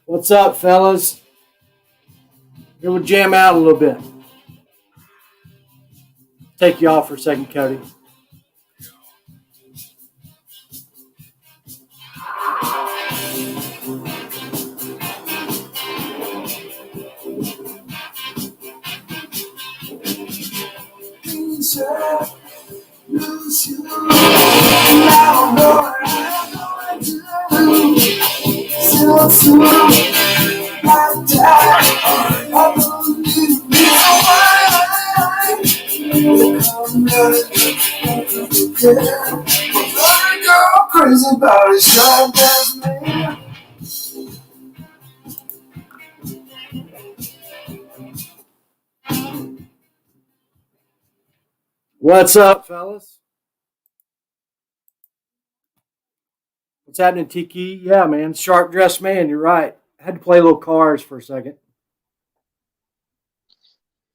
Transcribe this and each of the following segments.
What's up, fellas? Here we'll jam out a little bit. Take you off for a second, Cody. Crazy about his job, man. What's up, fellas? What's happening, Tiki? Yeah, man. Sharp dressed man, you're right. I had to play a little Cars for a second.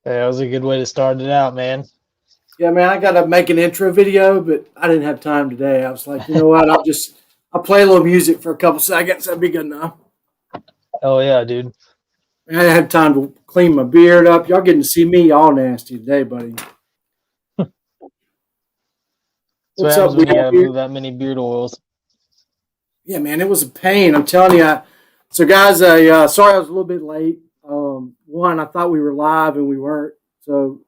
That was a good way to start it out, man. Yeah, man, I got to make an intro video, but I didn't have time today. I was like, you know what? I'll play a little music for a couple seconds. That'd be good enough. Oh, yeah, dude. I didn't have time to clean my beard up. Y'all getting to see me all nasty today, buddy. What's up, when you gotta move that many beard oils? Yeah, man, it was a pain. I'm telling you. So, guys, sorry I was a little bit late. One, I thought we were live and we weren't. So,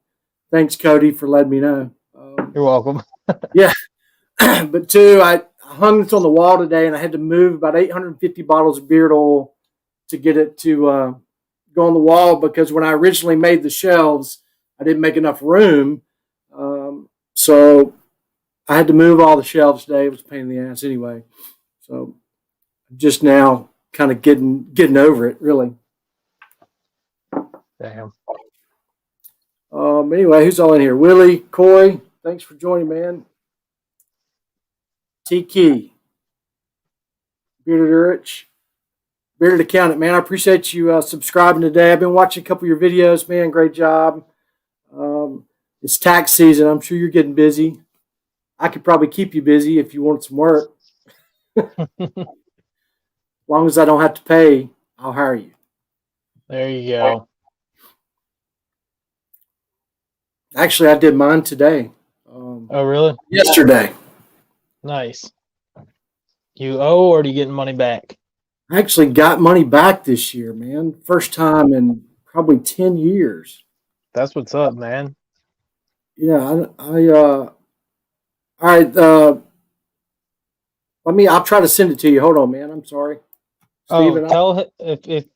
thanks, Cody, for letting me know. You're welcome. Yeah. But two, I hung this on the wall today and I had to move about 850 bottles of beard oil to get it to go on the wall because when I originally made the shelves, I didn't make enough room. So I had to move all the shelves today. It was a pain in the ass anyway. So just now kind of getting over it, really. Damn. Anyway, who's all in here? Willie, Coy, thanks for joining, man. T-Key, Bearded Urich, Bearded Accountant, man. I appreciate you subscribing today. I've been watching a couple of your videos, man. Great job. It's tax season. I'm sure you're getting busy. I could probably keep you busy if you want some work. As long as I don't have to pay, I'll hire you. There you go. Actually, I did mine today. Oh, really? Yesterday. Nice. You owe or are you getting money back? I actually got money back this year, man. First time in probably 10 years. That's what's up, man. Yeah, all right, I'll try to send it to you. Hold on, man. I'm sorry. Steven, tell if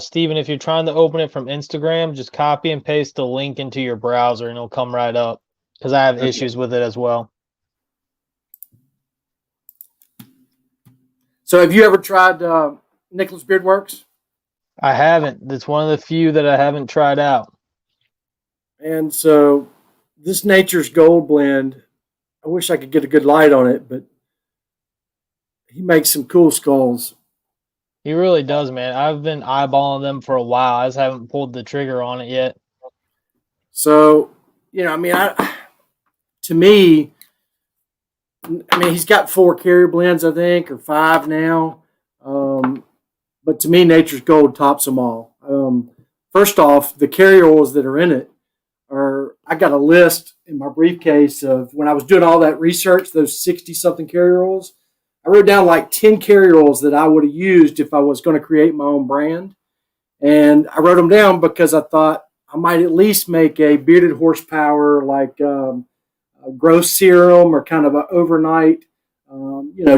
Steven, if you're trying to open it from Instagram, just copy and paste the link into your browser and it'll come right up because I have issues with it as well. So have you ever tried Nicholas Beard Works? I haven't. It's one of the few that I haven't tried out. And so this Nature's Gold blend, I wish I could get a good light on it, but he makes some cool skulls. He really does, man. I've been eyeballing them for a while. I just haven't pulled the trigger on it yet. So, to me, he's got 4 carrier blends, I think, or 5 now. But to me, Nature's Gold tops them all. First off, the carrier oils that are in it I got a list in my briefcase of when I was doing all that research, those 60-something carrier oils. I wrote down like 10 carrier oils that I would have used if I was going to create my own brand. And I wrote them down because I thought I might at least make a bearded horsepower, like a growth serum or kind of an overnight,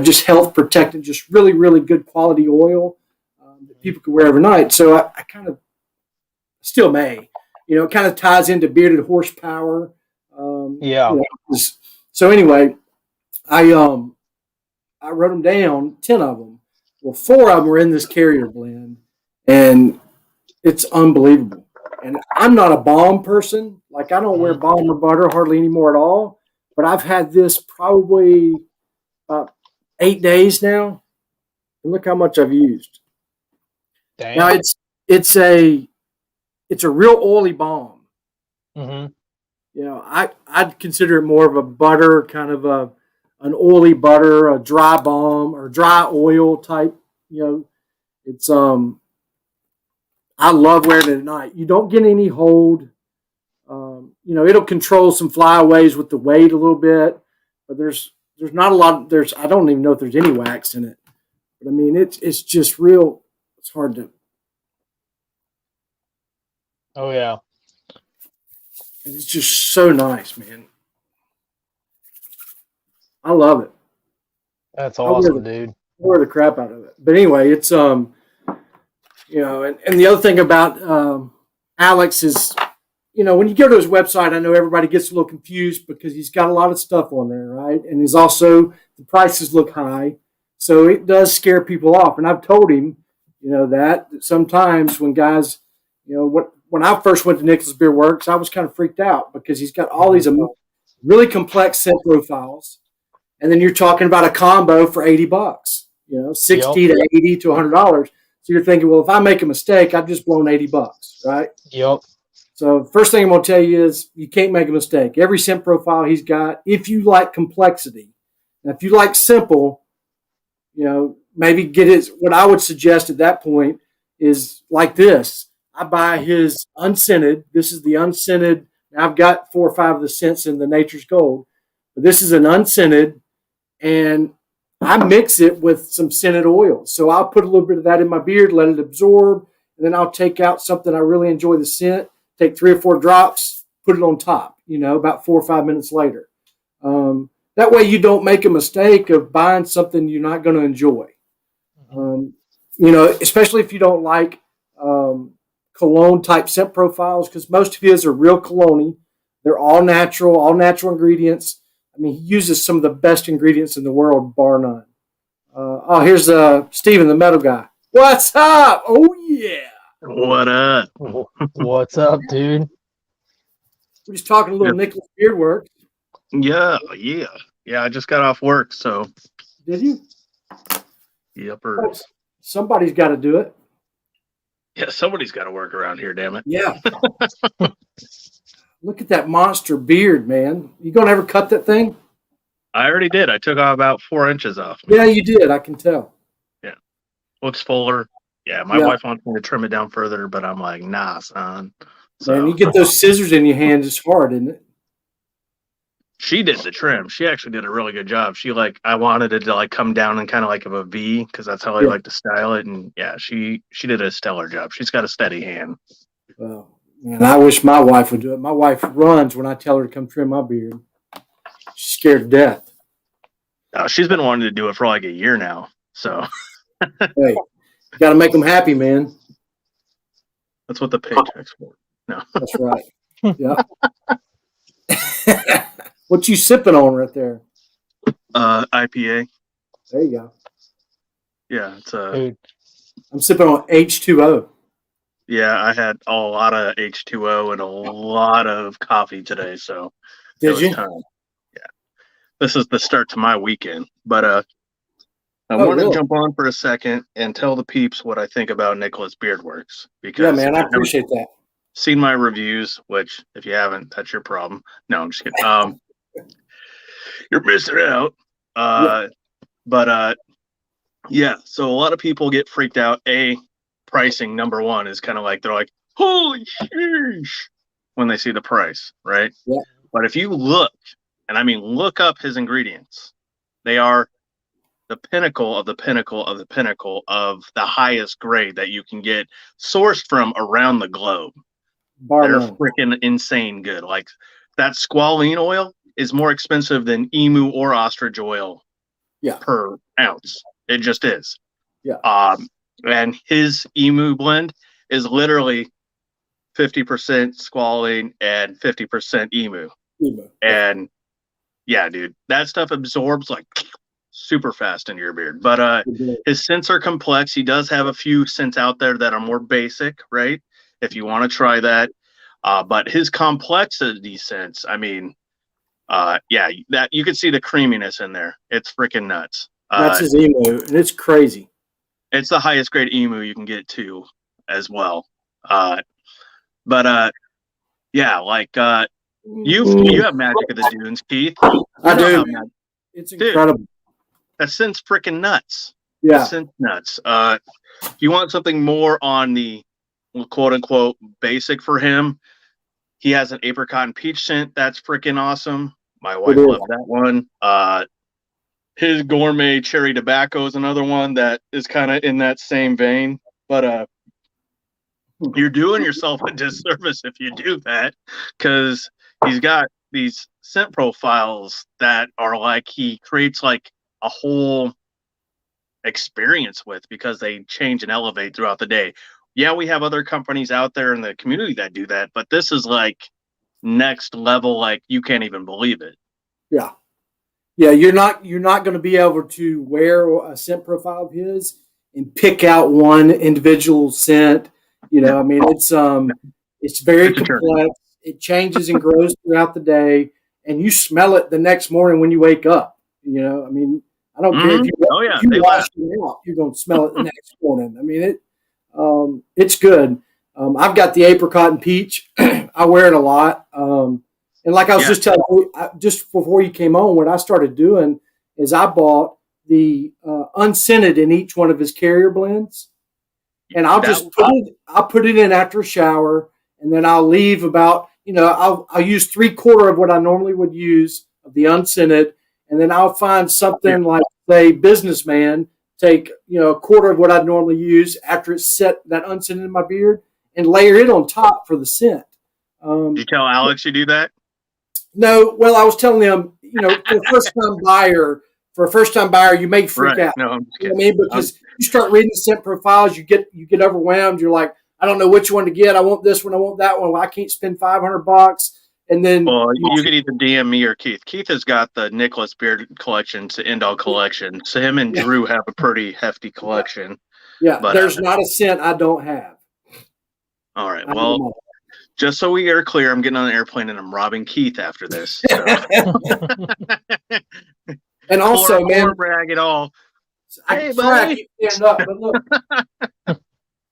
just health protectant, just really, really good quality oil that people can wear overnight. So I kind of still may. It kind of ties into bearded horsepower. So anyway, I wrote them down, 10 of them. Well, 4 of them were in this carrier blend, and it's unbelievable. And I'm not a balm person. Like, I don't wear balm or butter hardly anymore at all. But I've had this probably about 8 days now. And look how much I've used. Damn. Now, it's a real oily balm. Mm-hmm. I'd consider it more of a butter, kind of an oily butter, a dry balm or dry oil type. It's I love wearing it at night. You don't get any hold. It'll control some flyaways with the weight a little bit, but there's not a lot. I don't even know if there's any wax in it. But I mean, it's just real. It's hard to. Oh yeah, It's just so nice, man. I love it. that's awesome, dude. I wear the crap out of it. But anyway, it's and the other thing about Alex is, when you go to his website, I know everybody gets a little confused because he's got a lot of stuff on there, right? And he's also, the prices look high. So it does scare people off. And I've told him, that sometimes when guys, when I first went to Nicholas Beer Works, I was kind of freaked out because he's got all these really complex scent profiles. And then you're talking about a combo for $80, 60 to 80 to $100. So you're thinking, well, if I make a mistake, I've just blown $80, right? Yep. So first thing I'm going to tell you is you can't make a mistake. Every scent profile he's got, if you like complexity, now if you like simple, maybe get his, what I would suggest at that point is like this. I buy his unscented. This is the unscented. I've got 4 or 5 of the scents in the Nature's Gold, but this is an unscented, and I mix it with some scented oils. So I'll put a little bit of that in my beard, let it absorb, and then I'll take out something I really enjoy the scent, take 3 or 4 drops, put it on top, about 4 or 5 minutes later. That way you don't make a mistake of buying something you're not going to enjoy. Especially if you don't like cologne type scent profiles, because most of his are real cologne. They're all natural ingredients. I mean, he uses some of the best ingredients in the world, bar none. Here's Steven, the metal guy. What's up? Oh, yeah. What up? What's up, dude? We're just talking a little Nicholas Beard Works. Yeah. I just got off work, so. Did you? Yepers. Somebody's got to do it. Yeah, somebody's got to work around here, damn it. Yeah. Look at that monster beard, man. You gonna ever cut that thing? I already did. I took about 4 inches off. Me. Yeah, you did. I can tell. Yeah. Looks fuller. Yeah, my wife wants me to trim it down further, but I'm like, nah, son. So, man, you get those scissors in your hand, it's hard, isn't it? She did the trim. She actually did a really good job. I wanted it to come down and kind of of a V, because that's how I like to style it. And yeah, she did a stellar job. She's got a steady hand. Well, man, I wish my wife would do it. My wife runs when I tell her to come trim my beard. She's scared to death. She's been wanting to do it for a year now. So hey, you got to make them happy, man. That's what the paycheck's for. No, that's right. Yeah. What you sipping on right there? IPA. There you go. Yeah, it's I'm sipping on H2O. Yeah, I had a lot of H2O and a lot of coffee today, so did you? Time. Yeah, this is the start to my weekend. But I want to jump on for a second and tell the peeps what I think about Nicholas Beard Works, because yeah, man, I appreciate that. Seen my reviews, which if you haven't, that's your problem. No, I'm just kidding. You're missing out. But yeah, so a lot of people get freaked out. Pricing, number one, is kind of they're like, holy sheesh, when they see the price, right? Yeah. But if you look, and I mean look up his ingredients, they are the pinnacle of the pinnacle of the pinnacle of the highest grade that you can get sourced from around the globe. They're freaking insane good. That squalene oil is more expensive than emu or ostrich oil per ounce. It just is. Yeah. And his emu blend is literally 50% squalene and 50% emu. And yeah, dude, that stuff absorbs super fast into your beard. But his scents are complex. He does have a few scents out there that are more basic, right? If you want to try that. But his complexity scents, I mean, that you can see the creaminess in there. It's freaking nuts. That's his emu, and it's crazy. It's the highest grade emu you can get to as well. You have Magic of the Dunes, Keith. I do. It's incredible. Dude, that scent's freaking nuts. Yeah. That scent's nuts. If you want something more on the quote unquote basic for him. He has an apricot and peach scent that's freaking awesome. My wife loved that one. His gourmet cherry tobacco is another one that is kind of in that same vein. But you're doing yourself a disservice if you do that, because he's got these scent profiles that are like he creates like a whole experience with, because they change and elevate throughout the day. Yeah, we have other companies out there in the community that do that, but this is like next level, like you can't even believe it. Yeah. Yeah, you're not going to be able to wear a scent profile of his and pick out one individual scent. You know, I mean, it's very complex. It changes and grows throughout the day, and you smell it the next morning when you wake up. You know, I mean, I don't care if you, if you wash it out, you're going to smell it the next morning. I mean, it's good. I've got the apricot and peach. I wear it a lot. And like I was just telling you, just before you came on, what I started doing is I bought the unscented in each one of his carrier blends. And I'll put it in after a shower, and then I'll leave about, I'll use 3/4 of what I normally would use of the unscented, and then I'll find something like, say, Businessman, take, a quarter of what I'd normally use after it's set that unscented in my beard, and layer it on top for the scent. Did you tell Alex you do that? No, well, I was telling them, for a first time buyer, you may freak out. No, I'm just kidding. I mean, because you start reading scent profiles, you get overwhelmed. You're like, I don't know which one to get. I want this one. I want that one. Well, I can't spend $500. And then, well, you could either DM me or Keith. Keith has got the Nicholas Beard collection to End All collection. So him and Drew have a pretty hefty collection. Yeah, but there's not a scent I don't have. All right. Well, just so we are clear, I'm getting on an airplane and I'm robbing Keith after this. So. And also, man, brag it all. Hey, buddy. Stand up, but look,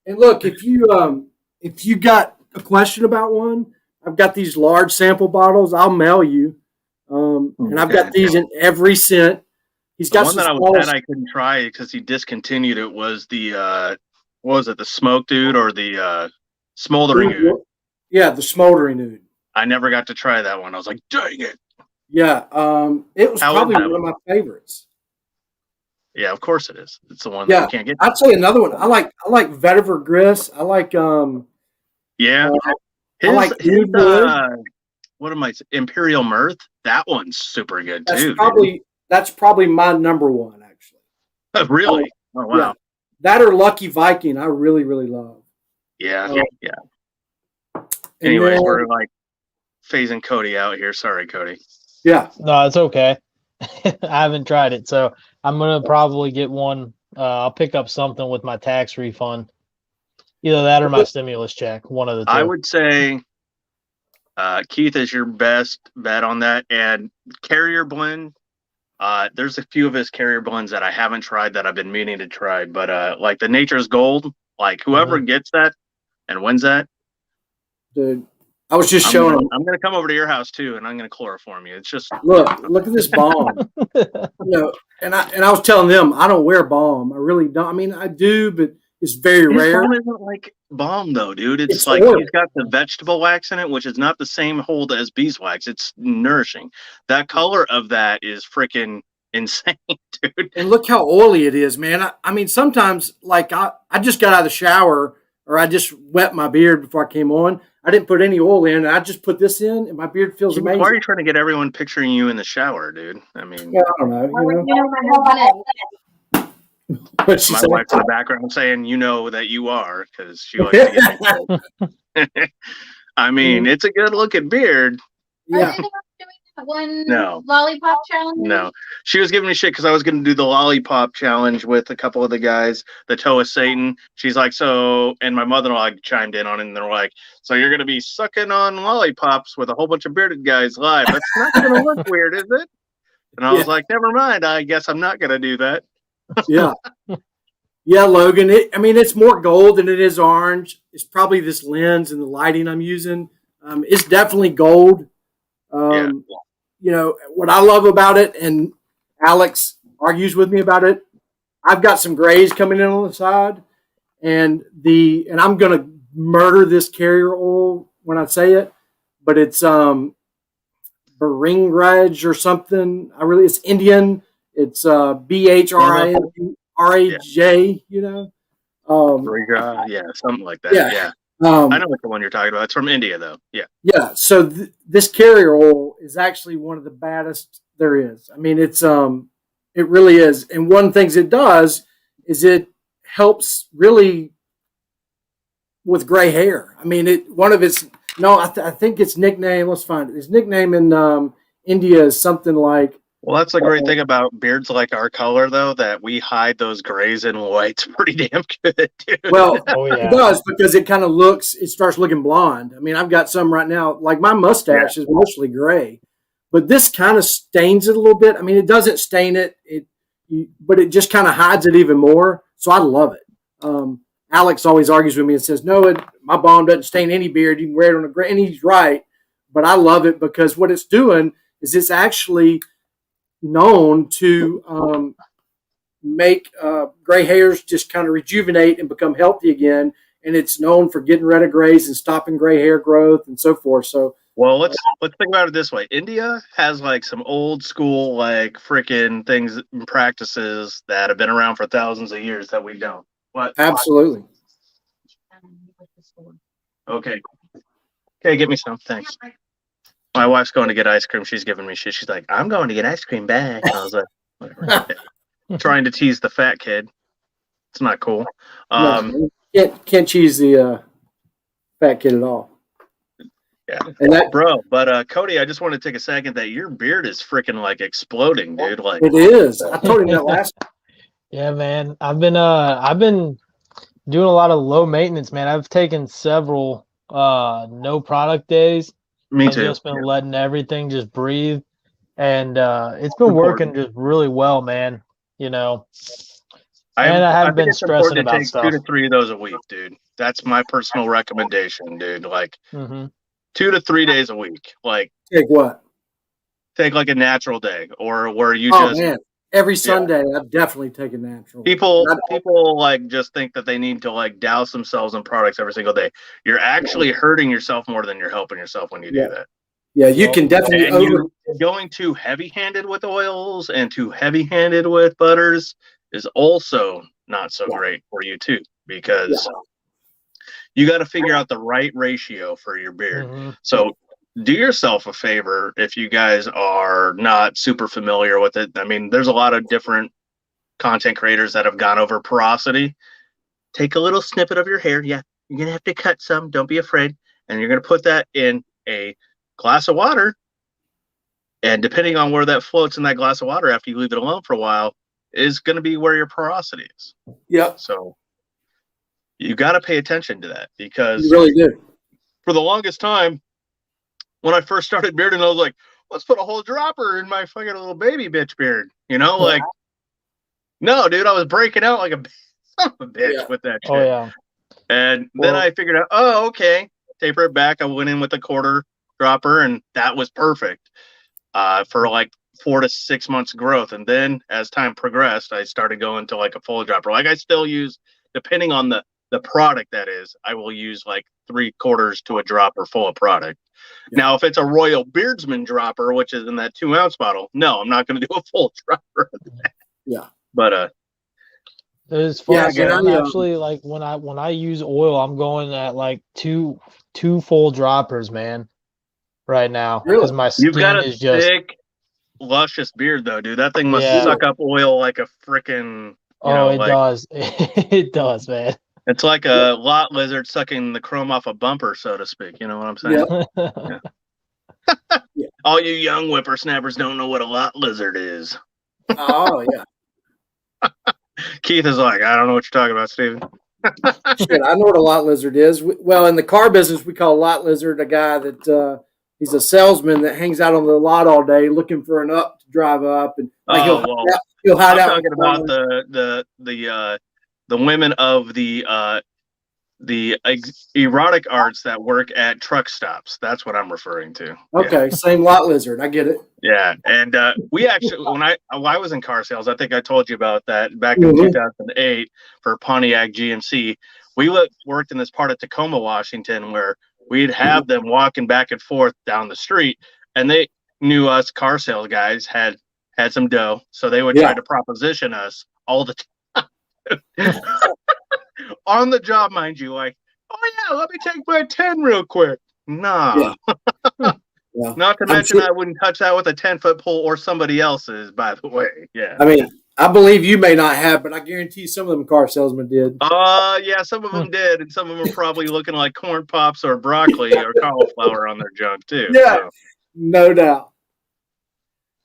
and look, if you got a question about one, I've got these large sample bottles. I'll mail you, and I've got these in every scent. He's got one that I couldn't try because he discontinued it. Was the what was it? The smoke dude or the smoldering dude? Yeah, the smoldering dude. I never got to try that one. I was like, dang it. Yeah, it was probably one of my favorites. Yeah, of course it is. It's the one that you can't get. I'd say another one. I like Vetiver Gris. I like what am I? Imperial Mirth. That one's super good too. That's probably my number one, actually. Oh, really? Oh wow. Yeah. That or Lucky Viking, I really, really love. Yeah, yeah. Anyways, we're like phasing Cody out here. Sorry, Cody. Yeah. No, it's okay. I haven't tried it, so I'm gonna probably get one. I'll pick up something with my tax refund, either that or my stimulus check. One of the two. I would say Keith is your best bet on that. And carrier blend. There's a few of his carrier blends that I haven't tried that I've been meaning to try, but like the Nature's Gold, like whoever gets that and wins that, dude. I was just showing him. I'm going to come over to your house too, and I'm going to chloroform you. It's just look at this balm. And I was telling them I don't wear balm. I really don't. I mean, I do, but it's very rare. Balm isn't like balm though, dude. It's like oil. He's got the vegetable wax in it, which is not the same hold as beeswax. It's nourishing. That color of that is freaking insane, dude. And look how oily it is, man. I mean, sometimes like I just got out of the shower or I just wet my beard before I came on. I didn't put any oil in, and I just put this in, and my beard feels amazing. Why are you trying to get everyone picturing you in the shower, dude? I mean, I don't know. My wife's in the background saying, that you are, because she likes to get I mean, it's a good-looking beard. Yeah. Lollipop challenge? No. She was giving me shit because I was going to do the lollipop challenge with a couple of the guys, the Toe of Satan. She's like, and my mother-in-law chimed in on it, and they're like, so you're going to be sucking on lollipops with a whole bunch of bearded guys live. That's not going to look weird, is it? And I was like, never mind. I guess I'm not going to do that. Yeah. Yeah, Logan. It's more gold than it is orange. It's probably this lens and the lighting I'm using. It's definitely gold. What I love about it, and Alex argues with me about it, I've got some grays coming in on the side, and I'm going to murder this carrier oil when I say it, but it's Beringraj or something. It's Indian. It's BHRINRAJ. You know. Yeah, something like that. Yeah. Yeah. I know what the one you're talking about. It's from India, though. Yeah. Yeah. So this carrier oil is actually one of the baddest there is. I mean, it really is. And one of the things it does is it helps really with gray hair. I mean, I think its nickname. Let's find it. His nickname in India is something like. Well, that's the great thing about beards like our color, though, that we hide those grays and whites pretty damn good, dude. Well, it does because it starts looking blonde. I mean, I've got some right now. Like my mustache is mostly gray, but this kind of stains it a little bit. I mean, it doesn't stain it, but it just kind of hides it even more. So I love it. Alex always argues with me and says, "No, my balm doesn't stain any beard. You can wear it on a gray," and he's right. But I love it because what it's doing is it's actually known to make gray hairs just kind of rejuvenate and become healthy again. And it's known for getting rid of grays and stopping gray hair growth and so forth. So, well, let's think about it this way. India has like some old school, like freaking things and practices that have been around for thousands of years that we don't. What? Absolutely. Okay, get me some. Thanks. My wife's going to get ice cream. She's giving me shit. She's like, I'm going to get ice cream back. And I was like, whatever. Trying to tease the fat kid. It's not cool. Can't tease the fat kid at all. Yeah. But Cody, I just want to take a second that your beard is freaking like exploding, dude. Like it is. I told him that last time. Yeah, man. I've been doing a lot of low maintenance, man. I've taken several no product days. Me too. I've just been letting everything just breathe, and it's been working just really well, man. You know, and I haven't been stressing about stuff. 2 to 3 of those a week, dude. That's my personal recommendation, dude. Like 2 to 3 days a week. Like take what? Take like a natural day, or where you man. Every Sunday, I've definitely taken natural. People like just think that they need to like douse themselves in products every single day. You're actually hurting yourself more than you're helping yourself when you do that. Yeah, you can definitely going too heavy-handed with oils and too heavy-handed with butters is also not so great for you too, because you got to figure out the right ratio for your beard. So do yourself a favor if you guys are not super familiar with it. I mean, there's a lot of different content creators that have gone over porosity. Take a little snippet of your hair. Yeah, you're going to have to cut some. Don't be afraid. And you're going to put that in a glass of water. And depending on where that floats in that glass of water after you leave it alone for a while is going to be where your porosity is. Yeah. So you got to pay attention to that, because you really do. For the longest time, when I first started bearding, I was like, let's put a whole dropper in my fucking little baby bitch beard. You know, like, no, dude, I was breaking out like a son of a bitch with that shit. Oh, yeah. And then I figured out, oh, okay, taper it back. I went in with a quarter dropper, and that was perfect for like 4 to 6 months growth. And then as time progressed, I started going to like a full dropper. Like I still use, depending on the product that is, I will use like 3/4 to a dropper full of product. Now, if it's a Royal Beardsman dropper, which is in that 2-ounce bottle, no, I'm not going to do a full dropper of that. Yeah. But it's fun. I'm actually like when I use oil, I'm going at like two full droppers, man. Right now, because my skin You've got a is just thick, luscious beard, though, dude. That thing must suck up oil like a freaking. It does. It does, man. It's like a lot lizard sucking the chrome off a bumper, so to speak. You know what I'm saying? Yeah. All you young whippersnappers don't know what a lot lizard is. Oh, yeah. Keith is like, I don't know what you're talking about, Steven. Shit, I know what a lot lizard is. Well, in the car business, we call a lot lizard a guy that he's a salesman that hangs out on the lot all day looking for an up to drive up, and like, he'll hide out. I'm talking about the women of the erotic arts that work at truck stops. That's what I'm referring to. Okay, same lot lizard. I get it. Yeah, and we actually, when I was in car sales, I think I told you about that back in 2008 for Pontiac GMC. we worked in this part of Tacoma, Washington, where we'd have them walking back and forth down the street, and they knew us car sales guys had some dough, so they would try to proposition us all the time. On the job, mind you, like, oh yeah, let me take my 10 real quick. Nah. Not to mention, I wouldn't touch that with a 10-foot pole or somebody else's, by the way. Yeah. I mean, I believe you may not have, but I guarantee some of them car salesmen did. Yeah, some of them did, and some of them are probably looking like corn pops or broccoli or cauliflower on their junk too. Yeah, so. No doubt.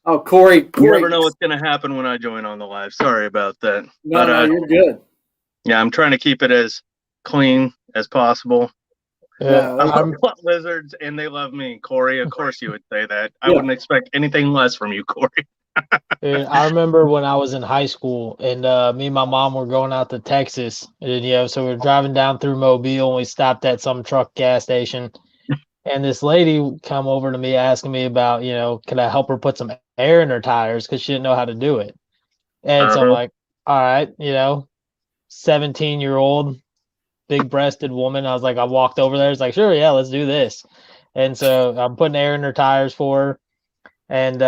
Oh, Corey, You never know what's going to happen when I join on the live. Sorry about that. No, you're good. Yeah, I'm trying to keep it as clean as possible. Yeah, I love lizards, and they love me, Corey. Of course you would say that. I wouldn't expect anything less from you, Corey. Dude, I remember when I was in high school, and me and my mom were going out to Texas, and so we were driving down through Mobile, and we stopped at some truck gas station, and this lady come over to me asking me about, could I help her put some air in her tires because she didn't know how to do it. And so I'm like, all right, 17-year-old, big-breasted woman. I was like, I walked over there. It's like, sure, yeah, let's do this. And so I'm putting air in her tires for her, and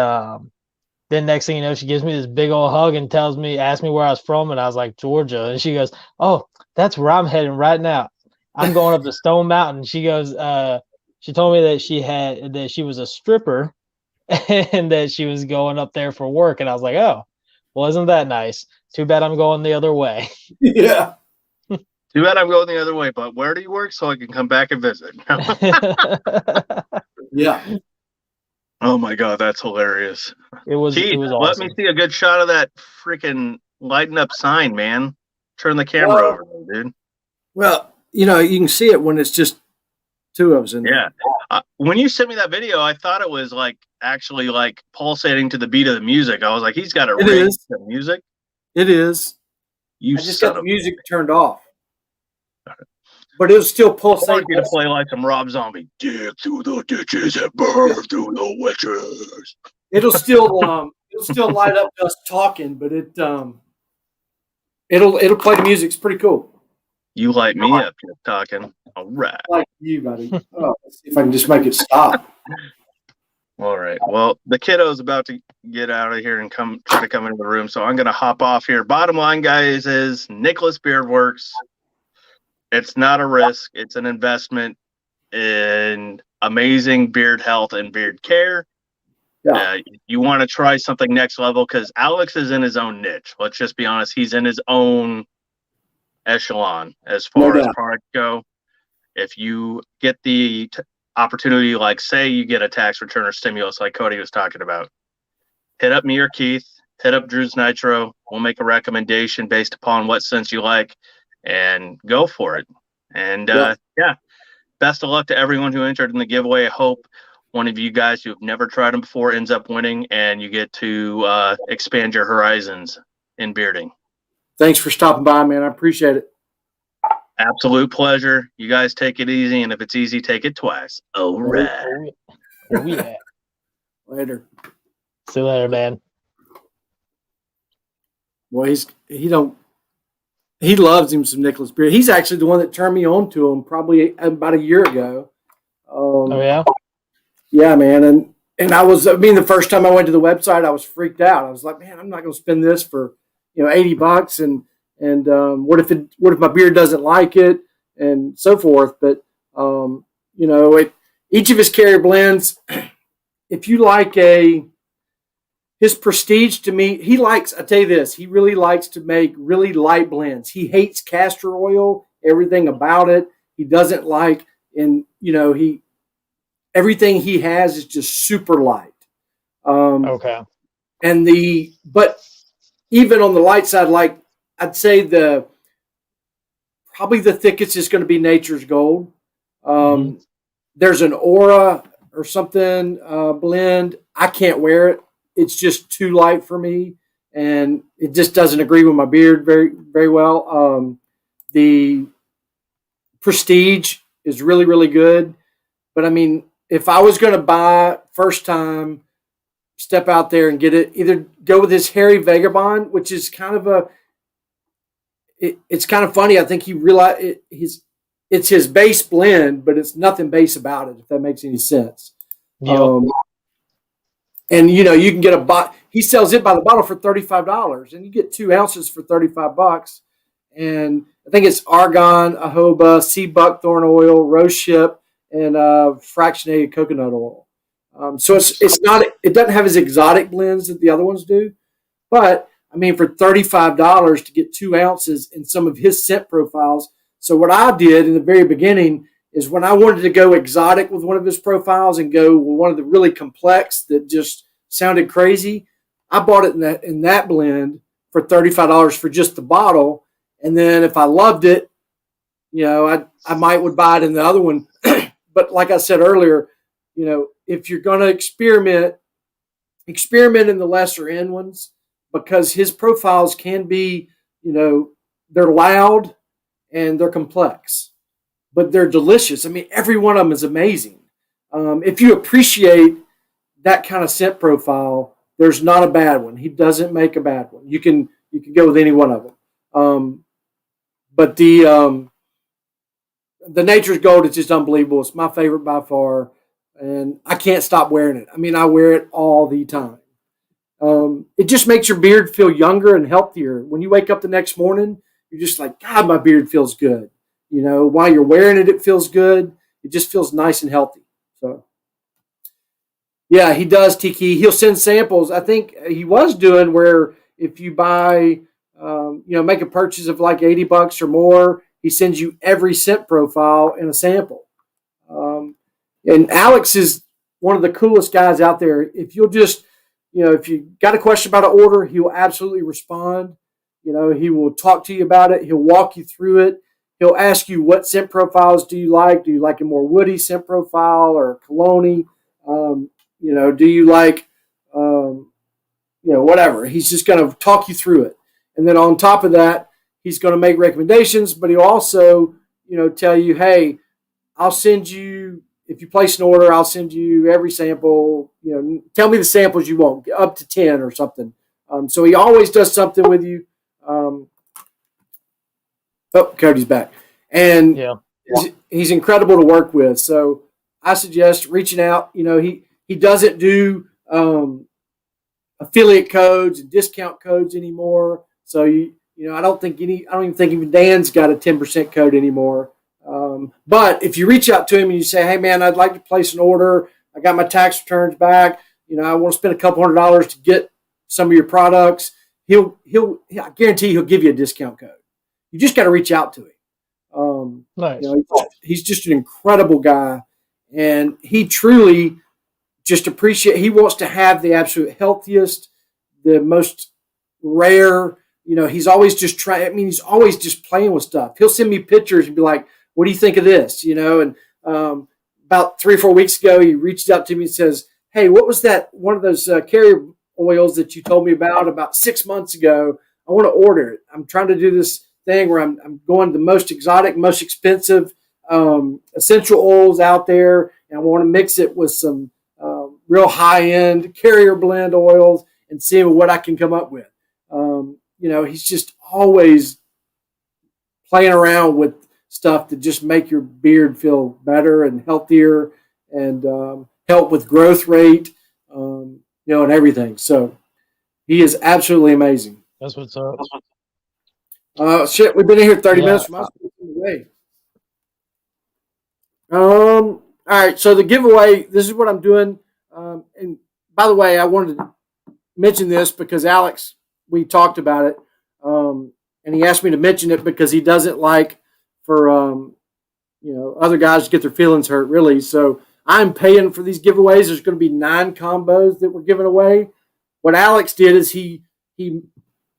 then next thing you know, she gives me this big old hug and asks me where I was from, and I was like, Georgia. And she goes, oh, that's where I'm heading right now. I'm going up to Stone Mountain. She goes, she told me that she was a stripper and that she was going up there for work. And I was like, oh, well, isn't that nice? Too bad I'm going the other way. Yeah. Too bad I'm going the other way, but where do you work so I can come back and visit? Yeah. Oh my God, that's hilarious. It was awesome. Let me see a good shot of that freaking lighting up sign, man. Turn the camera over there, dude. Well, you can see it when it's just two of us in there. Yeah. When you sent me that video, I thought it was actually pulsating to the beat of the music. I was like, he's got a rig to music. It is. I just got the music turned off. But it was still pulsating. I want you to play like some Rob Zombie. Dig through the ditches and burn through the witches. It'll still light up us talking, but it'll play the music. It's pretty cool. You light me up just talking. All right. Like you, buddy. Let's see if I can just make it stop. All right. Well, the kiddo's about to get out of here and try to come into the room, so I'm gonna hop off here. Bottom line, guys, is Nicholas Beard Works. It's not a risk. It's an investment in amazing beard health and beard care. Yeah. You want to try something next level because Alex is in his own niche. Let's just be honest. He's in his own echelon as far as products go. If you get the opportunity, like say you get a tax return or stimulus like Cody was talking about, hit up me or Keith, hit up Drew's Nitro. We'll make a recommendation based upon what sense you like. And go for it. And best of luck to everyone who entered in the giveaway. I hope one of you guys who have never tried them before ends up winning and you get to expand your horizons in bearding. Thanks for stopping by, man. I appreciate it. Absolute pleasure. You guys take it easy, and if it's easy, take it twice. All right. Oh, yeah. Later. See you later, man. Well, he loves him some Nicholas Beard. He's actually the one that turned me on to him probably about a year ago. Oh yeah? Yeah, man. And the first time I went to the website, I was freaked out. I was like, man, I'm not going to spend this for, $80 and what if my beard doesn't like it and so forth. But, each of his carrier blends, if you like his Prestige, to me, I tell you this, he really likes to make really light blends. He hates castor oil, everything about it. He doesn't like, everything he has is just super light. Okay. But even on the light side, I'd say probably the thickest is going to be Nature's Gold. There's an Aura or something blend. I can't wear it. It's just too light for me, and it just doesn't agree with my beard very, very well. The Prestige is really, really good. But, if I was going to buy first time, step out there and get it, either go with his Hairy Vagabond, which is kind of it's kind of funny. I think he realized it's his base blend, but it's nothing base about it, if that makes any sense. Yep. And you can get he sells it by the bottle for $35, and you get 2 ounces for $35. And I think it's argan, jojoba, sea buckthorn oil, rose ship, and fractionated coconut oil. So it's not, it doesn't have as exotic blends that the other ones do, but I mean, for $35 to get 2 ounces in some of his scent profiles. So what I did in the very beginning is, when I wanted to go exotic with one of his profiles and go with one of the really complex that just sounded crazy, I bought it in that blend for $35 for just the bottle. And then if I loved it, I might would buy it in the other one. But like I said earlier, if you're going to experiment in the lesser end ones, because his profiles can be, they're loud and they're complex, but they're delicious. I mean, every one of them is amazing. If you appreciate that kind of scent profile, there's not a bad one. He doesn't make a bad one. You can go with any one of them. But the Nature's Gold is just unbelievable. It's my favorite by far, and I can't stop wearing it. I mean, I wear it all the time. It just makes your beard feel younger and healthier. When you wake up the next morning, you're just like, God, my beard feels good. While you're wearing it, it feels good. It just feels nice and healthy. So, yeah, he does, Tiki. He'll send samples. I think he was doing where if you buy, make a purchase of like $80 or more, he sends you every scent profile in a sample. And Alex is one of the coolest guys out there. If you'll just, if you got a question about an order, he will absolutely respond. He will talk to you about it. He'll walk you through it. He'll ask you, what scent profiles do you like? Do you like a more woody scent profile or cologne? Do you like, whatever. He's just going to talk you through it. And then on top of that, he's going to make recommendations, but he'll also, tell you, hey, I'll send you, if you place an order, I'll send you every sample. Tell me the samples you want, up to 10 or something. So he always does something with you. Cody's back. And he's incredible to work with. So I suggest reaching out. He doesn't do affiliate codes and discount codes anymore. So I don't even think even Dan's got a 10% code anymore. But if you reach out to him and you say, hey man, I'd like to place an order. I got my tax returns back. I want to spend a couple $100 to get some of your products. I guarantee he'll give you a discount code. You just got to reach out to him. Nice. He's just an incredible guy, and he truly just he wants to have the absolute healthiest, the most rare. He's always just trying. I mean, he's always just playing with stuff. He'll send me pictures and be like, what do you think of this? And about 3 or 4 weeks ago, he reached out to me and says, hey, what was that? One of those carrier oils that you told me about 6 months ago. I want to order it. I'm trying to do this thing where I'm going the most exotic, most expensive essential oils out there, and I want to mix it with some real high-end carrier blend oils and see what I can come up with. He's just always playing around with stuff to just make your beard feel better and healthier and help with growth rate, and everything. So he is absolutely amazing. That's what's up. We've been in here 30 minutes from us. All right, so the giveaway, this is what I'm doing. And by the way, I wanted to mention this because Alex, we talked about it, and he asked me to mention it because he doesn't like for other guys to get their feelings hurt, really. So I'm paying for these giveaways. There's going to be 9 combos that we're giving away. What Alex did is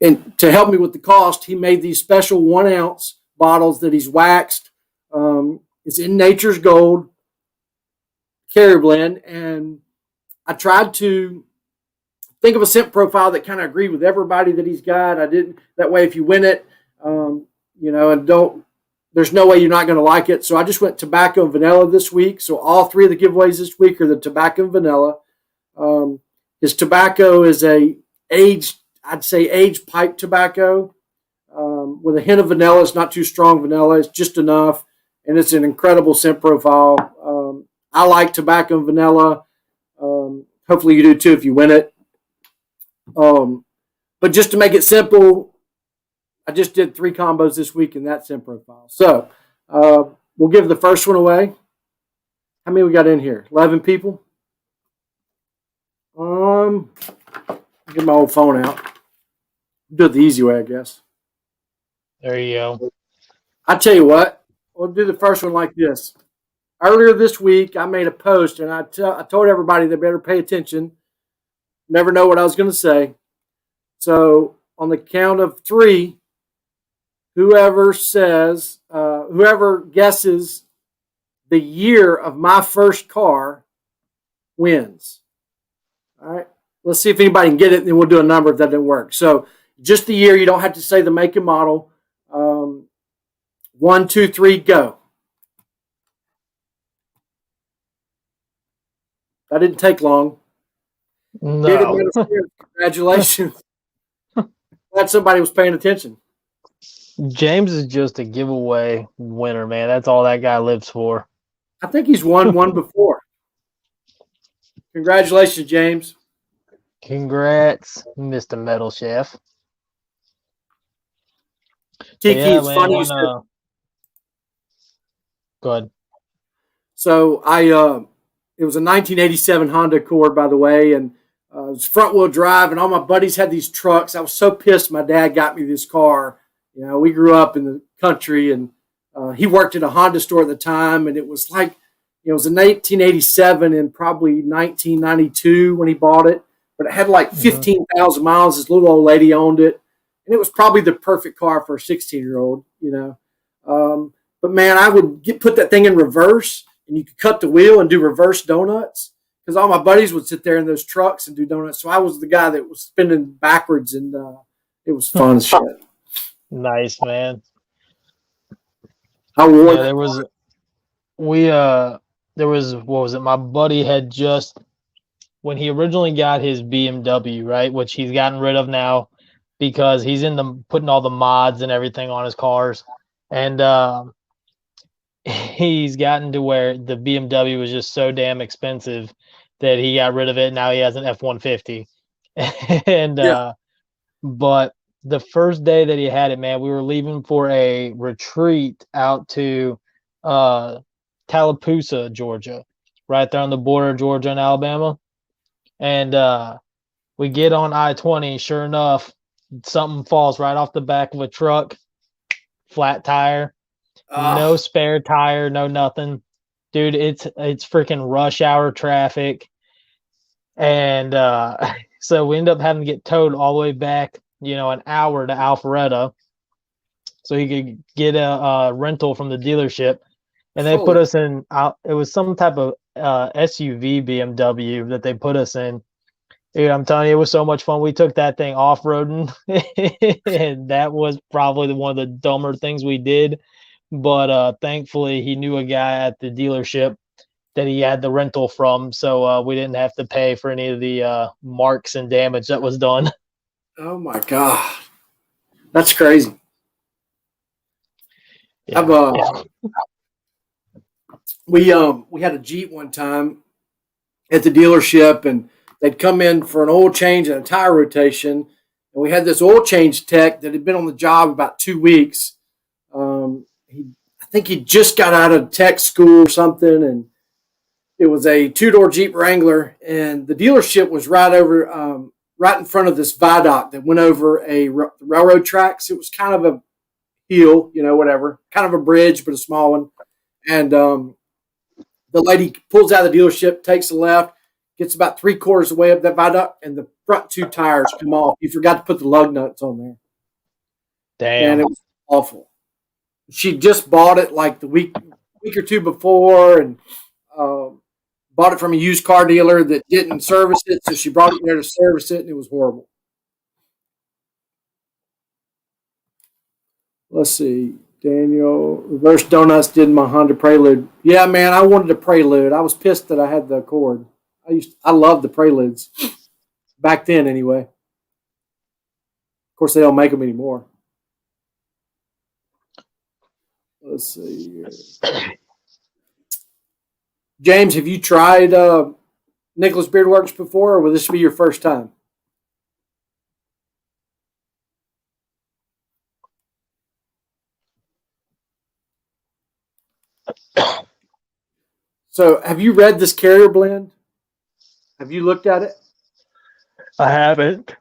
and to help me with the cost, he made these special 1 ounce bottles that he's waxed. It's in Nature's Gold carrier blend, and I tried to think of a scent profile that kind of agreed with everybody that he's got. I didn't. That way, if you win it, and there's no way you're not going to like it. So I just went tobacco and vanilla this week. So all 3 of the giveaways this week are the tobacco and vanilla. His tobacco is aged pipe tobacco. with a hint of vanilla. It's not too strong vanilla. It's just enough, and it's an incredible scent profile. I like tobacco and vanilla. Hopefully you do too if you win it. But just to make it simple, I just did 3 combos this week in that scent profile. So we'll give the first one away. How many we got in here? 11 people? Get my old phone out. Do it the easy way, I guess. There you go. I tell you what, we'll do the first one like this. Earlier this week, I made a post, and I told everybody they better pay attention. Never know what I was going to say. So on the count of 3, whoever guesses the year of my first car wins. All right. Let's see if anybody can get it, and then we'll do a number if that didn't work. So just the year. You don't have to say the make and model. 1, 2, 3, go. That didn't take long. No. Congratulations. Glad somebody was paying attention. James is just a giveaway winner, man. That's all that guy lives for. I think he's won one before. Congratulations, James. Congrats, Mr. Metal Chef. Tiki, yeah, it's man, funny you said. Go ahead. So it was a 1987 Honda Accord, by the way, and it was front wheel drive, and all my buddies had these trucks. I was so pissed my dad got me this car. You know, we grew up in the country, and he worked at a Honda store at the time, and it was like, it was in 1987 and probably 1992 when he bought it, but it had like 15,000 miles. This little old lady owned it, and it was probably the perfect car for a 16-year-old, you know. But man, I would put that thing in reverse, and you could cut the wheel and do reverse donuts, because all my buddies would sit there in those trucks and do donuts. So I was the guy that was spinning backwards, and it was fun as shit. Nice, man. I wore there was what was it? My buddy had just, when he originally got his BMW, right, which he's gotten rid of now because he's into putting all the mods and everything on his cars, and he's gotten to where the BMW was just so damn expensive that he got rid of it. Now he has an F-150, and but the first day that he had it, man, we were leaving for a retreat out to Tallapoosa, Georgia, right there on the border of Georgia and Alabama. And we get on I-20. Sure enough, something falls right off the back of a truck, flat tire, no spare tire, no nothing. Dude, it's freaking rush hour traffic. And so we end up having to get towed all the way back, you know, an hour to Alpharetta so he could get a rental from the dealership. And they put us in, it was some type of SUV BMW that they put us in. Dude, I'm telling you, it was so much fun. We took that thing off-roading, and that was probably one of the dumber things we did. But thankfully, he knew a guy at the dealership that he had the rental from, so we didn't have to pay for any of the marks and damage that was done. Oh, my God. That's crazy. Yeah. We had a Jeep one time at the dealership, and they'd come in for an oil change and a tire rotation, and we had this oil change tech that had been on the job about 2 weeks. I think he just got out of tech school or something, and it was a 2-door Jeep Wrangler, and the dealership was right in front of this viaduct that went over a railroad tracks. It was kind of a hill, you know, whatever, kind of a bridge, but a small one. And the lady pulls out of the dealership, takes a left, gets about 3/4 of the way up that viaduct, and the front 2 tires come off. You forgot to put the lug nuts on there. Damn. And it was awful. She just bought it like the week or two before, and bought it from a used car dealer that didn't service it, so she brought it there to service it, and it was horrible. Let's see. Daniel, reverse donuts did my Honda Prelude. Yeah, man, I wanted a Prelude. I was pissed that I had the Accord. I loved the Preludes. Back then, anyway. Of course, they don't make them anymore. Let's see here. James, have you tried Nicholas Beard Works before, or will this be your first time? So, have you read this carrier blend? Have you looked at it? I haven't.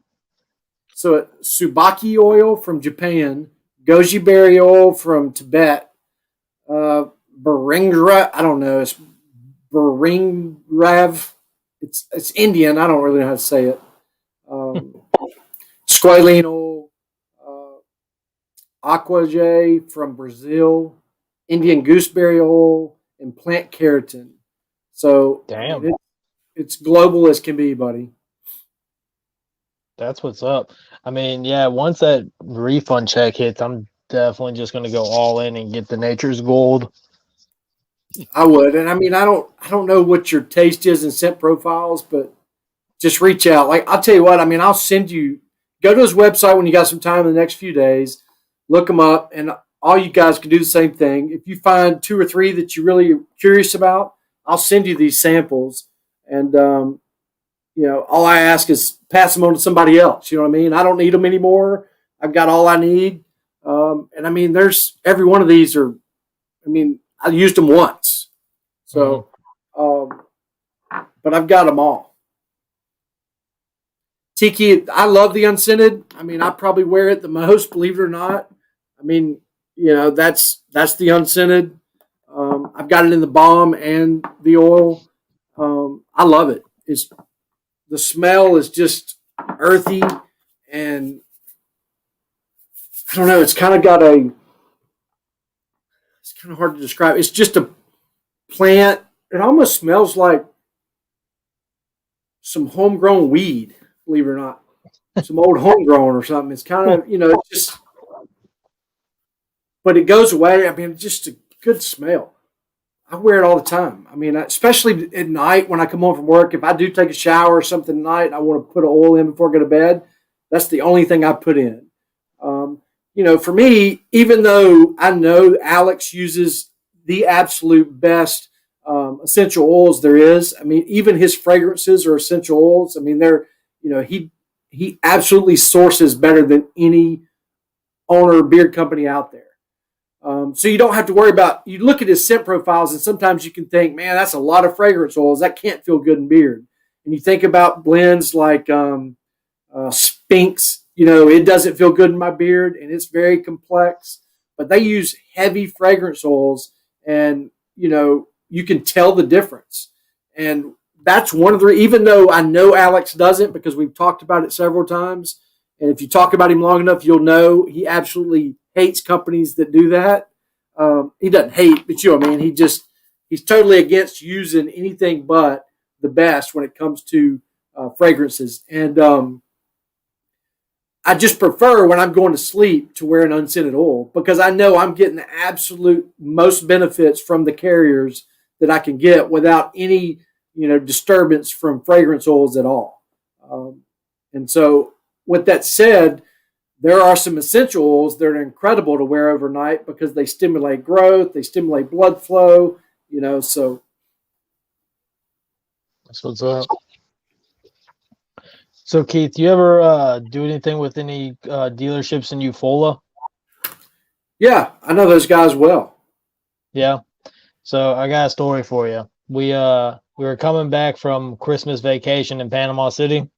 So, Tsubaki oil from Japan, goji berry oil from Tibet, Baringra, I don't know, it's Baringrav. It's Indian. I don't really know how to say it. Squalene oil, Aquaje from Brazil, Indian gooseberry oil, and plant keratin. So, Damn. it's global as can be, buddy. That's what's up. I mean, yeah, once that refund check hits, I'm definitely just going to go all in and get the Nature's Gold. I would, and I mean, I don't know what your taste is in scent profiles, but just reach out. Like, I'll tell you what, I mean, I'll send you. Go to his website when you got some time in the next few days. Look him up, and all you guys can do the same thing. If you find 2 or 3 that you're really curious about, I'll send you these samples, and all I ask is pass them on to somebody else. You know what I mean? I don't need them anymore. I've got all I need, and I mean, there's every one of these are. I mean, I used them once, so, but I've got them all. Tiki, I love the unscented. I mean, I probably wear it the most, believe it or not. I mean, that's the unscented. I've got it in the balm and the oil. I love it. The smell is just earthy, and I don't know. It's kind of got a. It's kind of hard to describe. It's just a plant. It almost smells like some homegrown weed, believe it or not. Some old homegrown or something. It's kind of, it's just, but it goes away. I mean, just a good smell. I wear it all the time. I mean, especially at night when I come home from work, if I do take a shower or something at night and I want to put an oil in before I go to bed, that's the only thing I put in. For me, even though I know Alex uses the absolute best essential oils there is, I mean, even his fragrances are essential oils. I mean, they're, he absolutely sources better than any owner or beard company out there. So you don't have to worry about, you look at his scent profiles and sometimes you can think, man, that's a lot of fragrance oils. That can't feel good in beard. And you think about blends like Spinks, it doesn't feel good in my beard and it's very complex, but they use heavy fragrance oils and, you can tell the difference. And that's one of the, even though I know Alex doesn't because we've talked about it several times. And if you talk about him long enough, you'll know he absolutely hates companies that do that. He doesn't hate, but I mean, he's totally against using anything but the best when it comes to fragrances. And I just prefer when I'm going to sleep to wear an unscented oil because I know I'm getting the absolute most benefits from the carriers that I can get without any, disturbance from fragrance oils at all. And so with that said, there are some essential oils that are incredible to wear overnight because they stimulate growth, they stimulate blood flow, so. That's what's up. So, Keith, you ever do anything with any dealerships in Eufaula? Yeah, I know those guys well. Yeah. So I got a story for you. We were coming back from Christmas vacation in Panama City.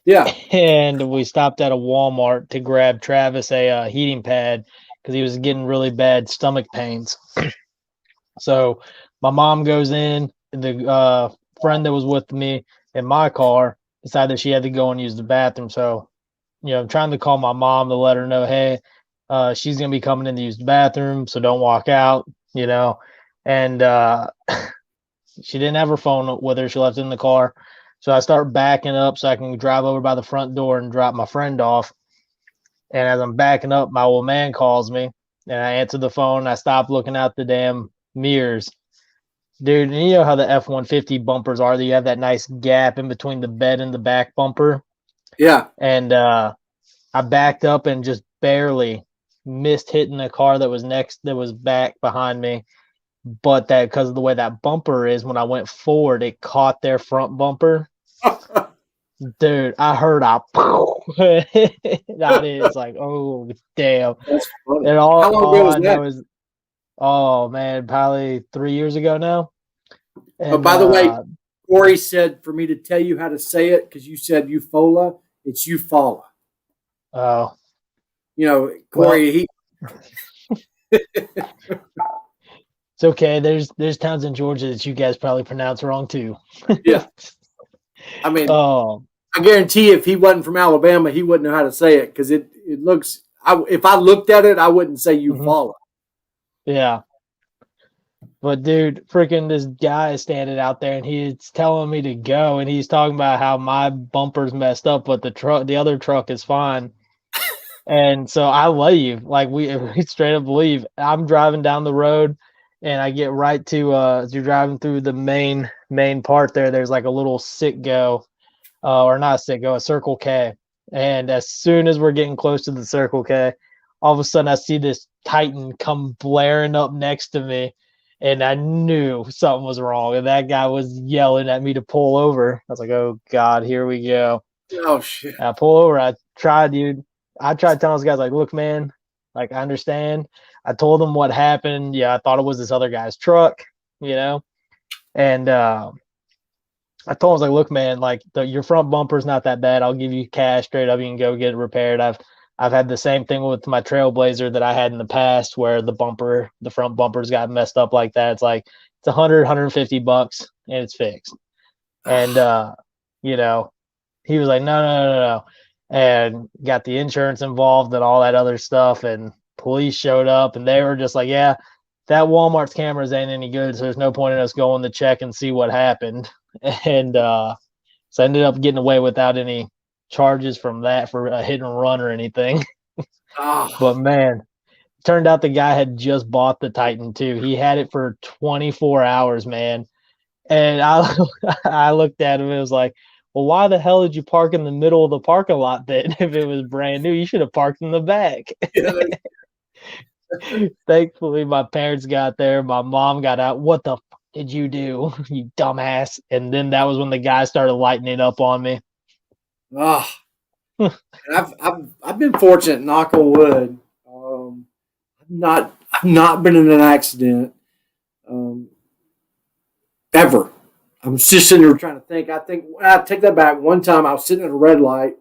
Yeah. And we stopped at a Walmart to grab Travis a heating pad because he was getting really bad stomach pains. So my mom goes in, the friend that was with me in my car decided she had to go and use the bathroom. So, I'm trying to call my mom to let her know, hey, she's going to be coming in to use the bathroom, so don't walk out, And she didn't have her phone with her. She left it in the car. So I start backing up so I can drive over by the front door and drop my friend off. And as I'm backing up, my old man calls me, and I answer the phone. I stop looking out the damn mirrors. Dude, and you know how the F-150 bumpers are? You have that nice gap in between the bed and the back bumper. Yeah. And I backed up and just barely missed hitting a car that was back behind me, but that because of the way that bumper is, when I went forward, it caught their front bumper. Dude, I heard that is like, oh damn. That's funny. And How long ago was that? was, oh man, probably 3 years ago now. And, But by the way, Corey said for me to tell you how to say it because you said Eufaula. It's Eufaula. oh, You know, Corey. it's okay. There's towns in Georgia that you guys probably pronounce wrong too. Yeah. I mean, Oh, I guarantee if he wasn't from Alabama, he wouldn't know how to say it because it looks. If I looked at it, I wouldn't say Eufaula. yeah. But dude, freaking this guy is standing out there and he's telling me to go, and he's talking about how my bumper's messed up, but the other truck is fine. And so I leave, like we straight up leave. I'm driving down the road, and I get right to as you're driving through the main part there. There's like a little Citgo, or not a Citgo, a Circle K. And as soon as we're getting close to the Circle K, all of a sudden I see this Titan come blaring up next to me, and I knew something was wrong. And that guy was yelling at me to pull over. I was like, "Oh God, here we go." Oh shit! And I pull over. I tried telling those guys, like, "Look, man, like I understand." I told them what happened. Yeah, I thought it was this other guy's truck, and I told him, I was like, "Look, man, like your front bumper's not that bad. I'll give you cash straight up. You can go get it repaired." I've had the same thing with my Trailblazer that I had in the past, where the front bumpers got messed up like that. It's like it's $150 and it's fixed. And he was like, no, and got the insurance involved and all that other stuff. And police showed up, and they were just like, "Yeah, that Walmart's cameras ain't any good, so there's no point in us going to check and see what happened." And so I ended up getting away without any charges from that for a hit and run or anything. But man, turned out the guy had just bought the Titan too. He had it for 24 hours, man. And I looked at him and was like, "Well, why the hell did you park in the middle of the parking lot then? If it was brand new, you should have parked in the back." Thankfully, my parents got there. My mom got out. "What the did you do, you dumbass?" And then that was when the guy started lighting it up on me. I've been fortunate, knock on wood. I've not been in an accident ever. I'm just sitting there trying to think. I take that back. One time I was sitting at a red light,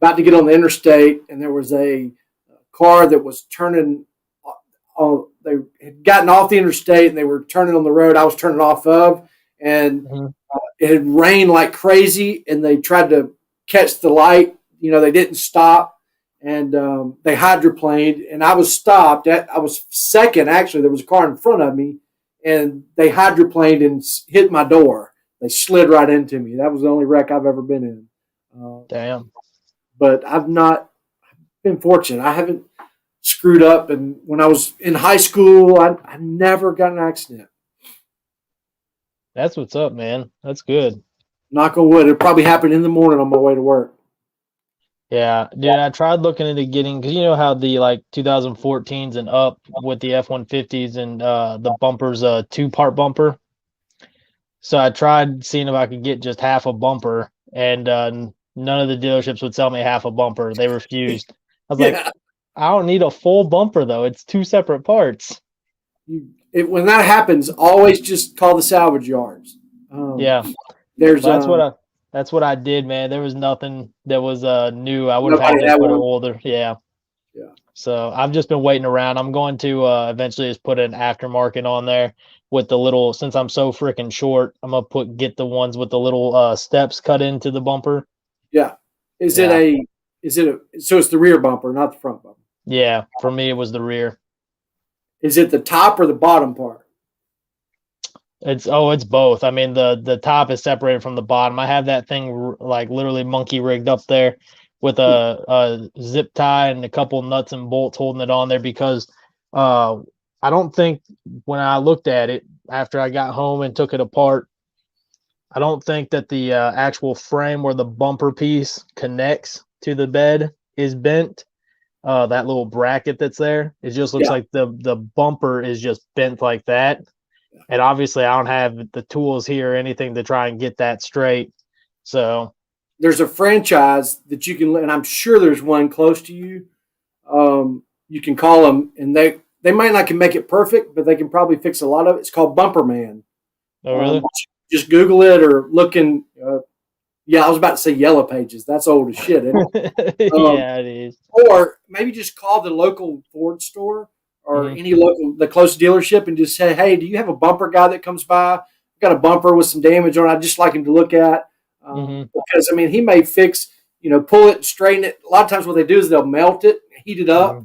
about to get on the interstate, and there was a car that was turning. They had gotten off the interstate and they were turning on the road I was turning off of, and it had rained like crazy, and they tried to catch the light. They didn't stop, and they hydroplaned, and I was stopped. I was second, actually. There was a car in front of me, and they hydroplaned and hit my door. They slid right into me. That was the only wreck I've ever been in. Damn. But I've been fortunate. I haven't screwed up, and when I was in high school, I never got in an accident. That's what's up, man. That's good. Knock on wood. It probably happened in the morning on my way to work. Yeah, dude, I tried looking into getting, because you know how the 2014s and up with the F-150s and the bumpers, a 2-part bumper. So I tried seeing if I could get just half a bumper, and none of the dealerships would sell me half a bumper. They refused. I was like, I don't need a full bumper though. It's 2 separate parts. When that happens, always just call the salvage yards. Yeah, that's what I did, man. There was nothing that was new. I would have had to put an older. Yeah. So I've just been waiting around. I'm going to eventually just put an aftermarket on there with the little. Since I'm so freaking short, I'm gonna get the ones with the little steps cut into the bumper. Yeah. So it's the rear bumper, not the front bumper. Yeah, for me it was the rear. Is it the top or the bottom part? It's both. I mean, the top is separated from the bottom. I have that thing like literally monkey rigged up there with a zip tie and a couple nuts and bolts holding it on there, because I don't think, when I looked at it after I got home and took it apart, I don't think that the actual frame where the bumper piece connects to the bed is bent. that little bracket that's there. It just looks like the bumper is just bent like that. And obviously I don't have the tools here or anything to try and get that straight. So there's a franchise that you can, and I'm sure there's one close to you. You can call them, and they might not can make it perfect, but they can probably fix a lot of it. It's called Bumper Man. oh, really? Just Google it or look in. Yeah, I was about to say Yellow Pages. That's old as shit, isn't it? Yeah, it is. Or maybe just call the local Ford store or any the close dealership and just say, hey, do you have a bumper guy that comes by? I've got a bumper with some damage on it. I'd just like him to look at. Because, I mean, he may fix, pull it, straighten it. A lot of times what they do is they'll melt it, heat it up,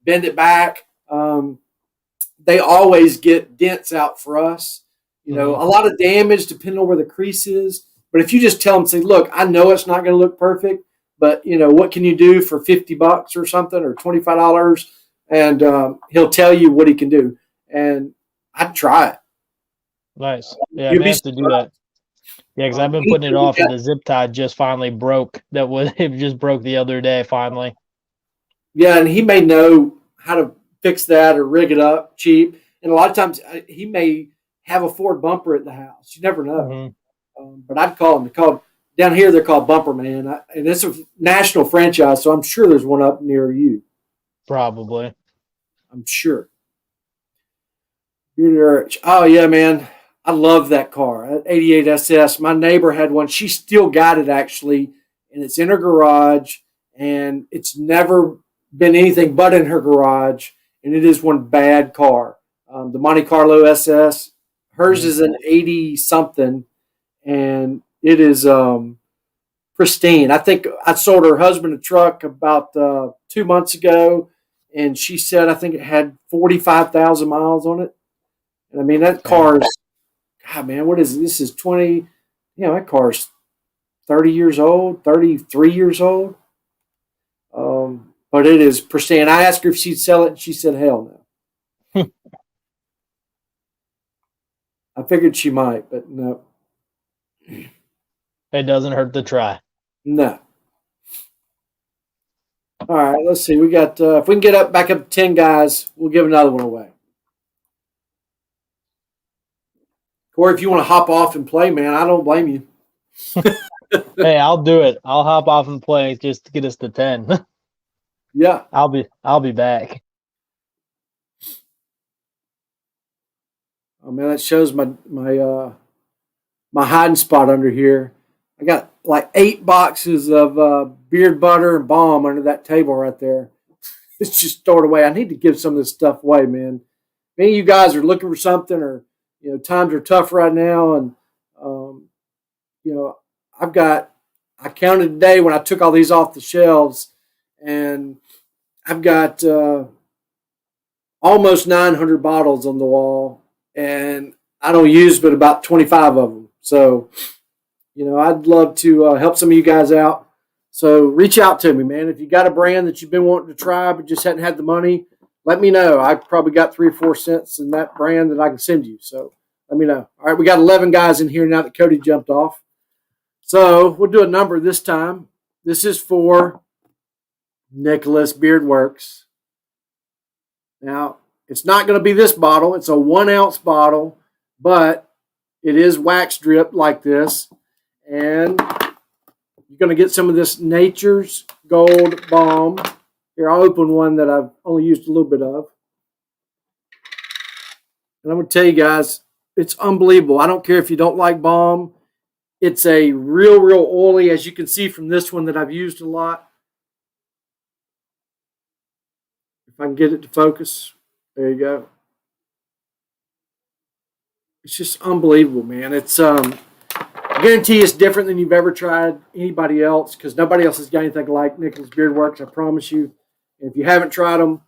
bend it back. They always get dents out for us. A lot of damage depending on where the crease is. But if you just tell them, say, look, I know it's not going to look perfect, but, what can you do for $50 or something or $25? And he'll tell you what he can do. And I'd try it. Nice. Yeah, I may have to do that. Yeah, because I've been putting it off, and the zip tie just finally broke. It just broke the other day, finally. Yeah, and he may know how to fix that or rig it up cheap. And a lot of times he may have a Ford bumper at the house. You never know. But I'd call him. Down here, they're called Bumper Man. And it's a national franchise, so I'm sure there's one up near you. Probably. I'm sure. Oh, yeah, man. I love that car. That 88 SS. My neighbor had one. She still got it, actually, and it's in her garage, and it's never been anything but in her garage, and it is one bad car. The Monte Carlo SS. Hers is an 80-something, and it is pristine. I think I sold her husband a truck about 2 months ago, and she said I think it had 45,000 miles on it. And I mean, that car's, God, man, what is it? This is 20, that car's 30 years old, 33 years old. But it is pristine. I asked her if she'd sell it, and she said, hell no. I figured she might, but no. It doesn't hurt to try. No. All right, let's see. We got, if we can get back up to 10 guys, we'll give another one away. Corey, if you want to hop off and play, man, I don't blame you. Hey, I'll do it. I'll hop off and play just to get us to 10. Yeah. I'll be back. Oh man, that shows my hiding spot under here. I got like 8 boxes of beard butter and balm under that table right there. It's just stored away. I need to give some of this stuff away, man. If any of you guys are looking for something, or times are tough right now, and I counted today when I took all these off the shelves, and I've got almost 900 bottles on the wall, and I don't use but about 25 of them. So, I'd love to help some of you guys out. So reach out to me, man. If you got a brand that you've been wanting to try but just hadn't had the money, let me know. I've probably got 3 or 4 cents in that brand that I can send you. So let me know. All right, we got 11 guys in here now that Cody jumped off. So we'll do a number this time. This is for Nicholas Beardworks. Now, it's not going to be this bottle. It's a 1-ounce bottle, but it is wax dripped like this. And you're going to get some of this Nature's Gold Balm. Here, I'll open one that I've only used a little bit of. And I'm going to tell you guys, it's unbelievable. I don't care if you don't like balm. It's a real oily, as you can see from this one that I've used a lot. If I can get it to focus. There you go. It's just unbelievable, man. It's I guarantee it's different than you've ever tried anybody else, because nobody else has got anything like Nicholas Beardworks, I promise you. And if you haven't tried them,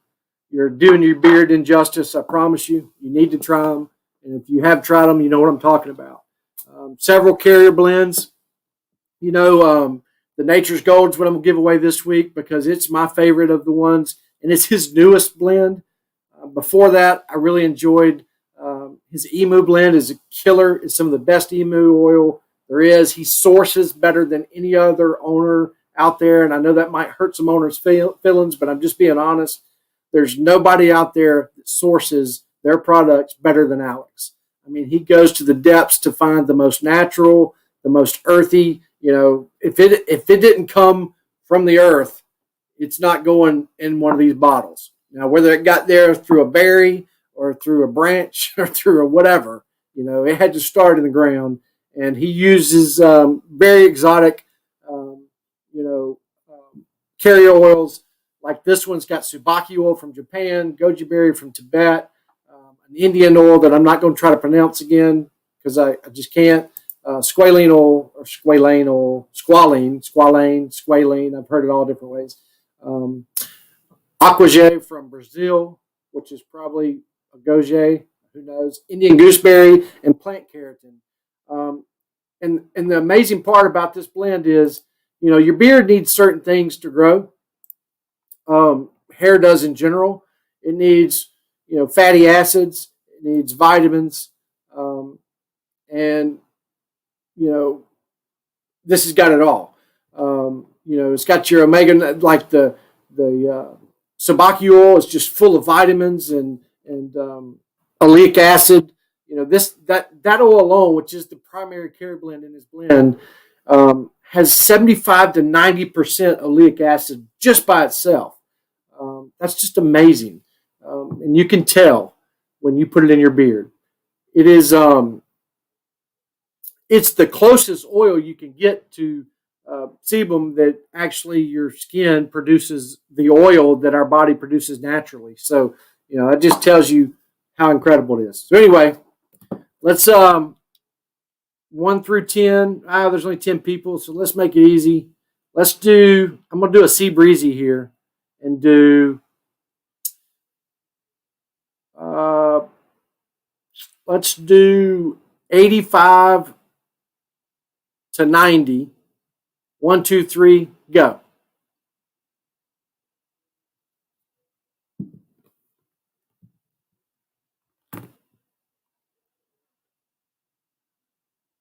you're doing your beard injustice, I promise you. You need to try them. And if you have tried them, you know what I'm talking about. Several carrier blends. The Nature's Gold is what I'm going to give away this week because it's my favorite of the ones, and it's his newest blend. Before that, I really enjoyed his Emu blend. Is a killer. It's some of the best Emu oil there is. He sources better than any other owner out there, and I know that might hurt some owners' feelings, but I'm just being honest. There's nobody out there that sources their products better than Alex. I mean, he goes to the depths to find the most natural, the most earthy. You know, if it didn't come from the earth, it's not going in one of these bottles. Now, whether it got there through a berry or through a branch or through a whatever, you know, it had to start in the ground. And he uses very exotic, carrier oils. Like this one's got Tsubaki oil from Japan, goji berry from Tibet, an Indian oil that I'm not going to try to pronounce again because I just can't. Squalene oil or squalene. I've heard it all different ways. Aquaget from Brazil, which is probably a goji, who knows? Indian gooseberry and plant keratin. And the amazing part about this blend is, you know, your beard needs certain things to grow. Hair does in general. It needs, you know, fatty acids. It needs vitamins. And, you know, this has got it all. You know, it's got your omega, like the Tsubaki oil is just full of vitamins and oleic acid. You know, that oil alone, which is the primary carrier blend in this blend, has 75 to 90% oleic acid just by itself. That's just amazing. And you can tell when you put it in your beard. It is, it's the closest oil you can get to sebum that actually your skin produces the oil that our body produces naturally. So, you know, that just tells you how incredible it is. So anyway, let's 1 through 10. There's only 10 people, so let's make it easy. I'm going to do a Sea Breezy here and do, let's do 85 to 90. 1, 2, 3, go.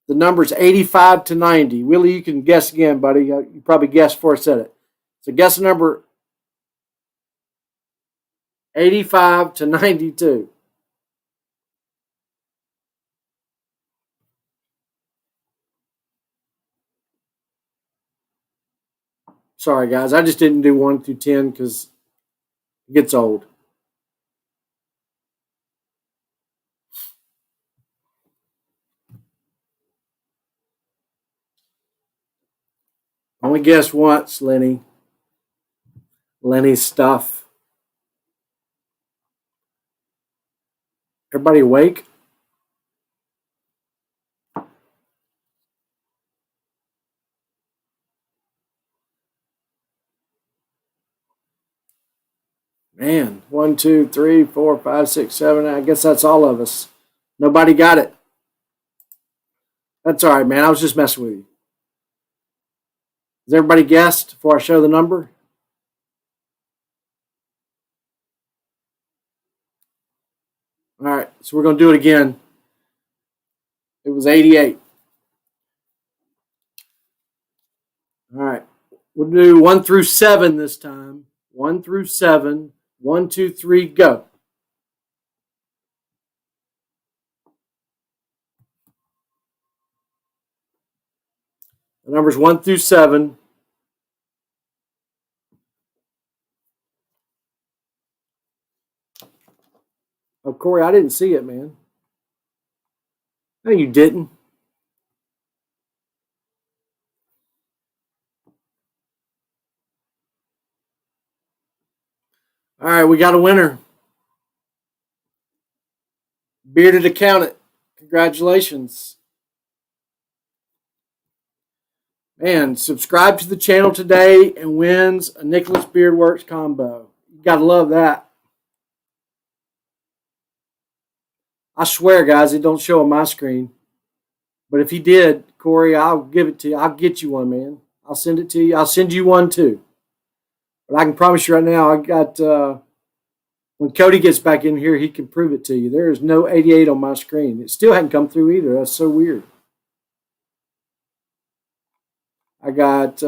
The number's 85 to 90. Willie, you can guess again, buddy. You probably guessed before I said it. So guess the number 85 to 92. Sorry, guys. I just didn't do 1 through 10 because it gets old. Only guess once, Lenny. Lenny's stuff. Everybody awake? Man, 1, 2, 3, 4, 5, 6, 7. I guess that's all of us. Nobody got it. That's all right, man. I was just messing with you. Has everybody guessed before I show the number? All right, so we're going to do it again. It was 88. All right, we'll do 1 through 7 this time. 1 through 7. 1, 2, 3, go. The numbers 1 through 7. Oh, Corey, I didn't see it, man. No, you didn't. All right, we got a winner. Bearded Accountant. Congratulations. Man, subscribe to the channel today and wins a Nicholas Beardworks combo. You got to love that. I swear, guys, it don't show on my screen. But if he did, Corey, I'll give it to you. I'll get you one, man. I'll send it to you. I'll send you one, too. But I can promise you right now, I got, when Cody gets back in here, he can prove it to you. There is no 88 on my screen. It still hadn't come through either. That's so weird. I got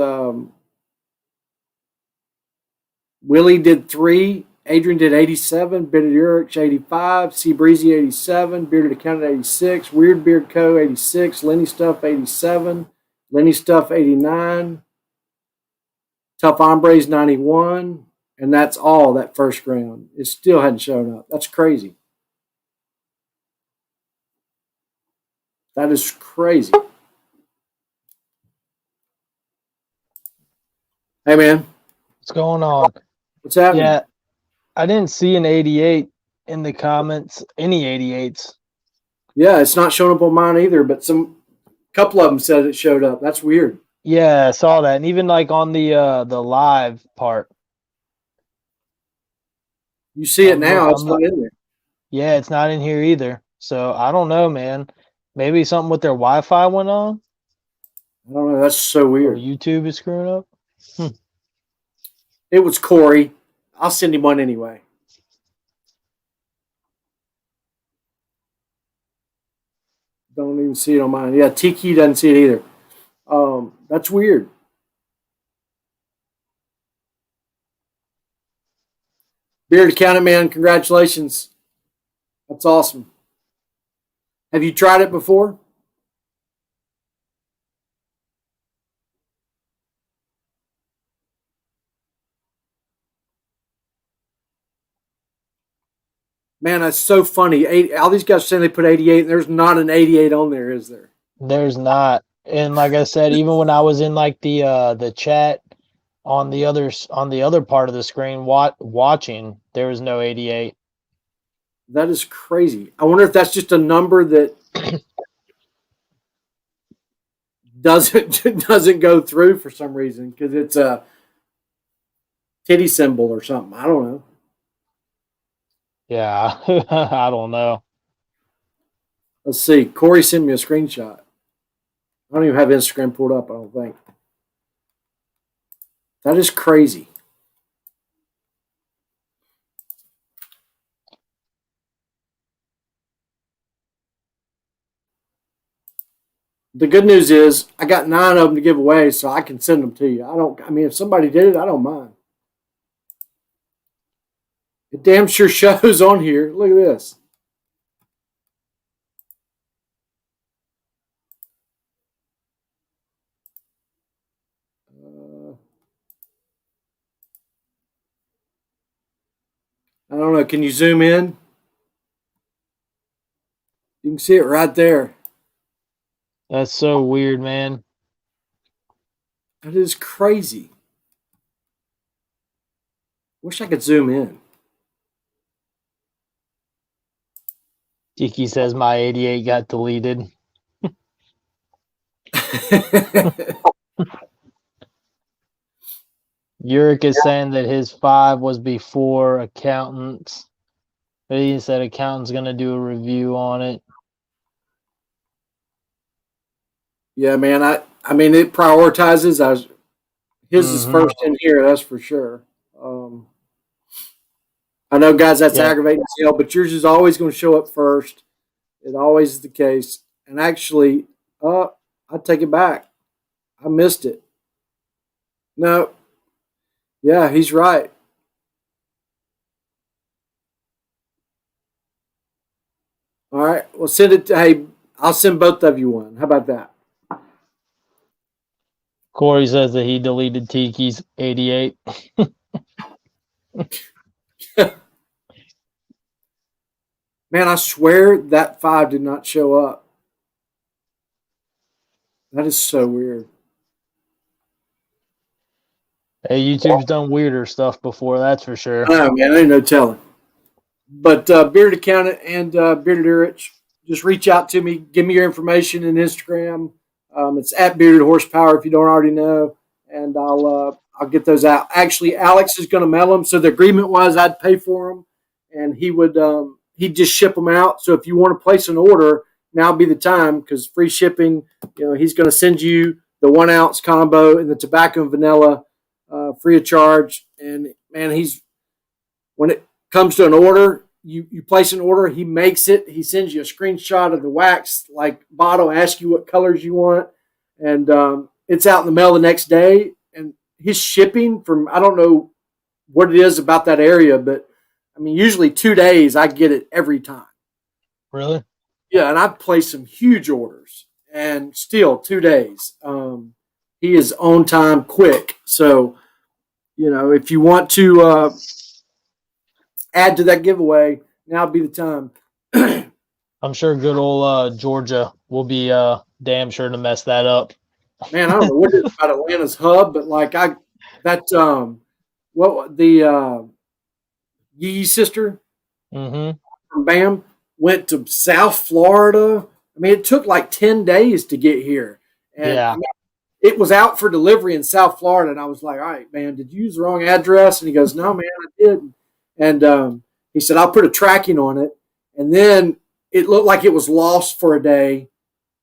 Willie did 3. Adrian did 87. Bearded Urich 85. C Breezy 87. Bearded Accountant 86. Weird Beard Co 86. Lenny Stuff 87. Lenny Stuff 89. Tough Hombres 91. And that's all that first round. It still hadn't shown up. That's crazy. That is crazy. Hey, man. What's going on? What's happening? Yeah, I didn't see an 88 in the comments. Any 88s? Yeah, it's not showing up on mine either, but couple of them said it showed up. That's weird. Yeah, I saw that, and even like on the live part. You see it now. It's not in there. Yeah, it's not in here either. So I don't know, man. Maybe something with their Wi-Fi went on. I don't know. That's so Or weird. YouTube is screwing up. It was Corey. I'll send him one anyway. Don't even see it on mine. Yeah, Tiki doesn't see it either. That's weird. Beard Accountant, man, congratulations. That's awesome. Have you tried it before? Man, that's so funny. All these guys are saying they put 88, and there's not an 88 on there, is there? There's not. And like I said, even when I was in like the chat on the other part of the screen watching, there was no 88. That is crazy. I wonder if that's just a number that doesn't go through for some reason because it's a titty symbol or something. I don't know. Yeah, I don't know. Let's see. Corey sent me a screenshot. I don't even have Instagram pulled up, I don't think. That is crazy. The good news is I got 9 of them to give away, so I can send them to you. I mean, if somebody did it, I don't mind. It damn sure shows on here. Look at this. I don't know. Can you zoom in? You can see it right there. That's so weird, man. That is crazy. Wish I could zoom in. Tiki says my 88 got deleted. Yurik is saying that his 5 was before accountants. But he said accountant's going to do a review on it. Yeah, man. I mean, it prioritizes. His is first in here, that's for sure. I know, guys, that's aggravating as hell, but yours is always going to show up first. It always is the case. And actually, I take it back. I missed it. No. Yeah, he's right. All right. Well, send it. Hey, I'll send both of you one. How about that? Corey says that he deleted Tiki's 88. Man, I swear that 5 did not show up. That is so weird. Hey, YouTube's done weirder stuff before, that's for sure. I know, man. Ain't no telling. But Bearded Accountant and Bearded Urich, just reach out to me. Give me your information and Instagram. It's at Bearded Horsepower if you don't already know, and I'll get those out. Actually, Alex is going to mail them. So the agreement was I'd pay for them, and he'd just ship them out. So if you want to place an order, now be the time because free shipping. You know, he's going to send you the 1 ounce combo and the tobacco and vanilla free of charge. And man, when it comes to an order, you place an order, he makes it, he sends you a screenshot of the wax like bottle, asks you what colors you want, and it's out in the mail the next day. And his shipping from I don't know what it is about that area, but I mean, usually 2 days I get it every time. Really? Yeah, and I've placed some huge orders, and still 2 days. He is on time, quick. So, if you want to add to that giveaway, now would be the time. I'm sure good old Georgia will be damn sure to mess that up. Man, I don't know what it is about Atlanta's hub, but like what the Yee sister Mm-hmm. from BAM went to South Florida. I mean, it took like 10 days to get here. And Yeah. I mean, it was out for delivery in South Florida. And I was like, all right, man, did you use the wrong address? And he goes, no, man, I didn't. And he said, I'll put a tracking on it. And then it looked like it was lost for a day.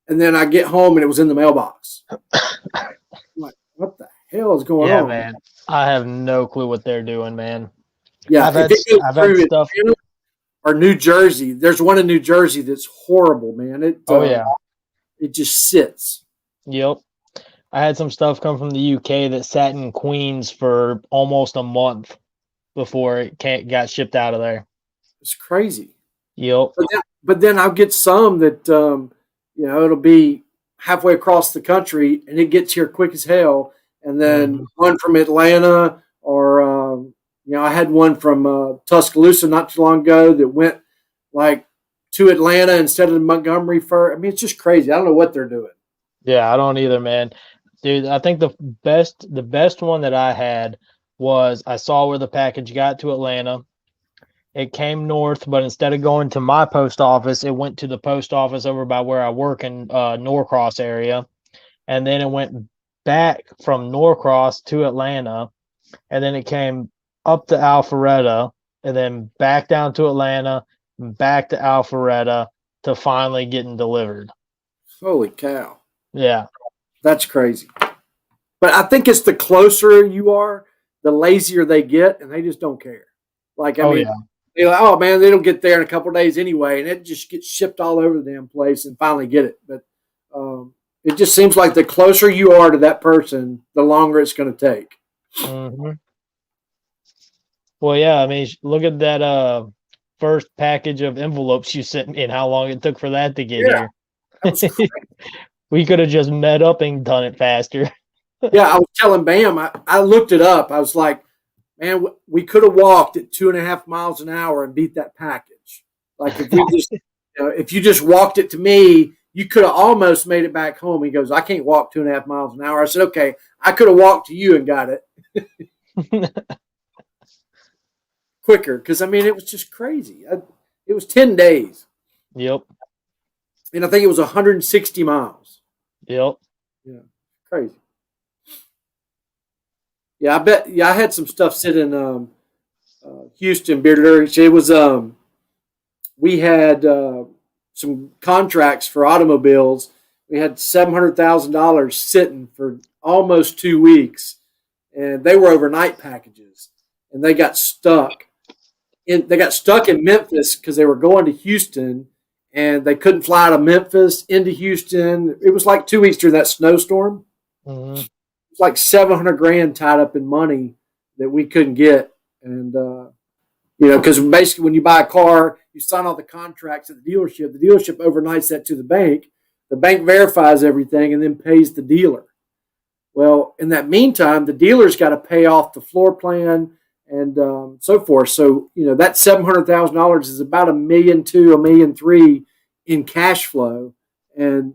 And then I get home and it was in the mailbox. I'm like, what the hell is going on? Yeah, man. I have no clue what they're doing, man. Yeah, I've had stuff. Or New Jersey. There's one in New Jersey that's horrible, man. It just sits. Yep. I had some stuff come from the UK that sat in Queens for almost a month before it got shipped out of there. It's crazy. Yep. But then I'll get some that it'll be halfway across the country and it gets here quick as hell. And then one from Atlanta, or I had one from Tuscaloosa not too long ago that went like to Atlanta instead of Montgomery first. I mean, it's just crazy. I don't know what they're doing. Yeah, I don't either, man. Dude, I think the best one that I had was I saw where the package got to Atlanta. It came north, but instead of going to my post office, it went to the post office over by where I work in Norcross area. And then it went back from Norcross to Atlanta. And then it came up to Alpharetta and then back down to Atlanta, back to Alpharetta to finally getting delivered. Holy cow. Yeah. That's crazy. But I think it's the closer you are, the lazier they get, and they just don't care. Like, I mean, yeah. They're like, oh, man, they don't get there in a couple of days anyway, and it just gets shipped all over the damn place and finally get it. But it just seems like the closer you are to that person, the longer it's going to take. Mm-hmm. Well, yeah, I mean, look at that first package of envelopes you sent me and how long it took for that to get here. That was crazy. We could have just met up and done it faster. Yeah, I was telling Bam, I looked it up. I was like, man, we could have walked at 2.5 miles an hour and beat that package. Like if we just, if you just walked it to me, you could have almost made it back home. He goes, I can't walk 2.5 miles an hour. I said, okay, I could have walked to you and got it quicker. Because I mean, it was just crazy. It was 10 days. Yep. And I think it was 160 miles. Yep. Yeah, crazy. Yeah, I bet. Yeah, I had some stuff sit in Houston, Bearded. It was we had some contracts for automobiles. We had $700,000 sitting for almost 2 weeks, and they were overnight packages, and they got stuck. They got stuck in Memphis because they were going to Houston, and they couldn't fly out of Memphis into Houston. It was like 2 weeks during that snowstorm. Mm-hmm. It's like $700,000 tied up in money that we couldn't get. And, because basically when you buy a car, you sign all the contracts at the dealership overnights that to the bank verifies everything and then pays the dealer. Well, in that meantime, the dealer's got to pay off the floor plan and so forth. So, that $700,000 is about $1.2 million, $1.3 million in cash flow. And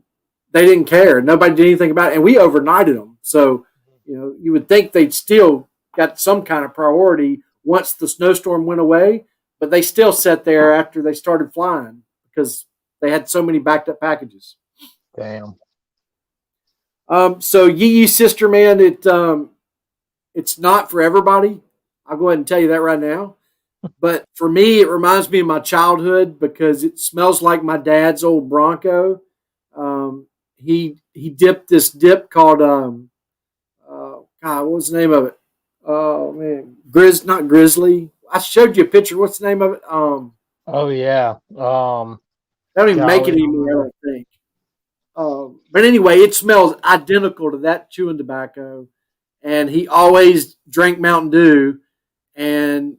they didn't care. Nobody did anything about it. And we overnighted them. So, you would think they'd still got some kind of priority once the snowstorm went away, but they still sat there after they started flying because they had so many backed up packages. Damn. So Yee sister, man, it's not for everybody. I'll go ahead and tell you that right now. But for me, it reminds me of my childhood because it smells like my dad's old Bronco. He dipped this dip called what was the name of it? Oh man, not Grizzly. I showed you a picture. What's the name of it? Oh yeah. They don't even make it anymore, I don't think. But anyway, it smells identical to that chewing tobacco, and he always drank Mountain Dew. and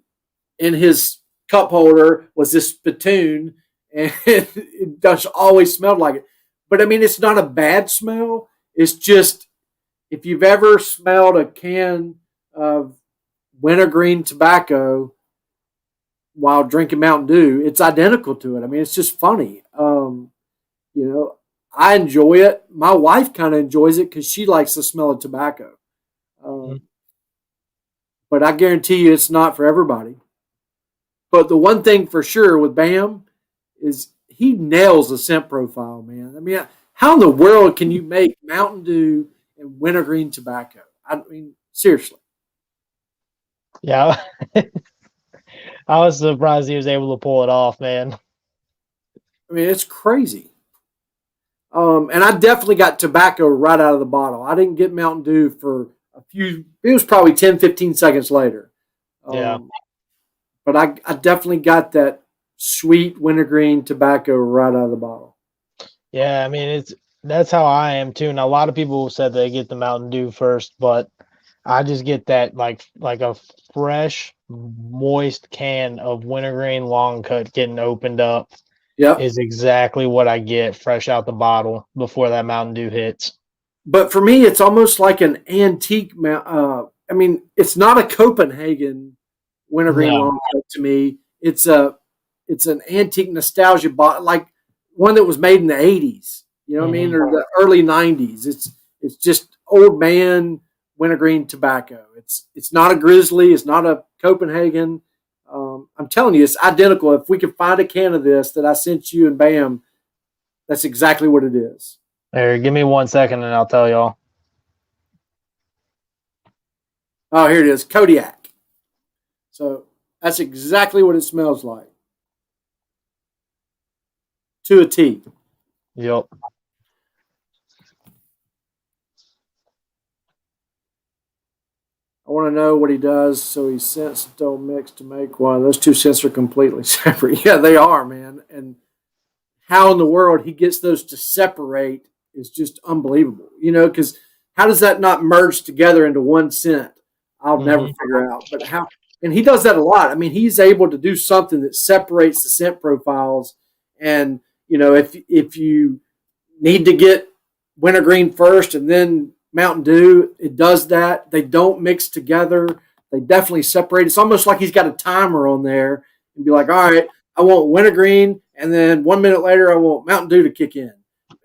in his cup holder was this spittoon, and it just always smelled like it. But I mean, it's not a bad smell. It's just if you've ever smelled a can of wintergreen tobacco while drinking Mountain Dew, it's identical to it. I mean, it's just funny. You know, I enjoy it. My wife kind of enjoys it because she likes the smell of tobacco. Um, but I guarantee you, it's not for everybody. But the one thing for sure with Bam is he nails the scent profile, man. I mean, how in the world can you make Mountain Dew and wintergreen tobacco? I mean, seriously. Yeah, I was surprised he was able to pull it off, man. I mean, it's crazy. And I definitely got tobacco right out of the bottle. I didn't get Mountain Dew for a few, it was probably 10, 15 seconds later. Yeah. But I definitely got that sweet wintergreen tobacco right out of the bottle. Yeah, I mean that's how I am too. And a lot of people said they get the Mountain Dew first, but I just get that like a fresh, moist can of wintergreen long cut getting opened up Yep. is exactly what I get fresh out the bottle before that Mountain Dew hits. But for me, it's almost like an antique. I mean, it's not a Copenhagen wintergreen No. long cut to me. It's an antique nostalgia bottle, like one that was made in the 80s. You know what I mean, or the early 90s. It's just old man wintergreen tobacco. It's not a Grizzly. It's not a Copenhagen. I'm telling you, it's identical. If we could find a can of this that I sent you and Bam, that's exactly what it is. Here, give me 1 second and I'll tell y'all. Oh, here it is, Kodiak. So that's exactly what it smells like. To a T. Yep. I want to know what he does. So he scents don't mix to make one. Those two scents are completely separate. Yeah, they are, man. And how in the world he gets those to separate is just unbelievable. You know, because how does that not merge together into one scent? I'll never figure out. But how? And he does that a lot. I mean, he's able to do something that separates the scent profiles. And you know, if you need to get wintergreen first and then Mountain Dew, it does that. They don't mix together. They definitely separate. It's almost like he's got a timer on there and be like, all right, I want wintergreen, and then 1 minute later I want Mountain Dew to kick in.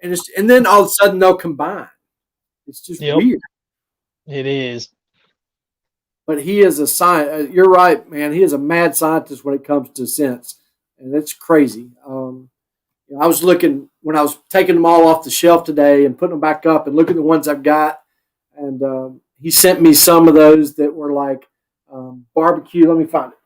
And then all of a sudden they'll combine. It's just weird. It is. But he is a scientist. You're right, man. He is a mad scientist when it comes to scents, and it's crazy. I was looking when I was taking them all off the shelf today and putting them back up and looking at the ones I've got. And he sent me some of those that were like barbecue. Let me find it.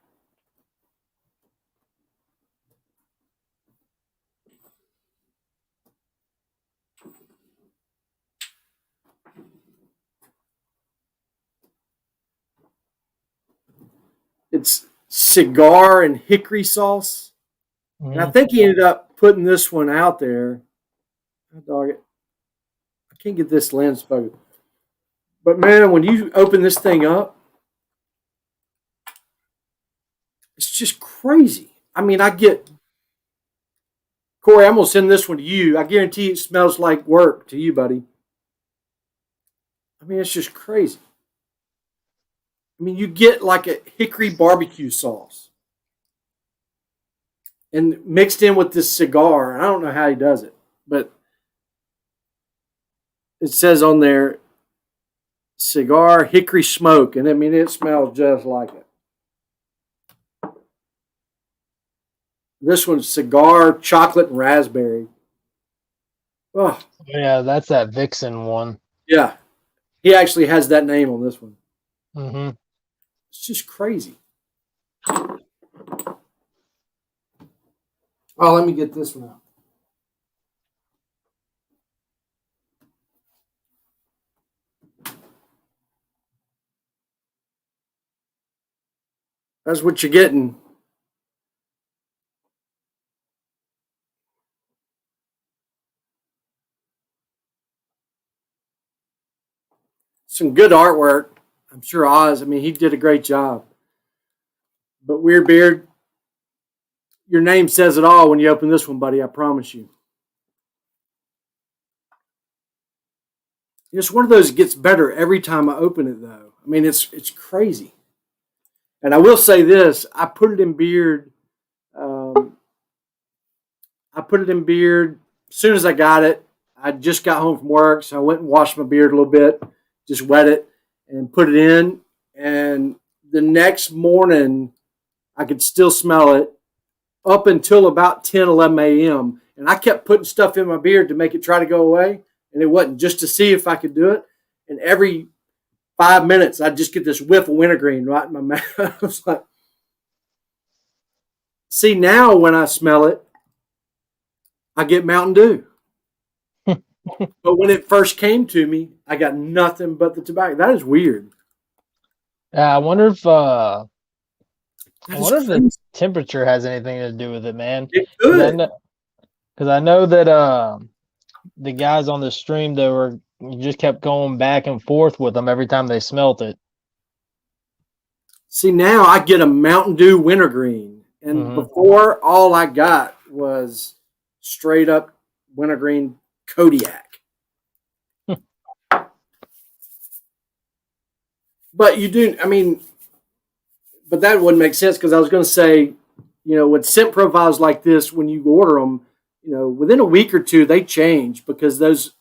It's cigar and hickory sauce. And I think he ended up putting this one out there. Oh, dog it. I can't get this lens focused. But man, when you open this thing up, it's just crazy. I mean, Corey, I'm going to send this one to you. I guarantee it smells like work to you, buddy. I mean, it's just crazy. I mean, you get like a hickory barbecue sauce and mixed in with this cigar. I don't know how he does it, but it says on there cigar hickory smoke. And I mean, it smells just like it. This one's cigar, chocolate, and raspberry. Oh, Yeah, that's that Vixen one. yeah. He actually has that name on this one. It's just crazy. Oh, let me get this one out. That's what you're getting. Some good artwork. I'm sure Oz, I mean, he did a great job. But Weird Beard, your name says it all when you open this one, buddy. I promise you. It's one of those that gets better every time I open it, though. I mean, it's crazy. And I will say this: I put it in beard. I put it in beard as soon as I got it. I just got home from work, so I went and washed my beard a little bit, just wet it, and put it in. And the next morning, I could still smell it up until about 10, 11 a.m. And I kept putting stuff in my beard to make it try to go away. And it wasn't, just to see if I could do it. And every 5 minutes, I'd just get this whiff of wintergreen right in my mouth. I was like, see, now when I smell it, I get Mountain Dew. But when it first came to me, I got nothing but the tobacco. That is weird. I wonder if That is the crazy. temperature has anything to do with it, man. It could. Because I know that the guys on the stream, just kept going back and forth with them every time they smelt it. See, now I get a Mountain Dew wintergreen. And before, all I got was straight up wintergreen Kodiak. But you do, I mean, but that wouldn't make sense because I was going to say, with scent profiles like this, when you order them, within a week or two, they change because those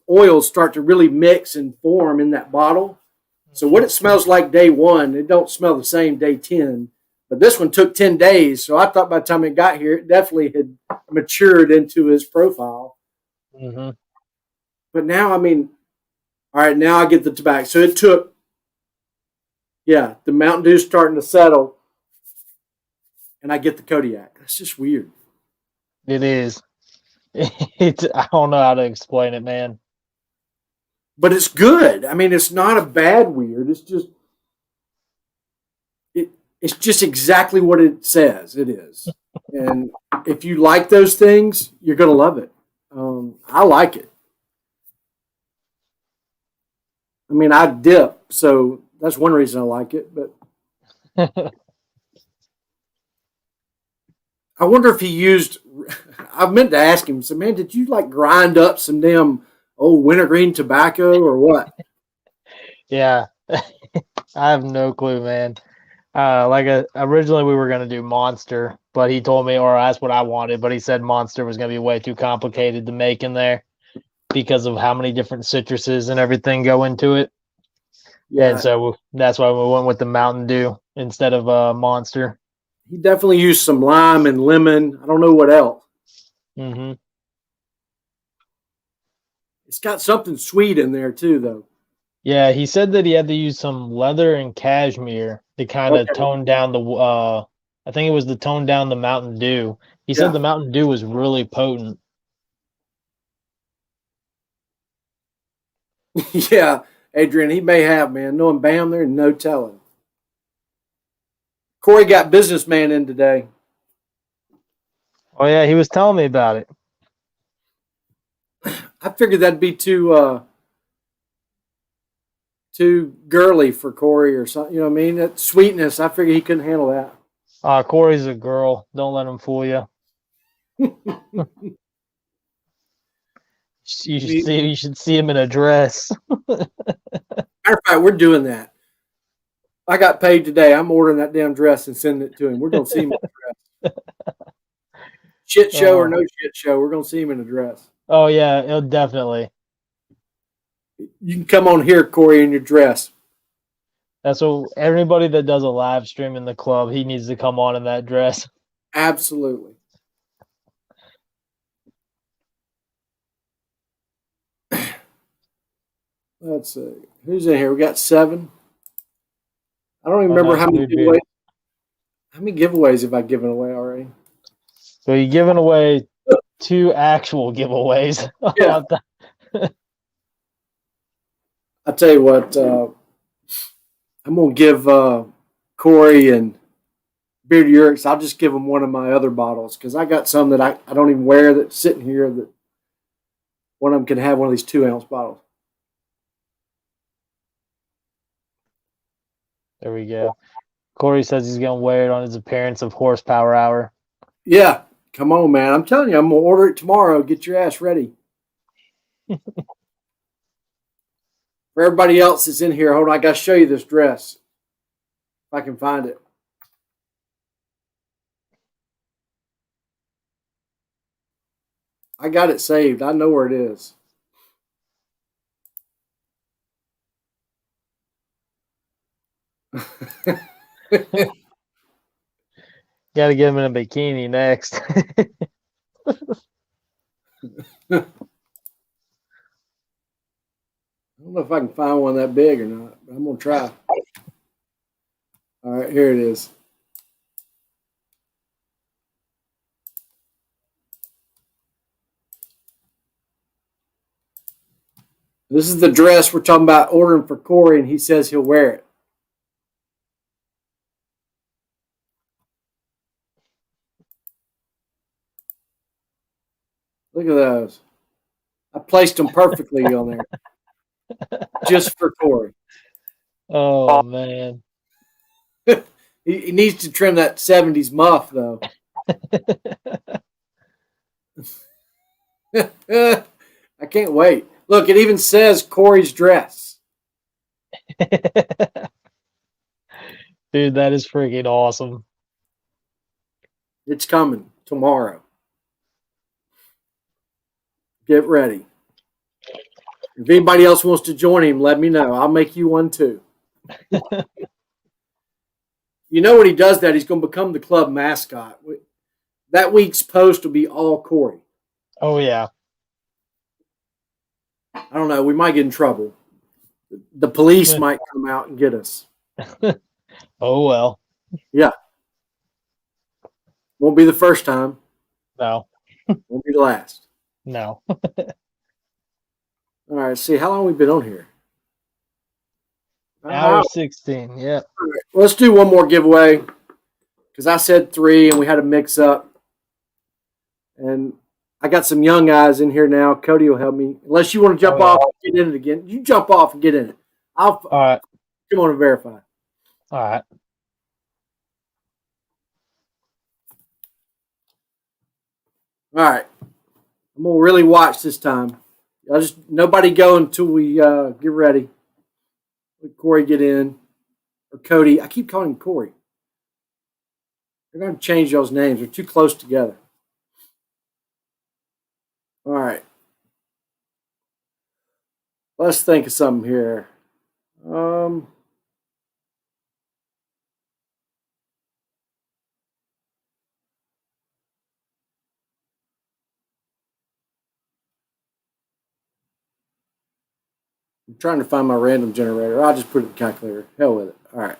oils start to really mix and form in that bottle. So what it smells like day one, it don't smell the same day 10. But this one took 10 days. So I thought by the time it got here, it definitely had matured into his profile. Mm-hmm. But now, I mean, all right, now I get the tobacco. So it took, the Mountain Dew's starting to settle. And I get the Kodiak. That's just weird. It is. I don't know how to explain it, man. But it's good. I mean, it's not a bad weird. It's just exactly what it says it is. And if you like those things, you're going to love it. I like it. I mean, I dip, so that's one reason I like it. But I wonder if he used. I meant to ask him. So, man, did you grind up some damn old wintergreen tobacco or what? Yeah, I have no clue, man. Originally we were gonna do Monster, but he told me, or that's what I wanted, but he said Monster was gonna be way too complicated to make in there because of how many different citruses and everything go into it. Yeah. And so that's why we went with the Mountain Dew instead of Monster. He definitely used some lime and lemon. I don't know what else. Mm-hmm. It's got something sweet in there too, though. Yeah, he said that he had to use some leather and cashmere to kind of tone down the. I think it was to tone down the Mountain Dew. He said the Mountain Dew was really potent. Yeah, Adrian, he may have, man. Knowing Bam, there's no telling. Corey got businessman in today. Oh yeah, he was telling me about it. I figured that'd be too girly for Corey or something. You know what I mean? That sweetness, I figured he couldn't handle that. Corey's a girl. Don't let him fool you. You should see him in a dress. Matter of fact, we're doing that. I got paid today. I'm ordering that damn dress and sending it to him. We're going to see him in a dress. Shit show or no shit show, we're going to see him in a dress. Oh, yeah, it'll definitely. You can come on here, Corey, in your dress. That's what everybody that does a live stream in the club, he needs to come on in that dress. Absolutely. Let's see. Who's in here? We got 7. I don't even remember how many giveaways. How many giveaways have I given away already? So you're giving away 2 actual giveaways. Yeah. I'll tell you what. I'm going to give Corey and Beard Urix, I'll just give them one of my other bottles because I got some that I don't even wear that's sitting here that one of them can have one of these 2-ounce bottles. There we go. Corey says he's gonna wear it on his appearance of Horsepower Hour. Yeah, come on, man. I'm telling you, I'm gonna order it tomorrow. Get your ass ready. For everybody else that's in here, hold on, I gotta show you this dress. If I can find it. I got it saved. I know where it is. Got to get him in a bikini next. I don't know if I can find one that big or not, but I'm gonna try. All right, here it is. This is the dress we're talking about ordering for Corey, and he says he'll wear it. Look at those. I placed them perfectly on there, just for Corey. Oh man. He needs to trim that 70s muff, though. I can't wait. Look, it even says Corey's dress. Dude, that is freaking awesome. It's coming tomorrow. Get ready. If anybody else wants to join him, let me know. I'll make you one too. You know when he does that, he's going to become the club mascot. That week's post will be all Corey. Oh yeah. I don't know. We might get in trouble. The police might come out and get us. Oh well. Yeah. Won't be the first time. No. Won't be the last. No. All right. See, how long have we been on here? Hour 16. Yeah. All right, let's do one more giveaway because I said 3 and we had a mix up. And I got some young guys in here now. Cody will help me. Unless you want to jump off and get in it again. You jump off and get in it. All right. Come on and verify. All right. All right. I'm going to really watch this time. Nobody go until we get ready. Let Corey get in. Or Cody. I keep calling him Corey. They're going to change those names. They're too close together. All right. Let's think of something here. I'm trying to find my random generator. I'll just put it in the calculator. Hell with it. All right.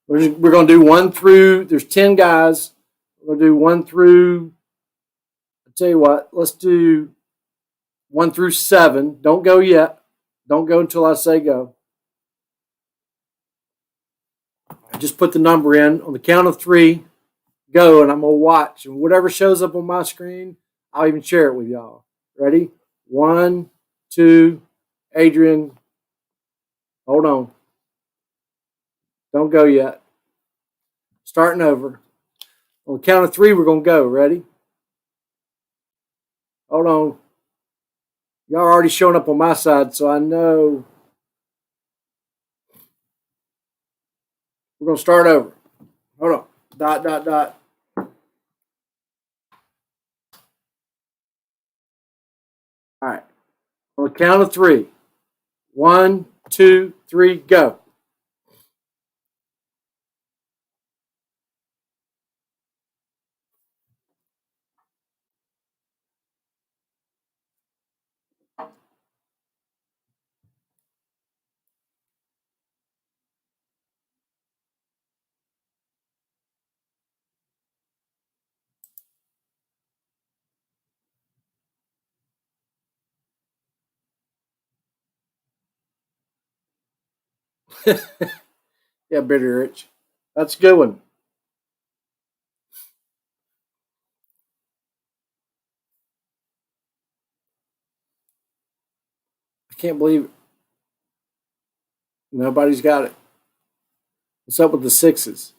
We're going to do 1 through, there's 10 guys. We're going to do 1 through, I'll tell you what, let's do 1 through 7. Don't go yet. Don't go until I say go. I just put the number in. On the count of 3, go, and I'm going to watch. And whatever shows up on my screen, I'll even share it with y'all. Ready? 1, 2, Adrian, hold on. Don't go yet. Starting over. On the count of 3, we're going to go. Ready? Hold on. Y'all are already showing up on my side, so I know. We're going to start over. Hold on. Dot, dot, dot. All right. On the count of 3. 1, 2, 3, go. Yeah, Bitter Rich. That's a good one. I can't believe it. Nobody's got it. What's up with the 6s?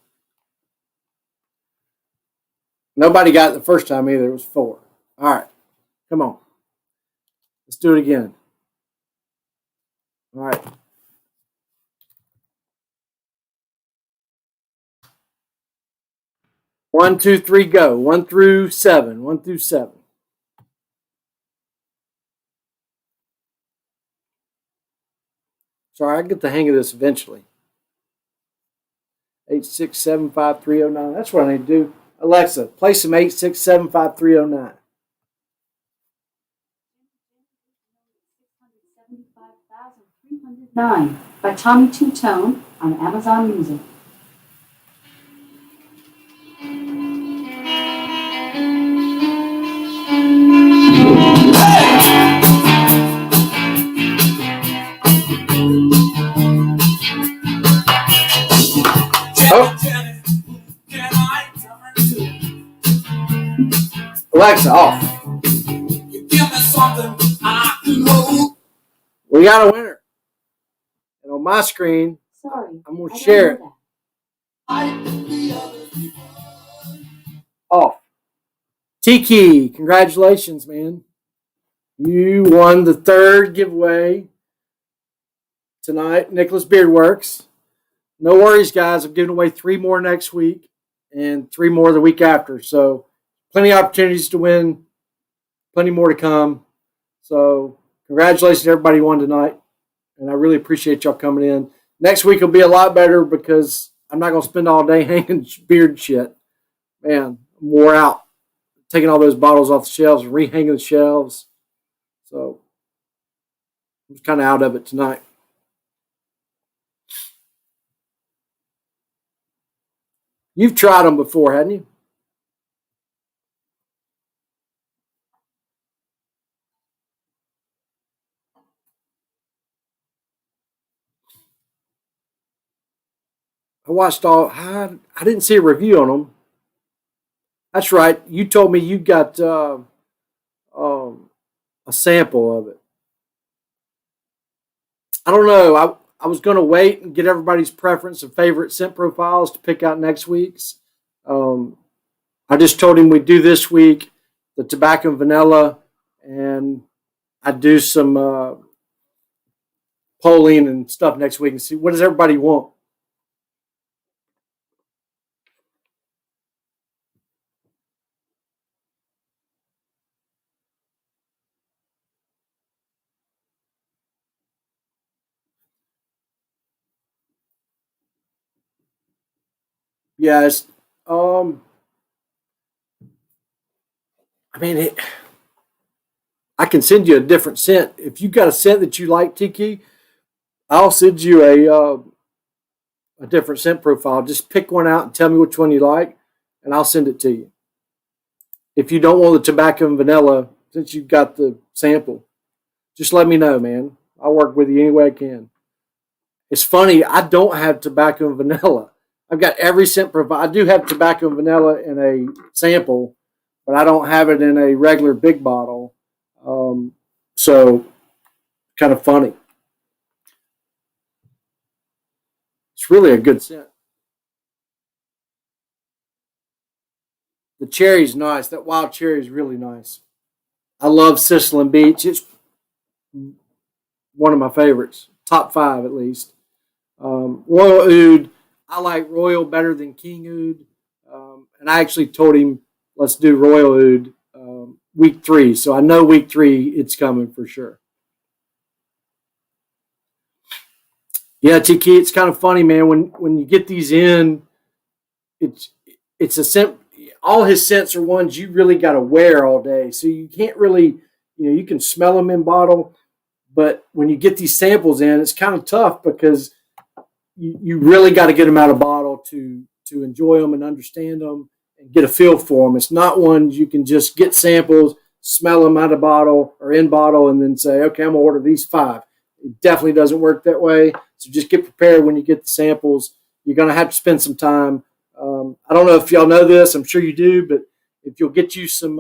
Nobody got it the first time either. It was 4. All right. Come on. Let's do it again. All right. One, two, three, go. 1 through 7. 1 through 7. Sorry, I get the hang of this eventually. 8675309. That's what I need to do. Alexa, play some 8675309. $675,309 by Tommy Two Tone on Amazon Music. Oh. Alexa, off. We got a winner. And on my screen, Sorry, I'm going to share it. Off. Tiki, congratulations, man. You won the 3rd giveaway tonight, Nicholas Beardworks. No worries, guys. I'm giving away 3 more next week and 3 more the week after. So plenty of opportunities to win, plenty more to come. So congratulations to everybody who won tonight. And I really appreciate y'all coming in. Next week will be a lot better because I'm not going to spend all day hanging beard shit. Man, I'm wore out taking all those bottles off the shelves and rehanging the shelves. So I'm kind of out of it tonight. You've tried them before, hadn't you? I watched all. I didn't see a review on them. That's right. You told me you got a sample of it. I don't know. I was going to wait and get everybody's preference and favorite scent profiles to pick out next week's. I just told him we'd do this week the tobacco and vanilla, and I'd do some polling and stuff next week and see what does everybody want. Yes. I mean, I can send you a different scent. If you got a scent that you like, Tiki, I'll send you a different scent profile. Just pick one out and tell me which one you like, and I'll send it to you. If you don't want the tobacco and vanilla, since you've got the sample, just let me know, man. I'll work with you any way I can. It's funny, I don't have tobacco and vanilla. I've got every scent profile. I do have tobacco and vanilla in a sample, but I don't have it in a regular big bottle. So, kind of funny. It's really a good scent. The cherry's nice. That wild cherry is really nice. I love Sicilian Beach. It's one of my favorites. Top 5 at least. Royal Oud. I like Royal better than King Oud. And I actually told him, let's do Royal Oud week 3. So I know week 3 it's coming for sure. Yeah, Tiki, it's kind of funny, man. When you get these in, it's a scent. All his scents are ones you really got to wear all day. So you can't really, you can smell them in bottle, but when you get these samples in, it's kind of tough because you really got to get them out of bottle to enjoy them and understand them and get a feel for them. It's not ones you can just get samples, smell them out of bottle or in bottle, and then say, okay, I'm going to order these 5. It definitely doesn't work that way. So just get prepared when you get the samples. You're going to have to spend some time. I don't know if y'all know this. I'm sure you do, but if you'll get you some,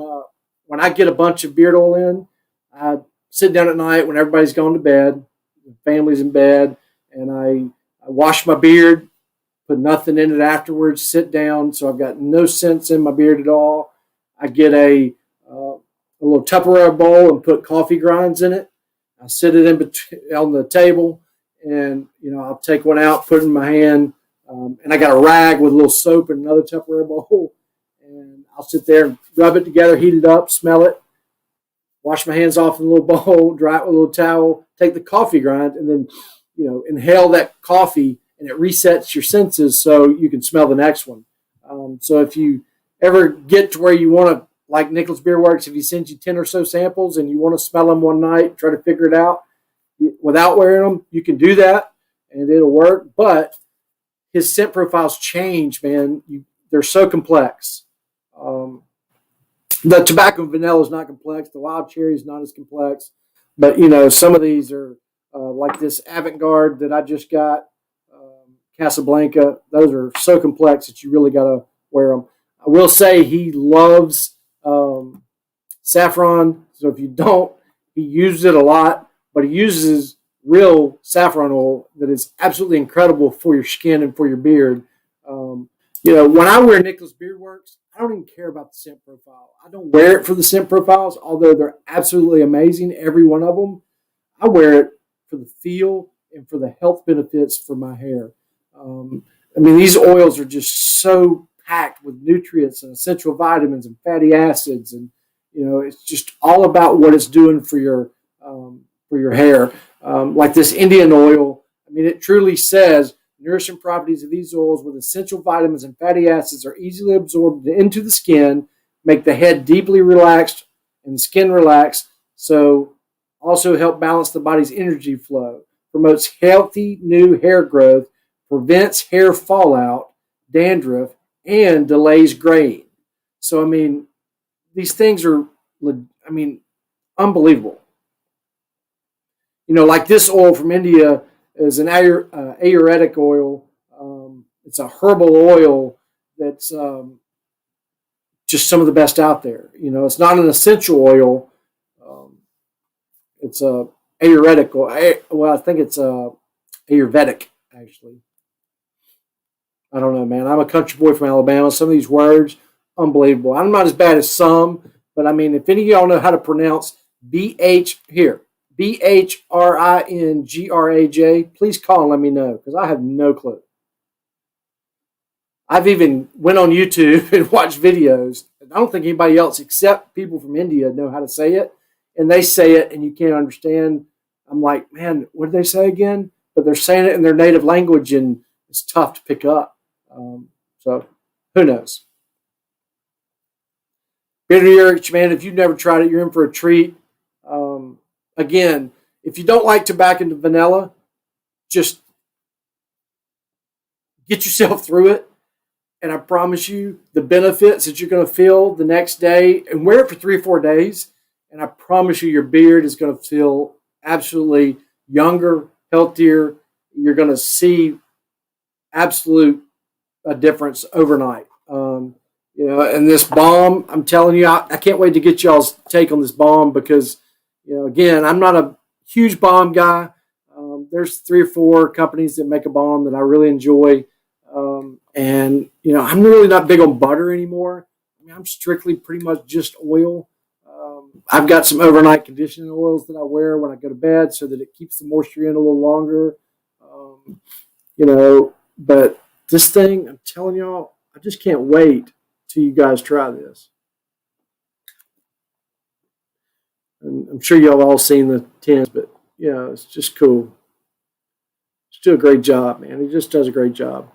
when I get a bunch of beard oil in, I sit down at night when everybody's gone to bed, the family's in bed, and I wash my beard put nothing in it afterwards, sit down. So I've got no scents in my beard at all. I get a little Tupperware bowl and put coffee grinds in it. I sit it on the table, and I'll take one out, put it in my hand, and I got a rag with a little soap and another Tupperware bowl, and I'll sit there and rub it together, heat it up, smell it, wash my hands off in a little bowl, dry it with a little towel, take the coffee grind, and then inhale that coffee, and it resets your senses so you can smell the next one. So if you ever get to where you want to, like Nicholas Beer Works, if he sends you 10 or so samples and you want to smell them one night, try to figure it out without wearing them, you can do that and it'll work. But his scent profiles change, man. They're so complex. The tobacco and vanilla is not complex. The wild cherry is not as complex. But, some of these are like this Avant-Garde that I just got, Casablanca. Those are so complex that you really got to wear them. I will say he loves saffron. So if you don't, he uses it a lot, but he uses real saffron oil that is absolutely incredible for your skin and for your beard. When I wear Nicholas Beard Works, I don't even care about the scent profile. I don't wear it for the scent profiles, although they're absolutely amazing, every one of them. I wear it for the feel and for the health benefits for my hair. These oils are just so packed with nutrients and essential vitamins and fatty acids, and it's just all about what it's doing for your hair. Like this Indian oil, it truly says nourishing properties of these oils with essential vitamins and fatty acids are easily absorbed into the skin, make the head deeply relaxed and the skin relaxed. So also help balance the body's energy flow, promotes healthy new hair growth, prevents hair fallout, dandruff, and delays graying. So, these things are, unbelievable. Like this oil from India is an Ayurvedic oil. It's a herbal oil that's just some of the best out there. It's not an essential oil. It's a Ayurvedic oil. Well, I think it's Ayurvedic, actually. I don't know, man. I'm a country boy from Alabama. Some of these words, unbelievable. I'm not as bad as some, but if any of y'all know how to pronounce BHRINGRAJ, please call and let me know, because I have no clue. I've even went on YouTube and watched videos. I don't think anybody else except people from India know how to say it, and they say it and you can't understand. I'm like, man, what did they say again? But they're saying it in their native language, and it's tough to pick up. So who knows? Bitter, man, if you've never tried it, you're in for a treat. Again, if you don't like tobacco and vanilla, just get yourself through it. And I promise you the benefits that you're going to feel the next day, and wear it for 3 or 4 days. And I promise you your beard is going to feel absolutely younger, healthier. You're going to see absolute a difference overnight. And this balm, I'm telling you, I can't wait to get y'all's take on this balm, because, again, I'm not a huge balm guy. There's 3 or 4 companies that make a balm that I really enjoy. And I'm really not big on butter anymore. I'm strictly pretty much just oil. I've got some overnight conditioning oils that I wear when I go to bed so that it keeps the moisture in a little longer. But this thing, I'm telling y'all, I just can't wait till you guys try this. And I'm sure y'all have all seen the tins, but it's just cool. Just do a great job, man. He just does a great job.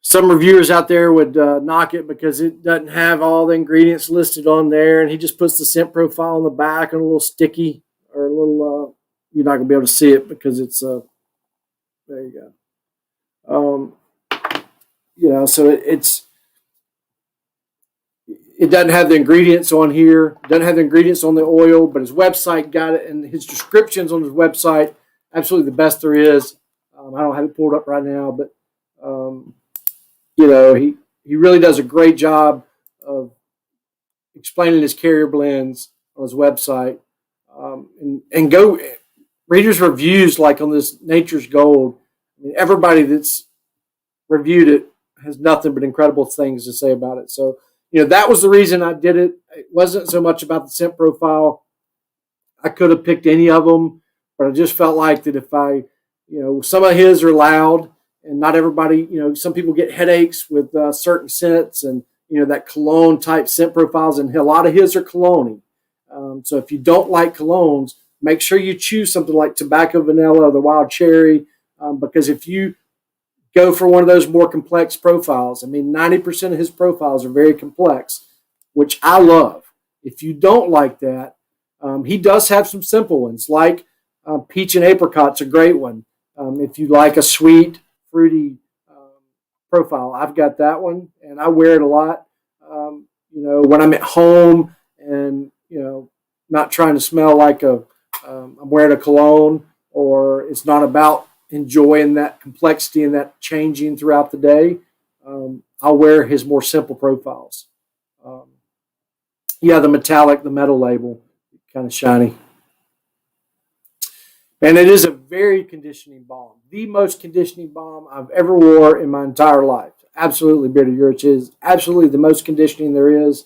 Some reviewers out there would knock it because it doesn't have all the ingredients listed on there, and he just puts the scent profile on the back and a little sticky or a little. You're not gonna be able to see it because it's there. You go. So it doesn't have the ingredients on here. It doesn't have the ingredients on the oil, but his website got it, and his descriptions on his website, absolutely the best there is. I don't have it pulled up right now, but he really does a great job of explaining his carrier blends on his website. And go readers' reviews, like on this Nature's Gold. I mean, everybody that's reviewed it has nothing but incredible things to say about it. So, that was the reason I did it. It wasn't so much about the scent profile. I could have picked any of them, but I just felt like that if some of his are loud, and not everybody, some people get headaches with certain scents and, that cologne type scent profiles, and a lot of his are cologne. So if you don't like colognes, make sure you choose something like tobacco vanilla or the wild cherry, because if you go for one of those more complex profiles, 90% of his profiles are very complex, which I love. If you don't like that, he does have some simple ones, like peach and apricot's a great one. If you like a sweet, fruity profile, I've got that one, and I wear it a lot. When I'm at home and not trying to smell like I'm wearing a cologne, or it's not about enjoying that complexity and that changing throughout the day. I'll wear his more simple profiles. The metallic, the metal label, kind of shiny. And it is a very conditioning balm. The most conditioning balm I've ever wore in my entire life. Absolutely, Bearded Urich is absolutely the most conditioning there is.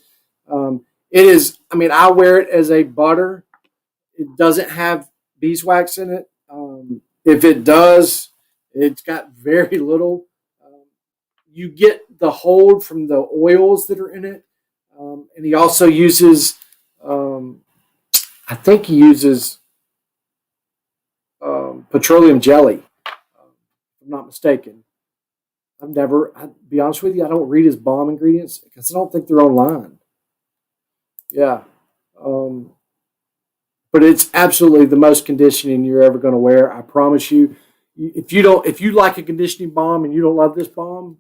It is, I wear it as a butter. It doesn't have beeswax in it. If it does, it's got very little. You get the hold from the oils that are in it. And he also uses, I think he uses petroleum jelly, if I'm not mistaken. I'll be honest with you, I don't read his balm ingredients because I don't think they're online. Yeah. But it's absolutely the most conditioning you're ever going to wear. I promise you. If you like a conditioning balm and you don't love this balm,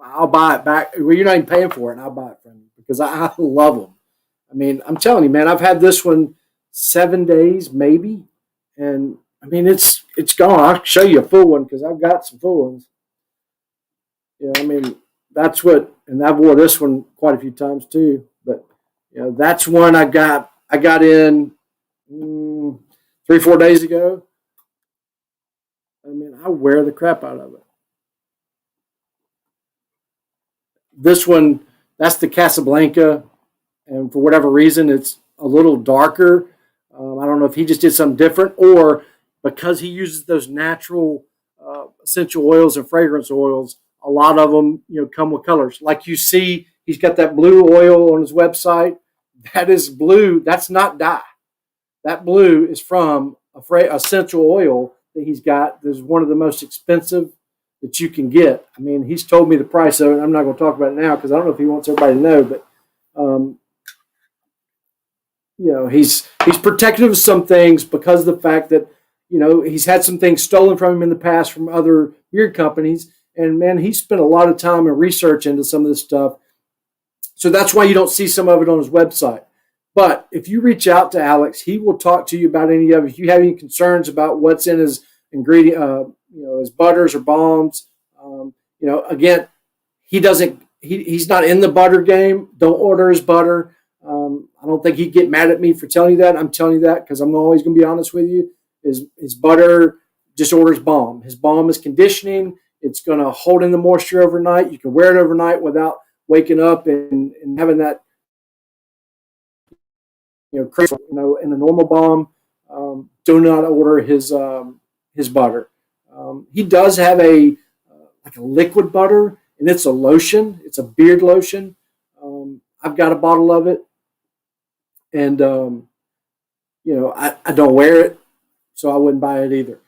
I'll buy it back. Well, you're not even paying for it, and I'll buy it from you because I love them. I'm telling you, man, I've had this one 7 days, maybe. And it's gone. I'll show you a full one because I've got some full ones. That's what, and I've wore this one quite a few times too. But that's one I got in 3-4 days ago. I wear the crap out of it. This one, that's the Casablanca, and for whatever reason, it's a little darker. I don't know if he just did something different, or because he uses those natural essential oils and fragrance oils. A lot of them, come with colors. Like you see, he's got that blue oil on his website. That is blue. That's not dye. That blue is from essential oil that he's got. This is one of the most expensive that you can get. He's told me the price of it. I'm not going to talk about it now because I don't know if he wants everybody to know, but he's protective of some things because of the fact that he's had some things stolen from him in the past from other beard companies, and man, he spent a lot of time and research into some of this stuff. So that's why you don't see some of it on his website. But if you reach out to Alex, he will talk to you about any of it. If you have any concerns about what's in his ingredient, his butters or balms, again, he's not in the butter game. Don't order his butter. I don't think he'd get mad at me for telling you that. I'm telling you that because I'm always going to be honest with you. His butter, just order his balm. His balm is conditioning. It's going to hold in the moisture overnight. You can wear it overnight without waking up and having that, crazy, in a normal balm. Do not order his butter. He does have a liquid butter, and it's a lotion. It's a beard lotion. I've got a bottle of it, and I don't wear it, so I wouldn't buy it either.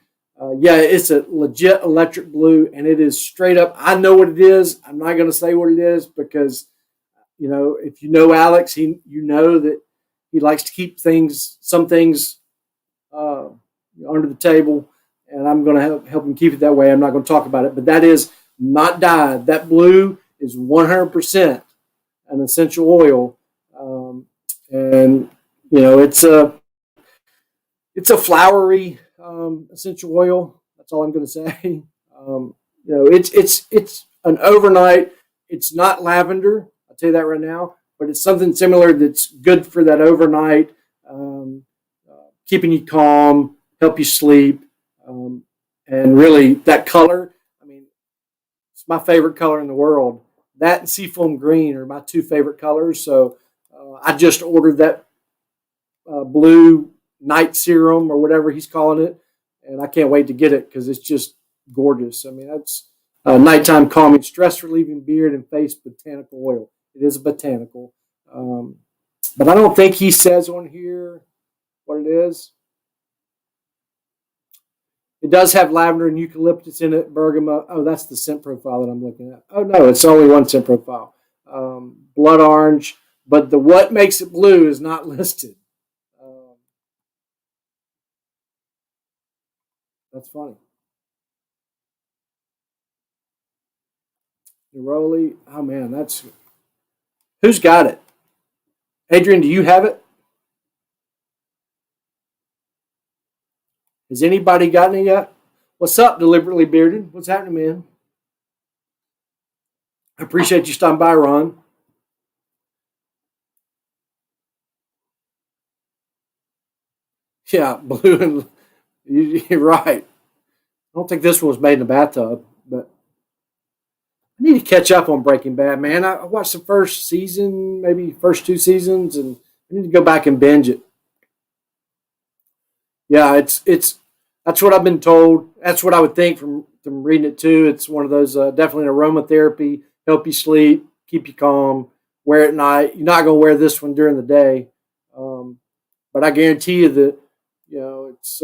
It's a legit electric blue, and it is straight up. I know what it is. I'm not going to say what it is because, if you know Alex, you know that he likes to keep some things under the table, and I'm going to help him keep it that way. I'm not going to talk about it, but that is not dyed. That blue is 100% an essential oil, and it's a flowery essential oil. That's all I'm going to say. It's an overnight. It's not lavender. I'll tell you that right now, but it's something similar that's good for that overnight, keeping you calm, help you sleep. And really, that color, I mean, it's my favorite color in the world. That and seafoam green are my two favorite colors. So I just ordered that blue night serum or whatever he's calling it, and I can't wait to get it because it's just gorgeous. I mean, that's nighttime calming, stress relieving beard and face botanical oil. It is a botanical, but I don't think he says on here what it is. It does have lavender and eucalyptus in it, bergamot. Oh, that's the scent profile that I'm looking at. Oh, no, it's only one scent profile. Blood orange, but the what makes it blue is not listed. That's funny. Neroli. Oh, man, that's... Who's got it? Adrian, do you have it? Has anybody gotten it yet? What's up, Deliberately Bearded? What's happening, man? I appreciate you stopping by, Ron. Yeah, blue and you're right. I don't think this one was made in a bathtub, but I need to catch up on Breaking Bad, man. I watched the first season, maybe first two seasons, and I need to go back and binge it. Yeah, it's that's what I've been told. That's what I would think from reading it too. It's one of those definitely an aromatherapy, help you sleep, keep you calm, wear it at night. You're not going to wear this one during the day, but I guarantee you that it's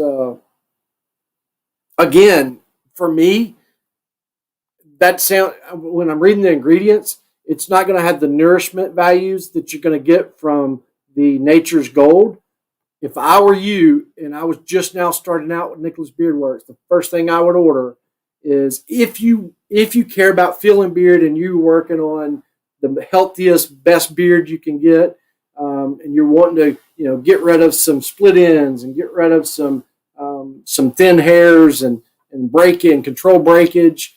again for me. That sound when I'm reading the ingredients, it's not going to have the nourishment values that you're going to get from the Nature's Gold. If I were you and I was just now starting out with Nicholas Beard Works, the first thing I would order is if you care about feeling beard and you're working on the healthiest, best beard you can get, and you're wanting to get rid of some split ends and get rid of some thin hairs and break in control breakage.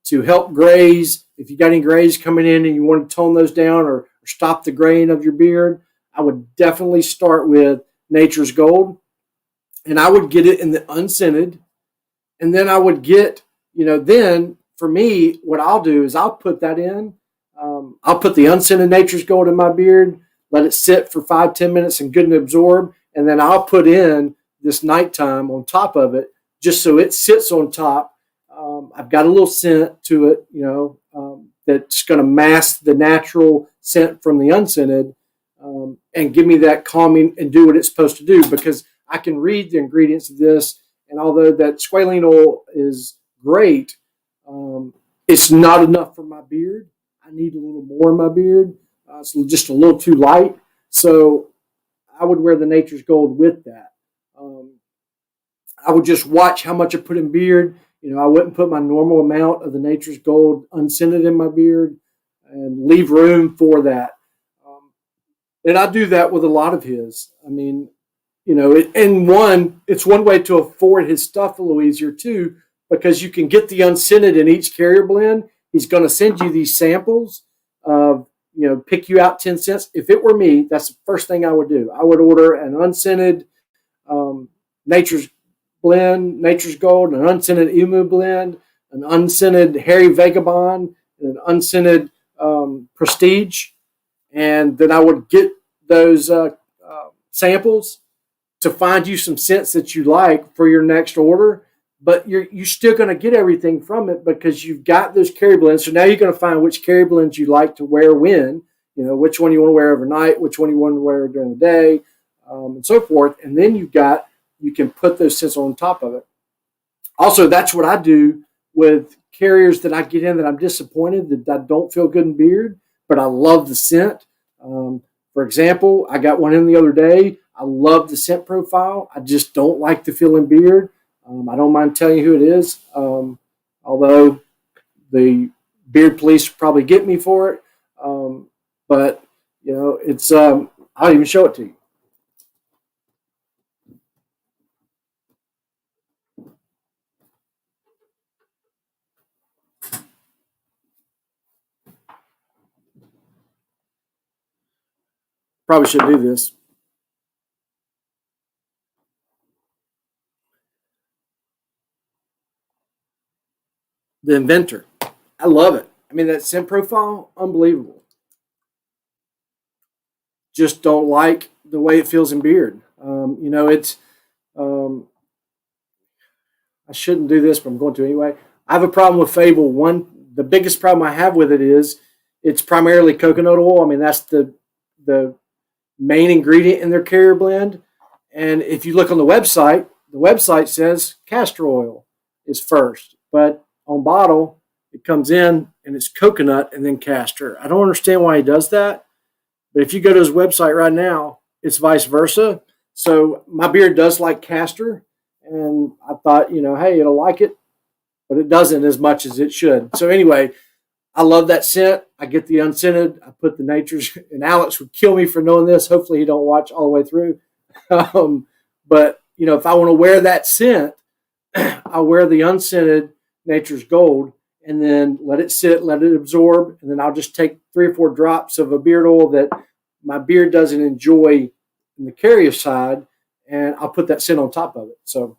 To help grays, if you got any grays coming in and you want to tone those down or stop the graying of your beard, I would definitely start with Nature's Gold, and I would get it in the unscented, and then I would get, then for me, what I'll do is I'll put that in. I'll put the unscented Nature's Gold in my beard, let it sit for 5-10 minutes and good and absorb, and then I'll put in this nighttime on top of it, just so it sits on top. I've got a little scent to it, that's going to mask the natural scent from the unscented, and give me that calming and do what it's supposed to do, because I can read the ingredients of this. And although that squalene oil is great, it's not enough for my beard. I need a little more in my beard. It's just a little too light. So I would wear the Nature's Gold with that. I would just watch how much I put in beard. I wouldn't put my normal amount of the Nature's Gold unscented in my beard and leave room for that. And I do that with a lot of his. I mean, it's one way to afford his stuff a little easier too, because you can get the unscented in each carrier blend. He's going to send you these samples of, pick you out 10 cents. If it were me, that's the first thing I would do. I would order an unscented Nature's Gold, an unscented Emu blend, an unscented Hairy Vagabond, and an unscented Prestige. And then I would get those samples to find you some scents that you like for your next order. But you're still going to get everything from it because you've got those carry blends. So now you're going to find which carry blends you like to wear when, which one you want to wear overnight, which one you want to wear during the day, and so forth. And then you can put those scents on top of it. Also, that's what I do with carriers that I get in that I'm disappointed that I don't feel good in beard, but I love the scent. For example, I got one in the other day. I love the scent profile. I just don't like the feel in beard. I don't mind telling you who it is, although the beard police probably get me for it. But it's I'll even show it to you. Probably should do this. the inventor. I love it. I mean, that scent profile, unbelievable. Just don't like the way it feels in beard. It's I shouldn't do this, but I'm going to anyway. I have a problem with Fable. The biggest problem I have with it is it's primarily coconut oil. I mean, that's the main ingredient in their carrier blend. And if you look on the website says castor oil is first, but on bottle it comes in and it's coconut and then castor. I don't understand why he does that, but if you go to his website right now, it's vice versa. So my beard does like castor, and I thought, hey, it'll like it, but it doesn't as much as it should. So anyway, I love that scent. I get the unscented. I put the natures, and Alex would kill me for knowing this. Hopefully he don't watch all the way through. But if I want to wear that scent, I'll wear the unscented Nature's Gold and then let it sit, let it absorb. And then I'll just take 3 or 4 drops of a beard oil that my beard doesn't enjoy in the carrier side, and I'll put that scent on top of it. So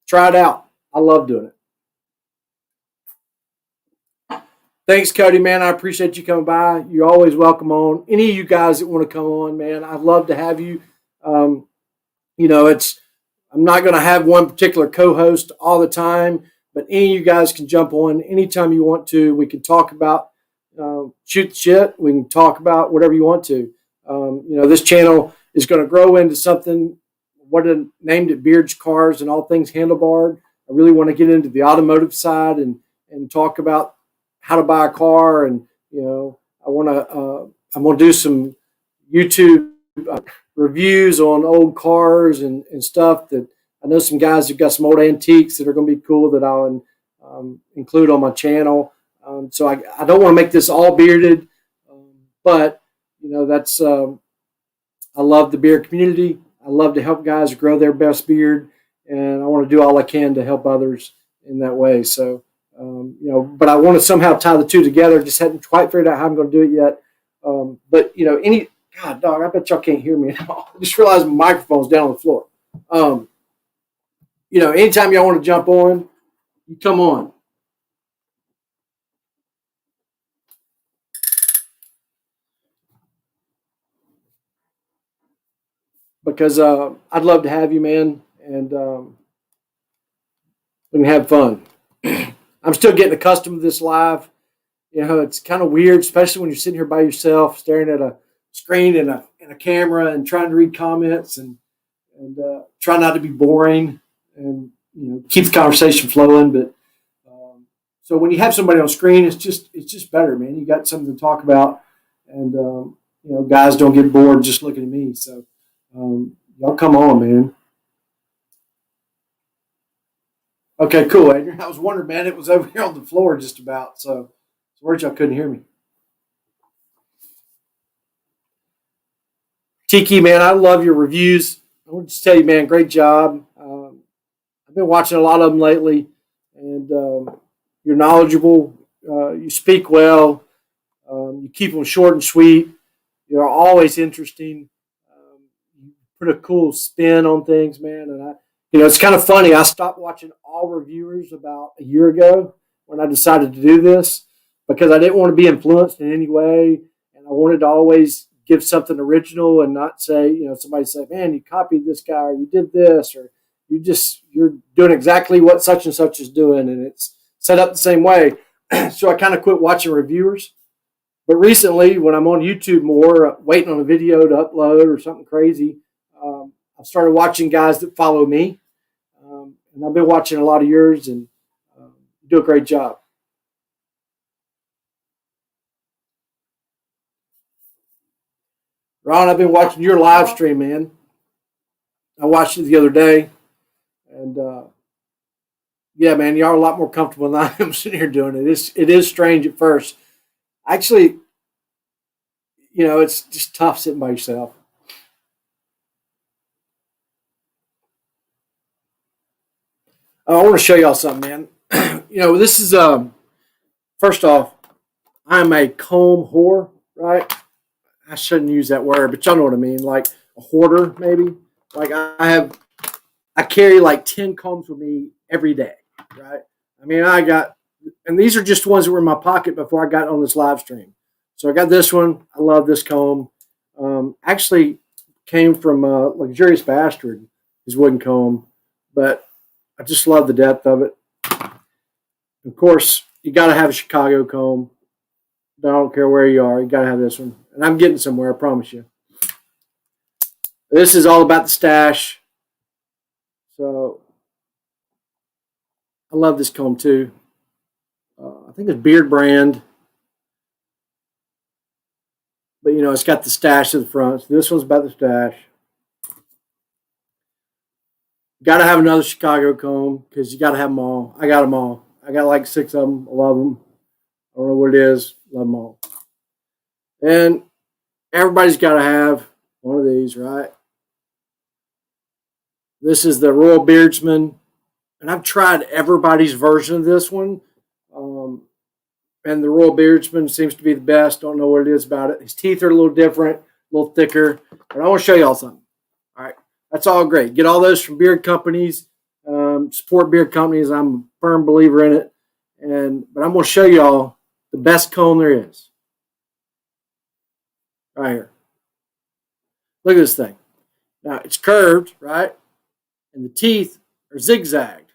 try it out. I love doing it. Thanks, Cody, man. I appreciate you coming by. You're always welcome on. Any of you guys that want to come on, man, I'd love to have you. I'm not going to have one particular co-host all the time, but any of you guys can jump on anytime you want to. We can talk about shoot shit. We can talk about whatever you want to. This channel is going to grow into something. What I named it, Beards, Cars, and All Things Handlebar'd. I really want to get into the automotive side and talk about how to buy a car, and I'm going to do some YouTube reviews on old cars and stuff. That I know some guys who've got some old antiques that are going to be cool that I'll include on my channel. So I don't want to make this all bearded, but that's I love the beard community. I love to help guys grow their best beard, and I want to do all I can to help others in that way. So, but I want to somehow tie the two together. Just hadn't quite figured out how I'm going to do it yet. But God, dog, I bet y'all can't hear me at all. I just realized my microphone's down on the floor. Anytime y'all want to jump on, you come on. Because I'd love to have you, man, and we can have fun. I'm still getting accustomed to this live. It's kind of weird, especially when you're sitting here by yourself, staring at a screen and a camera, and trying to read comments and try not to be boring and keep the conversation flowing. But so when you have somebody on screen, it's just better, man. You got something to talk about, and guys don't get bored just looking at me. So y'all come on, man. Okay, cool, Adrian. I was wondering, man, it was over here on the floor just about. So worried y'all couldn't hear me. Tiki, man, I love your reviews. I want to just tell you, man, great job. I've been watching a lot of them lately, and you're knowledgeable. You speak well. You keep them short and sweet. You're always interesting. You put a cool spin on things, man. And it's kind of funny. I stopped watching all reviewers about a year ago when I decided to do this because I didn't want to be influenced in any way, and I wanted to always give something original and not say, somebody say, man, you copied this guy, or you did this, or you're doing exactly what such and such is doing, and it's set up the same way. So I kind of quit watching reviewers. But recently, when I'm on YouTube more, waiting on a video to upload or something crazy, I started watching guys that follow me. And I've been watching a lot of yours, and you do a great job. Ron, I've been watching your live stream, man. I watched it the other day. And, yeah, man, y'all are a lot more comfortable than I am sitting here doing it. It is strange at first. Actually, it's just tough sitting by yourself. I want to show y'all something, man. This is, first off, I'm a comb whore, right? I shouldn't use that word, but y'all know what I mean. Like a hoarder, maybe. Like I carry like 10 combs with me every day, right? I mean, I got and these are just ones that were in my pocket before I got on this live stream. So I got this one. I love this comb. Actually came from Luxurious Bastard, his wooden comb, but I just love the depth of it. Of course, you got to have a Chicago comb. I don't care where you are. You got to have this one. And I'm getting somewhere, I promise you. This is all about the stash. So I love this comb too. I think it's Beard brand. But, you know, it's got the stash at the front. So this one's about the stash. Got to have another Chicago comb because you got to have them all. I got them all. I got like 6 of them. I love them. I don't know what it is. Love them all. And everybody's got to have one of these, right? This is the Royal Beardsman. And I've tried everybody's version of this one. And the Royal Beardsman seems to be the best. Don't know what it is about it. His teeth are a little different, a little thicker. But I want to show y'all something. All right. That's all great. Get all those from beard companies. Support beard companies. I'm a firm believer in it. But I'm going to show y'all the best comb there is. Right here. Look at this thing. Now, it's curved, right? And the teeth are zigzagged.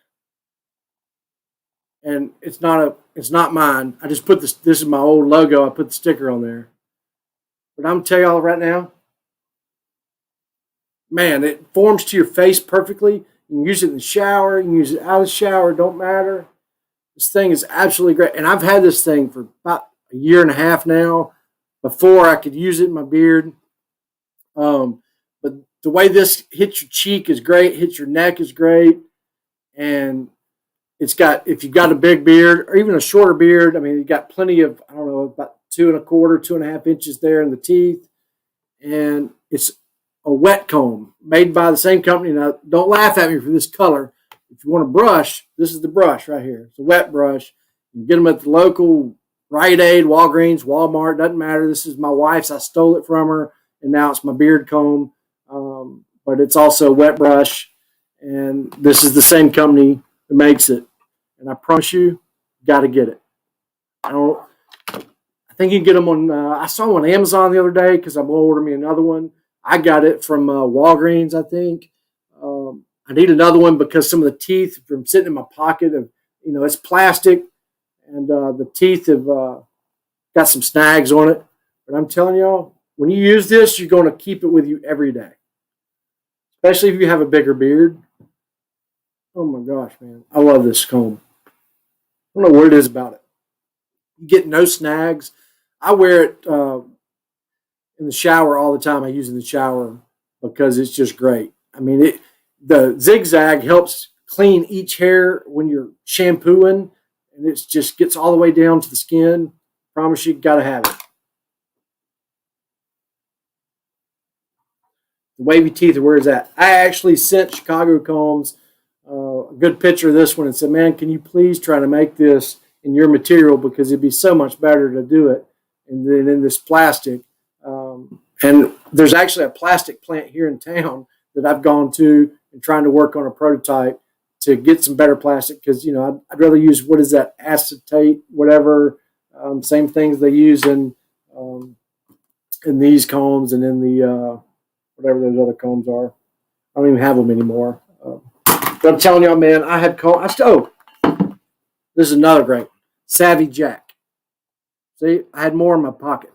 And it's not mine. I just put this is my old logo. I put the sticker on there. But I'm going to tell y'all right now, man, it forms to your face perfectly. You can use it in the shower. You can use it out of the shower. Don't matter. This thing is absolutely great. And I've had this thing for about a year and a half now before I could use it in my beard. But the way this hits your cheek is great. Hits your neck is great. And it's got, if you've got a big beard or even a shorter beard, I mean, you got plenty of, I don't know, about 2 1/4, 2.5 inches there in the teeth. And it's a wet comb made by the same company. Now, don't laugh at me for this color. If you want a brush, this is the brush right here. It's a wet brush. You can get them at the local Rite Aid, Walgreens, Walmart. Doesn't matter. This is my wife's. I stole it from her, and now it's my beard comb. But it's also a wet brush, and this is the same company that makes it. And I promise you, got to get it. I think you can get them on. I saw them on Amazon the other day because I'm going to order me another one. I got it from Walgreens, I think. I need another one because some of the teeth from sitting in my pocket of, it's plastic, and the teeth have got some snags on it. But I'm telling y'all, when you use this, you're going to keep it with you every day, especially if you have a bigger beard. Oh my gosh, man. I love this comb. I don't know what it is about it. You get no snags. I wear it in the shower all the time. I use it in the shower because it's just great. I mean, the zigzag helps clean each hair when you're shampooing, and it just gets all the way down to the skin. Promise you, got to have it. The wavy teeth are where it's at. I actually sent Chicago Combs a good picture of this one and said, man, can you please try to make this in your material because it'd be so much better to do it and then in this plastic. And there's actually a plastic plant here in town that I've gone to and trying to work on a prototype to get some better plastic because, I'd rather use, what is that, acetate, whatever, same things they use in these combs and in the whatever those other combs are. I don't even have them anymore. But I'm telling y'all, man, I had comb. This is another great one. Savvy Jack. See, I had more in my pocket.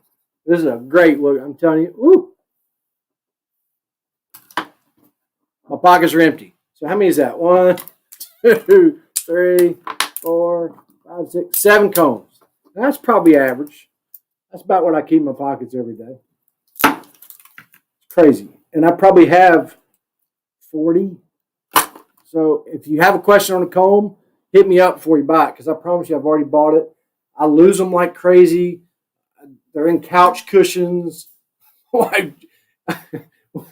This is a great look. I'm telling you. Woo. My pockets are empty. So how many is that? 1, 2, 3, 4, 5, 6, 7 combs. Now, that's probably average. That's about what I keep in my pockets every day. It's crazy. And I probably have 40. So if you have a question on a comb, hit me up before you buy it because I promise you I've already bought it. I lose them like crazy. They're in couch cushions. When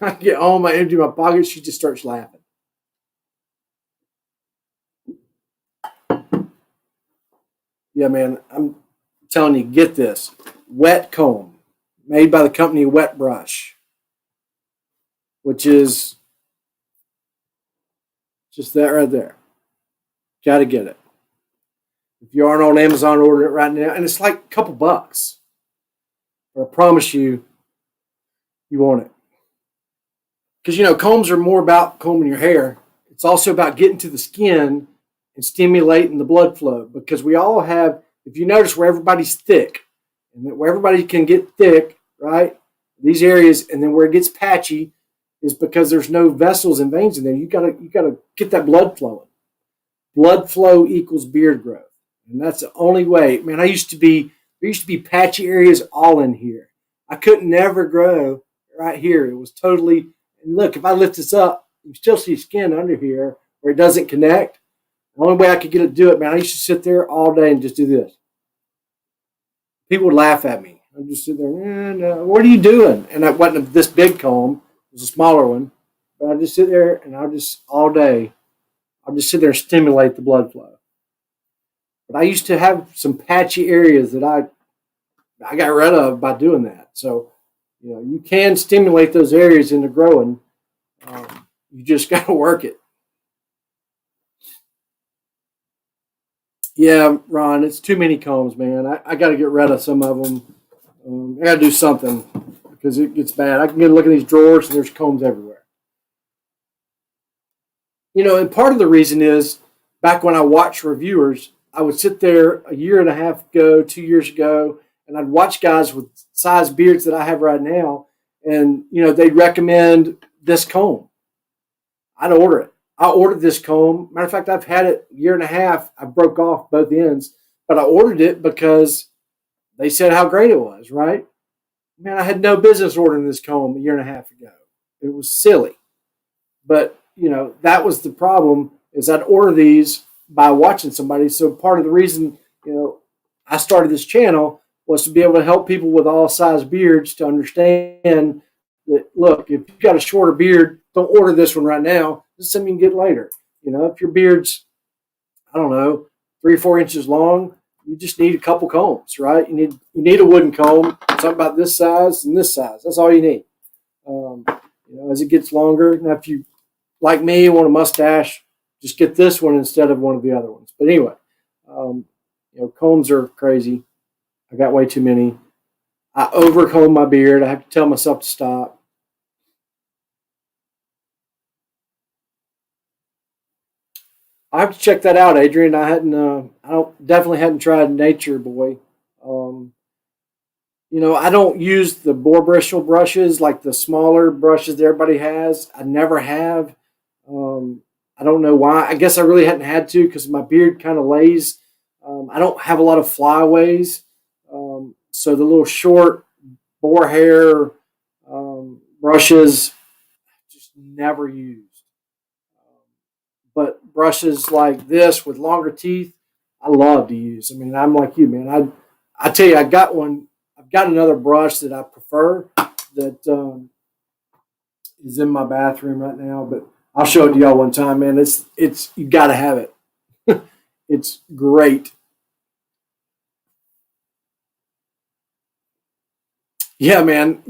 I get home, I empty my pocket. She just starts laughing. Yeah, man, I'm telling you, get this. Wet comb made by the company Wet Brush, which is just that right there. Got to get it. If you aren't on Amazon, order it right now. And it's like a couple bucks. But I promise you, you want it. Because, combs are more about combing your hair. It's also about getting to the skin and stimulating the blood flow. Because we all have, if you notice where everybody's thick, and where everybody can get thick, right? These areas, and then where it gets patchy is because there's no vessels and veins in there. You gotta get that blood flowing. Blood flow equals beard growth. And that's the only way. Man, there used to be patchy areas all in here. I couldn't never grow right here. It was totally, and look, if I lift this up, you still see skin under here where it doesn't connect. The only way I could get it to do it, man, I used to sit there all day and just do this. People would laugh at me. I'd just sit there, what are you doing? And that wasn't this big comb. It was a smaller one. But I'd just sit there and I'll just sit there and stimulate the blood flow. But I used to have some patchy areas that I got rid of by doing that. So, you can stimulate those areas into growing. You just got to work it. Yeah, Ron, it's too many combs, man. I got to get rid of some of them. I got to do something because it gets bad. I can get a look at these drawers and there's combs everywhere. And part of the reason is back when I watched reviewers, I would sit there a year and a half ago, 2 years ago, and I'd watch guys with size beards that I have right now, and they'd recommend this comb. I'd order it. I ordered this comb. Matter of fact, I've had it a year and a half. I broke off both ends, but I ordered it because they said how great it was, right? Man, I had no business ordering this comb a year and a half ago. It was silly. But, that was the problem is I'd order these by watching somebody. So part of the reason, I started this channel was to be able to help people with all size beards to understand that, look, if you've got a shorter beard, don't order this one right now. This is something you can get later. If your beard's, 3 or 4 inches long, you just need a couple combs, right? You need a wooden comb, something about this size and this size. That's all you need. As it gets longer, now if you, like me, want a mustache, just get this one instead of one of the other ones. But anyway, combs are crazy. I got way too many. I overcomb my beard. I have to tell myself to stop. I have to check that out, Adrian. I definitely hadn't tried Nature Boy. I don't use the boar bristle brushes like the smaller brushes that everybody has. I never have. I don't know why. I guess I really hadn't had to because my beard kind of lays. I don't have a lot of flyaways. So the little short boar hair brushes, just never used. But brushes like this with longer teeth, I love to use. I'm like you, man. I tell you, I got one. I've got another brush that I prefer that is in my bathroom right now, but I'll show it to y'all one time, man. It's you got to have it. It's great. Yeah, man.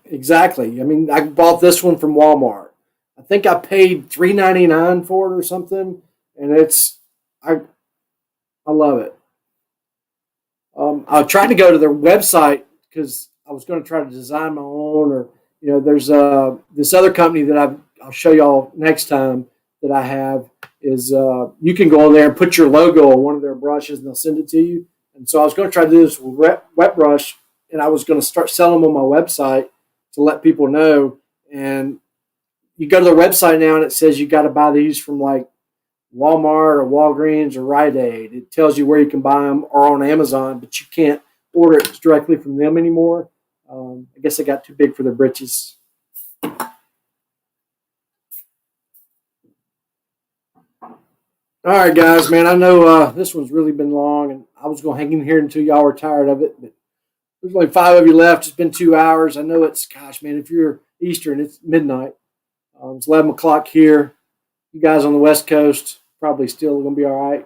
Exactly. I bought this one from Walmart. I think I paid $3.99 for it or something, and I love it. I tried to go to their website because I was going to try to design my own, or there's this other company that I'll show y'all next time that I have is you can go on there and put your logo on one of their brushes and they'll send it to you. And so I was going to try to do this with wet brush, and I was going to start selling them on my website to let people know. And you go to their website now and it says you got to buy these from like Walmart or Walgreens or Rite Aid. It tells you where you can buy them or on Amazon, but you can't order it directly from them anymore. I guess they got too big for their britches. All right, guys, man, I know this one's really been long, and I was going to hang in here until y'all were tired of it, but there's only 5 of you left. It's been 2 hours. I know gosh, man, if you're Eastern, it's midnight. It's 11 o'clock here. You guys on the West Coast probably still going to be all right.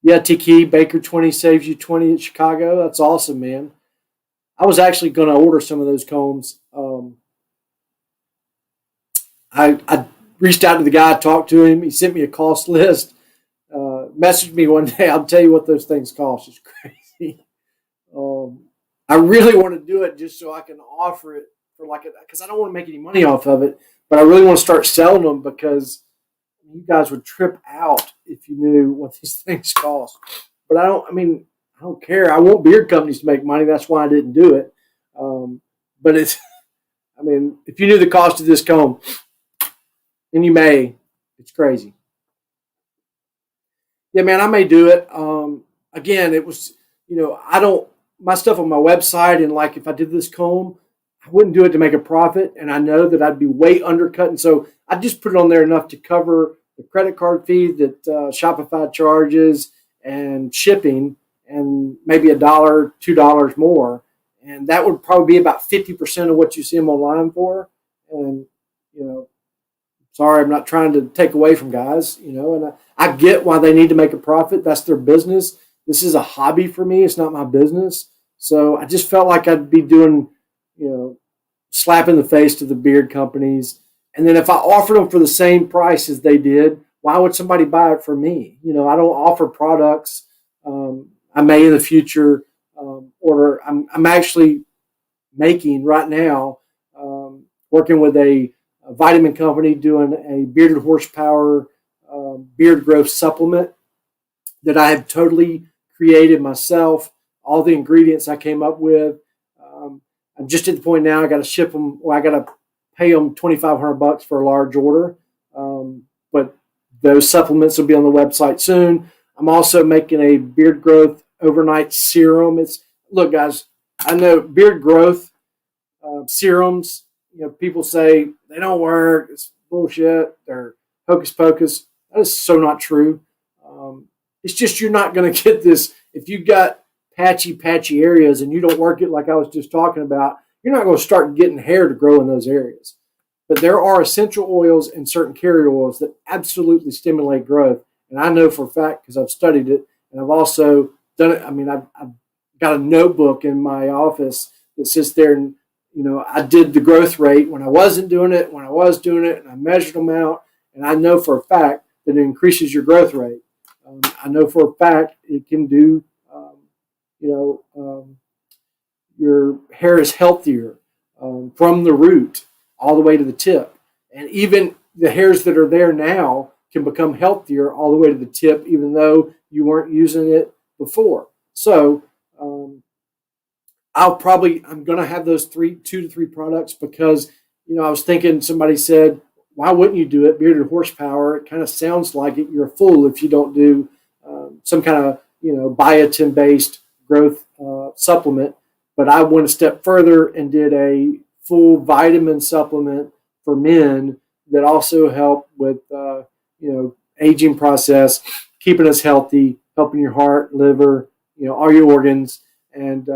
Yeah, Tiki, Baker 20 saves you 20 at Chicago. That's awesome, man. I was actually going to order some of those combs. I reached out to the guy, talked to him. He sent me a cost list. message me one day. I'll tell you what those things cost. It's crazy. I really want to do it just so I can offer it for because I don't want to make any money off of it, but I really want to start selling them because you guys would trip out if you knew what these things cost. But I don't care. I want beard companies to make money. That's why I didn't do it. But if you knew the cost of this comb, and you may, it's crazy. Yeah, man, I may do it. Again, it was, my stuff on my website, and like if I did this comb, I wouldn't do it to make a profit, and I know that I'd be way undercutting. So I just put it on there enough to cover the credit card fee that Shopify charges and shipping, and maybe $1, $2 more, and that would probably be about 50% of what you see them online for. And sorry, I'm not trying to take away from guys, and I get why they need to make a profit. That's their business. This is a hobby for me. It's not my business. So I just felt like I'd be doing, slap in the face to the beard companies. And then if I offered them for the same price as they did, why would somebody buy it from me? I don't offer products. I may in the future order. I'm actually making right now, working with a vitamin company doing a bearded horsepower beard growth supplement that I have totally created myself. All the ingredients I came up with. I'm just at the point now I got to ship them. Well, I got to pay them $2,500 for a large order. But those supplements will be on the website soon. I'm also making a beard growth overnight serum. Look, guys, I know beard growth serums. People say they don't work. It's bullshit. They're hocus pocus. That is so not true. It's just you're not going to get this if you've got patchy areas and you don't work it like I was just talking about. You're not going to start getting hair to grow in those areas. But there are essential oils and certain carrier oils that absolutely stimulate growth. And I know for a fact because I've studied it and I've also done it. I've got a notebook in my office that sits there and, I did the growth rate when I wasn't doing it, when I was doing it, and I measured them out. And I know for a fact that it increases your growth rate. I know for a fact it can do, your hair is healthier from the root all the way to the tip. And even the hairs that are there now can become healthier all the way to the tip, even though you weren't using it before. So I'm going to have those 2 to 3 products because, I was thinking somebody said, why wouldn't you do it? Bearded horsepower. It kind of sounds like it. You're a fool if you don't do some kind of, biotin based growth supplement. But I went a step further and did a full vitamin supplement for men that also help with, aging process, keeping us healthy, helping your heart, liver, all your organs, and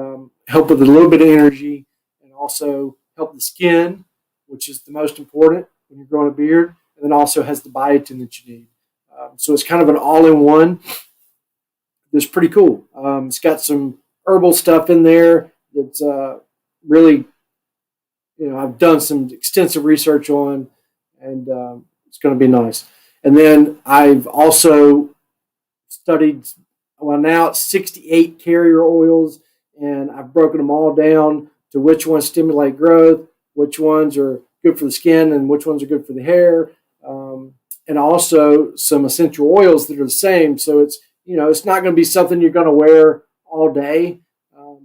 help with a little bit of energy, and also help the skin, which is the most important when you're growing a beard, and then also has the biotin that you need. So it's kind of an all-in-one. It's pretty cool. It's got some herbal stuff in there that's really, I've done some extensive research on, and it's going to be nice. And then I've also studied, now it's 68 carrier oils, and I've broken them all down to which ones stimulate growth, which ones are good for the skin, and which ones are good for the hair, and also some essential oils that are the same. So it's, it's not going to be something you're going to wear all day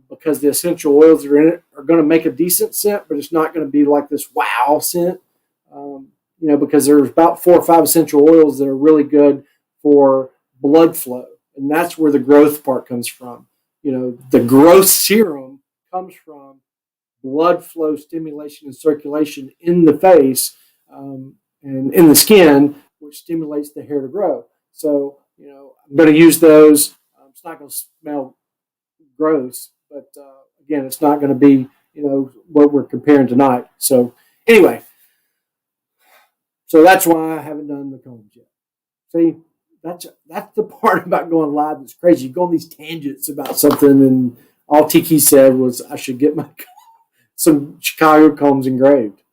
because the essential oils that are in it are going to make a decent scent, but it's not going to be like this wow scent, because there's about 4 or 5 essential oils that are really good for blood flow. And that's where the growth part comes from. The growth serum comes from blood flow stimulation and circulation in the face and in the skin, which stimulates the hair to grow. So, I'm going to use those. It's not going to smell gross, but again, it's not going to be, what we're comparing tonight. So anyway, so that's why I haven't done the combs yet. See, that's the part about going live that's crazy. You go on these tangents about something, and all Tiki said was I should get some Chicago combs engraved.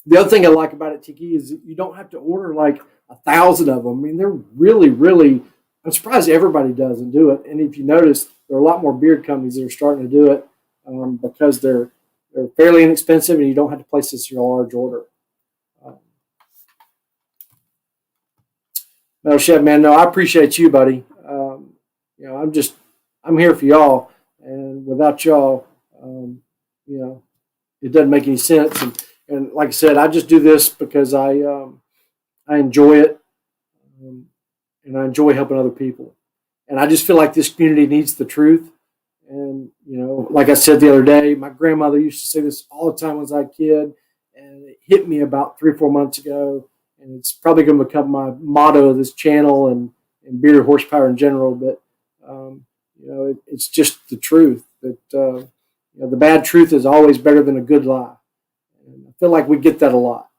The other thing I like about it, Tiki, is you don't have to order like 1,000 of them. I mean, they're really, really. I'm surprised everybody doesn't do it. And if you notice, there are a lot more beard companies that are starting to do it because they're fairly inexpensive and you don't have to place this in a large order. No, Chef, man, no, I appreciate you, buddy. I'm here for y'all, and without y'all, it doesn't make any sense. And like I said, I just do this because I enjoy it, and I enjoy helping other people. And I just feel like this community needs the truth. And like I said the other day, my grandmother used to say this all the time when I was a kid, and it hit me about 3 or 4 months ago. And it's probably going to become my motto of this channel and bearded horsepower in general. But it's just the truth that the bad truth is always better than a good lie. And I feel like we get that a lot.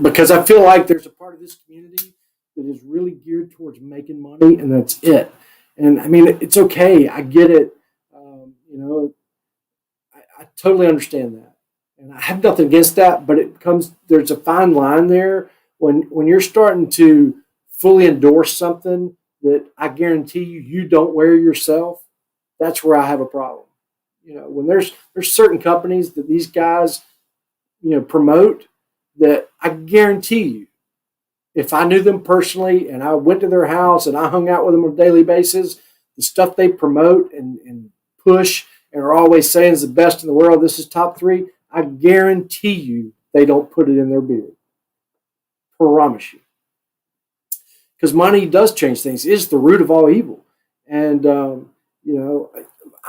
Because I feel like there's a part of this community that is really geared towards making money, and that's it. And I mean, it's okay. I get it. I totally understand that. And I have nothing against that, but there's a fine line there when you're starting to fully endorse something that I guarantee you don't wear yourself. That's where I have a problem. When there's certain companies that these guys, promote, that I guarantee you, if I knew them personally and I went to their house and I hung out with them on a daily basis, the stuff they promote and push and are always saying is the best in the world, this is top 3, I guarantee you they don't put it in their beard. Promise you. Because money does change things. It is the root of all evil. And,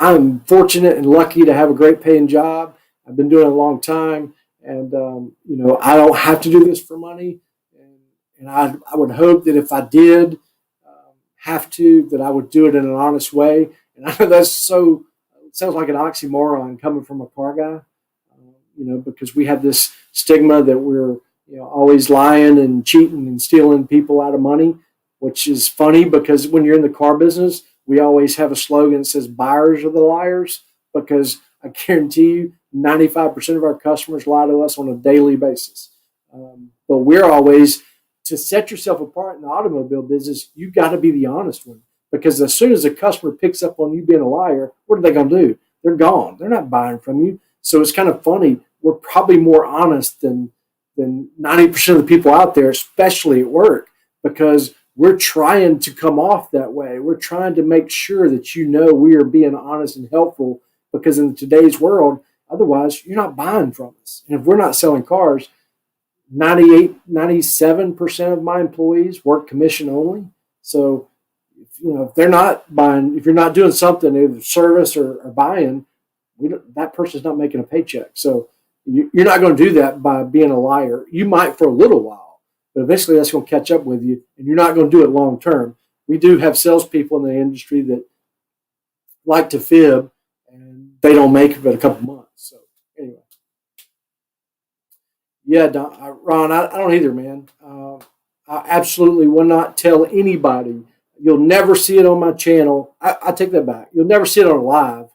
I'm fortunate and lucky to have a great paying job. I've been doing it a long time. And, I don't have to do this for money. And I would hope that if I did have to, that I would do it in an honest way. And I know it sounds like an oxymoron coming from a car guy. Because we have this stigma that we're, always lying and cheating and stealing people out of money, which is funny because when you're in the car business, we always have a slogan that says buyers are the liars, because I guarantee you 95% of our customers lie to us on a daily basis. But we're always, to set yourself apart in the automobile business, you got to be the honest one, because as soon as a customer picks up on you being a liar, what are they going to do? They're gone. They're not buying from you. So it's kind of funny. We're probably more honest than 90% of the people out there, especially at work, because we're trying to come off that way. We're trying to make sure that we are being honest and helpful, because in today's world, otherwise you're not buying from us. And if we're not selling cars, 97% of my employees work commission only. So, if they're not buying, if you're not doing something, either service or buying, that person's not making a paycheck. So you're not going to do that by being a liar. You might for a little while, but eventually that's going to catch up with you, and you're not going to do it long term. We do have salespeople in the industry that like to fib, and they don't make it but a couple months. So anyway, yeah, Ron, I don't either, man. I absolutely will not tell anybody. You'll never see it on my channel. I take that back. You'll never see it on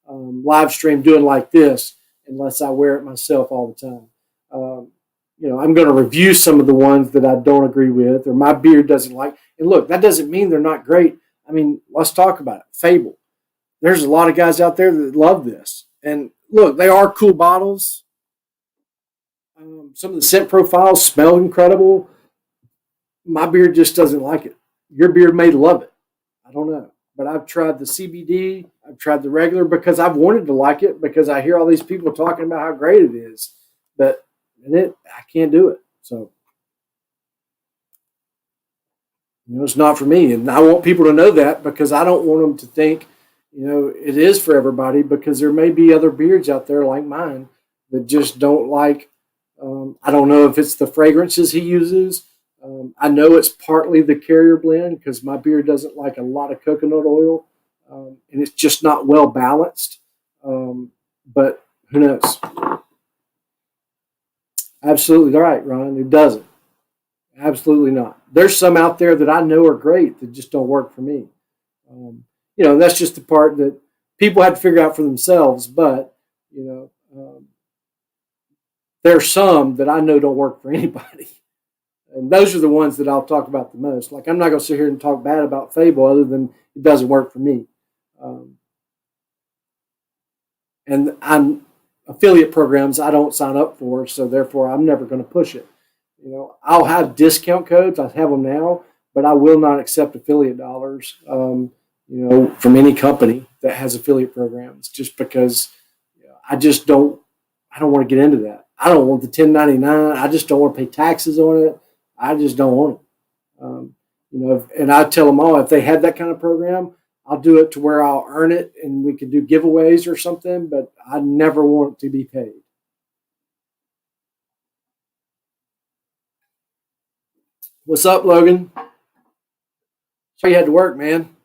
a live stream doing like this, unless I wear it myself all the time. I'm going to review some of the ones that I don't agree with or my beard doesn't like. And look, that doesn't mean they're not great. I mean, let's talk about it. Fable. There's a lot of guys out there that love this. And look, they are cool bottles. Some of the scent profiles smell incredible. My beard just doesn't like it. Your beard may love it. I don't know. But I've tried the CBD. I've tried the regular because I've wanted to like it, because I hear all these people talking about how great it is. But I can't do it. So, it's not for me. And I want people to know that, because I don't want them to think, it is for everybody, because there may be other beards out there like mine that just don't like, I don't know if it's the fragrances he uses. I know it's partly the carrier blend, because my beard doesn't like a lot of coconut oil, and it's just not well balanced. But who knows? Absolutely right, Ron. It doesn't. Absolutely not. There's some out there that I know are great that just don't work for me. That's just the part that people have to figure out for themselves. But, there's some that I know don't work for anybody. And those are the ones that I'll talk about the most. Like, I'm not going to sit here and talk bad about Fable other than it doesn't work for me. And I'm affiliate programs I don't sign up for, so therefore I'm never going to push it. I'll have discount codes. I have them now, but I will not accept affiliate dollars, from any company that has affiliate programs, just because I just don't. I don't want to get into that. I don't want the 1099. I just don't want to pay taxes on it. I just don't want it. And I tell them all, if they had that kind of program, I'll do it to where I'll earn it and we can do giveaways or something, but I never want it to be paid. What's up, Logan? So you had to work, man.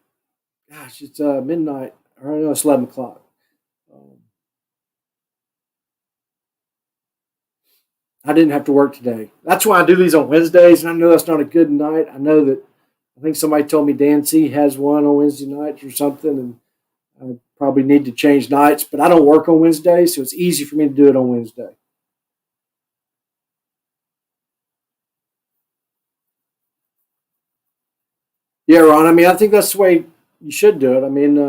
Gosh, it's midnight. Or no, it's 11 o'clock. I didn't have to work today. That's why I do these on Wednesdays, and I know that's not a good night. I know that I think somebody told me Dan C has one on Wednesday nights or something, and I probably need to change nights, but I don't work on Wednesday, so it's easy for me to do it on Wednesday. Yeah, Ron, I mean, I think that's the way you should do it. I mean,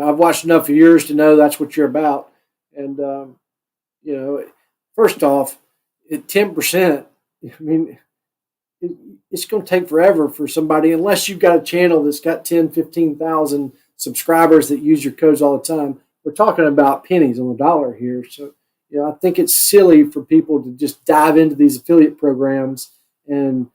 I've watched enough of yours to know that's what you're about. And, first off, at 10%, I mean, it's going to take forever for somebody, unless you've got a channel that's got 10, 15,000 subscribers that use your codes all the time. We're talking about pennies on the dollar here. So, I think it's silly for people to just dive into these affiliate programs and,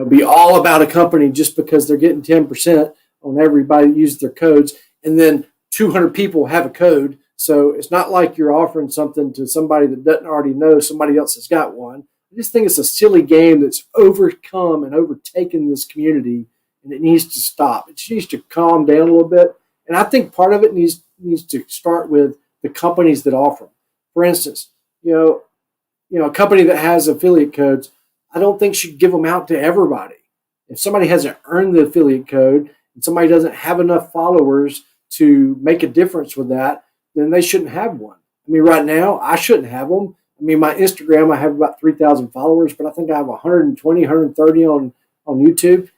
be all about a company just because they're getting 10% on everybody that uses their codes. And then 200 people have a code. So it's not like you're offering something to somebody that doesn't already know somebody else has got one. I just think it's a silly game that's overcome and overtaken this community, and it needs to stop. It needs to calm down a little bit. And I think part of it needs to start with the companies that offer them. For instance, a company that has affiliate codes, I don't think should give them out to everybody. If somebody hasn't earned the affiliate code and somebody doesn't have enough followers to make a difference with that, then they shouldn't have one. I mean, right now, I shouldn't have them. I mean, my Instagram, I have about 3,000 followers, but I think I have 120, 130 on YouTube.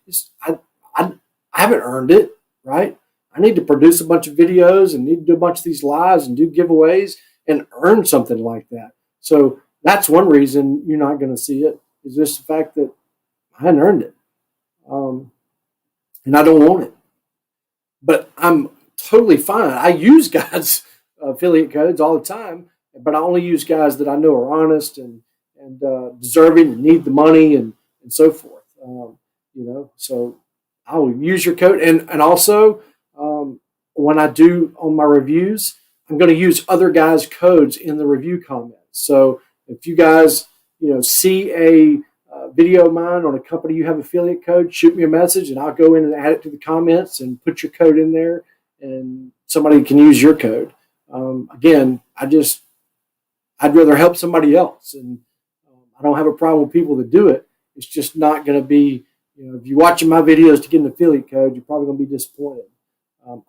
I haven't earned it, right? I need to produce a bunch of videos and need to do a bunch of these lives and do giveaways and earn something like that. So that's one reason you're not going to see it, is just the fact that I hadn't earned it. And I don't want it. But I'm totally fine. I use guys' affiliate codes all the time, but I only use guys that I know are honest and deserving and need the money and so forth. So I'll use your code. And also, when I do on my reviews, I'm going to use other guys' codes in the review comments. So if you guys, see a video of mine on a company you have affiliate code, shoot me a message and I'll go in and add it to the comments and put your code in there, and somebody can use your code. Again, I'd rather help somebody else, and I don't have a problem with people that do it. It's just not going to be, if you're watching my videos to get an affiliate code, you're probably going to be disappointed.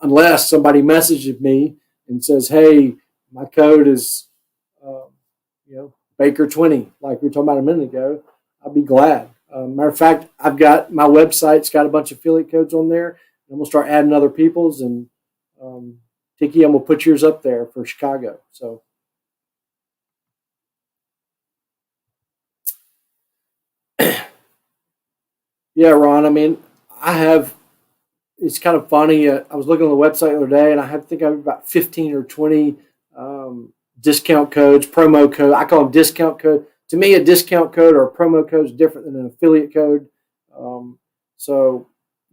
Unless somebody messages me and says, hey, my code is, Baker 20, like we were talking about a minute ago, I'll be glad. Matter of fact, I've got my website's got a bunch of affiliate codes on there. I'm going to start adding other people's, and Tiki, I'm going to put yours up there for Chicago. So, yeah, Ron, I mean, it's kind of funny. I was looking on the website the other day, and I think I have about 15 or 20 discount codes, promo code. I call them discount code. To me, a discount code or a promo code is different than an affiliate code.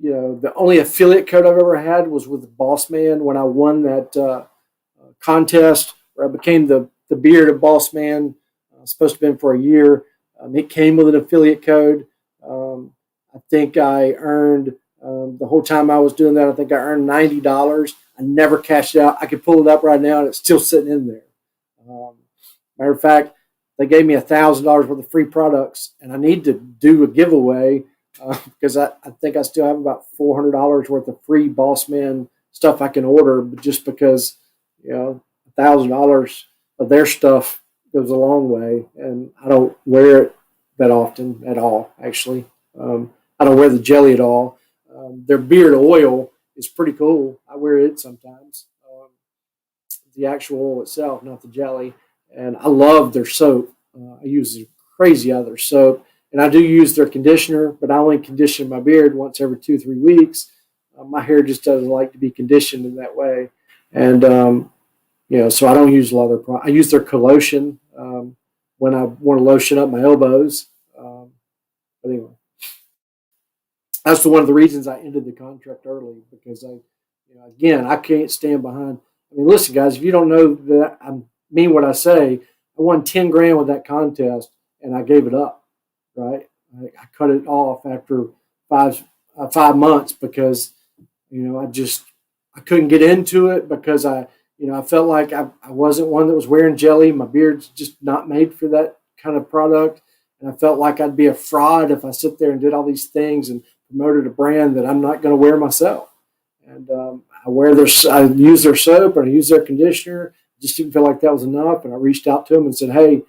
The only affiliate code I've ever had was with Boss Man when I won that contest where I became the beard of Boss Man. Supposed to have been for a year. It came with an affiliate code. I think I earned, the whole time I was doing that, I think I earned $90. I never cashed it out. I could pull it up right now, and it's still sitting in there. Matter of fact, they gave me $1,000 worth of free products, and I need to do a giveaway because I think I still have about $400 worth of free Boss Man stuff I can order, just because, $1,000 of their stuff goes a long way, and I don't wear it that often at all, actually. I don't wear the jelly at all. Their beard oil is pretty cool. I wear it sometimes. The actual oil itself, not the jelly. And I love their soap. I use crazy out of their soap. And I do use their conditioner, but I only condition my beard once every 2-3 weeks. My hair just doesn't like to be conditioned in that way. And, so I don't use a lot of their products. I use their colotion when I want to lotion up my elbows. But anyway, that's one of the reasons I ended the contract early, because I can't stand behind. I mean, listen, guys, if you don't know that I mean what I say, I won 10 grand with that contest and I gave it up, right? I cut it off after 5 months because, I couldn't get into it because I felt like I wasn't one that was wearing jelly. My beard's just not made for that kind of product. And I felt like I'd be a fraud if I sit there and did all these things and promoted a brand that I'm not going to wear myself. And I use their soap and I use their conditioner. Just didn't feel like that was enough. And I reached out to them and said, hey,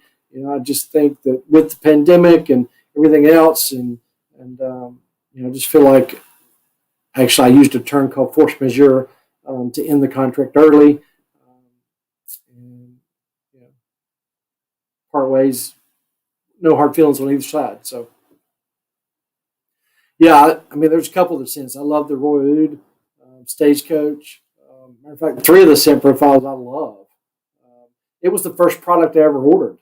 I just think that with the pandemic and everything else, and just feel like, actually I used a term called force majeure to end the contract early. And part ways, no hard feelings on either side. So, yeah, I mean, there's a couple of the scents. I love the Roy Oud, Stagecoach. Matter of fact, 3 of the scent profiles I love. It was the first product I ever ordered.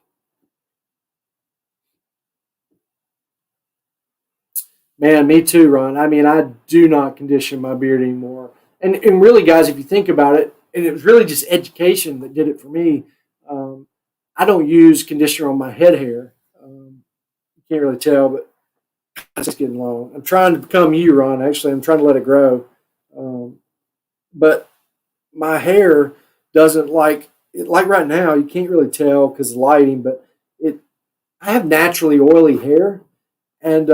Man, me too, Ron. I mean, I do not condition my beard anymore. And really, guys, if you think about it, and it was really just education that did it for me. I don't use conditioner on my head hair. You can't really tell, but it's just getting long. I'm trying to become you, Ron. Actually, I'm trying to let it grow. But my hair doesn't like right now. You can't really tell because of lighting, but I have naturally oily hair, and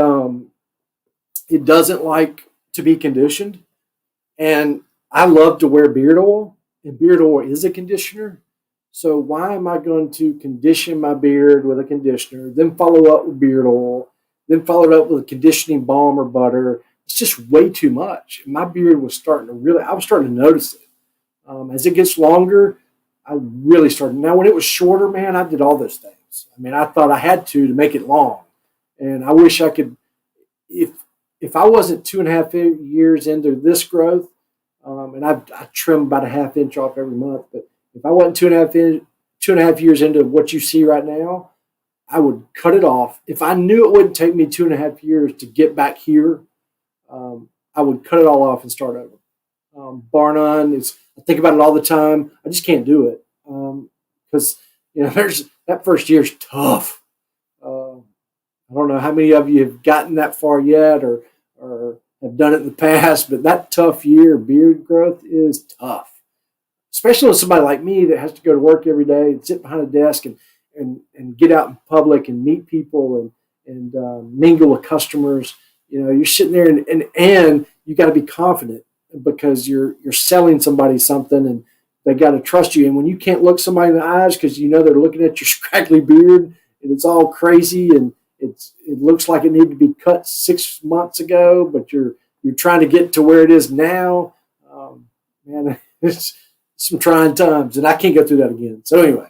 it doesn't like to be conditioned. And I love to wear beard oil, and beard oil is a conditioner. So why am I going to condition my beard with a conditioner, then follow up with beard oil, then follow it up with a conditioning balm or butter? It's just way too much. My beard was starting I was starting to notice it. As it gets longer, I really started. Now, when it was shorter, man, I did all those things. I mean, I thought I had to make it long. And I wish I could, if I wasn't 2.5 years into this growth, and I trim about a half inch off every month, but if I wasn't 2.5 years into what you see right now, I would cut it off. If I knew it wouldn't take me 2.5 years to get back here, I would cut it all off and start over. Bar none. I think about it all the time. I just can't do it because there's that first year's tough. I don't know how many of you have gotten that far yet or have done it in the past, but that tough year, beard growth is tough. Especially with somebody like me that has to go to work every day and sit behind a desk and get out in public and meet people and mingle with customers. You're sitting there and you got to be confident because you're selling somebody something and they got to trust you. And when you can't look somebody in the eyes because they're looking at your scraggly beard and it's all crazy and it looks like it needed to be cut 6 months ago, but you're trying to get to where it is now. Man, it's some trying times, and I can't go through that again. So anyway,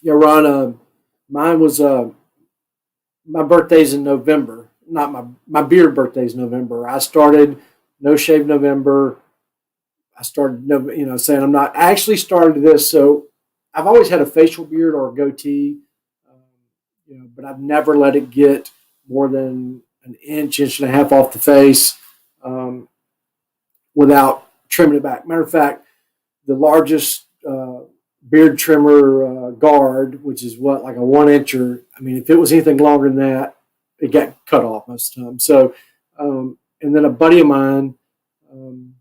yeah, Ron, mine was my birthday's in November. Not my beard birthday's November. I started No Shave November. I started, saying I'm not. I actually started this, so I've always had a facial beard or a goatee, but I've never let it get more than an inch and a half off the face without trimming it back. Matter of fact, the largest beard trimmer guard, which is like a 1-incher. I mean, if it was anything longer than that, it got cut off most of the time. So, and then a buddy of mine, will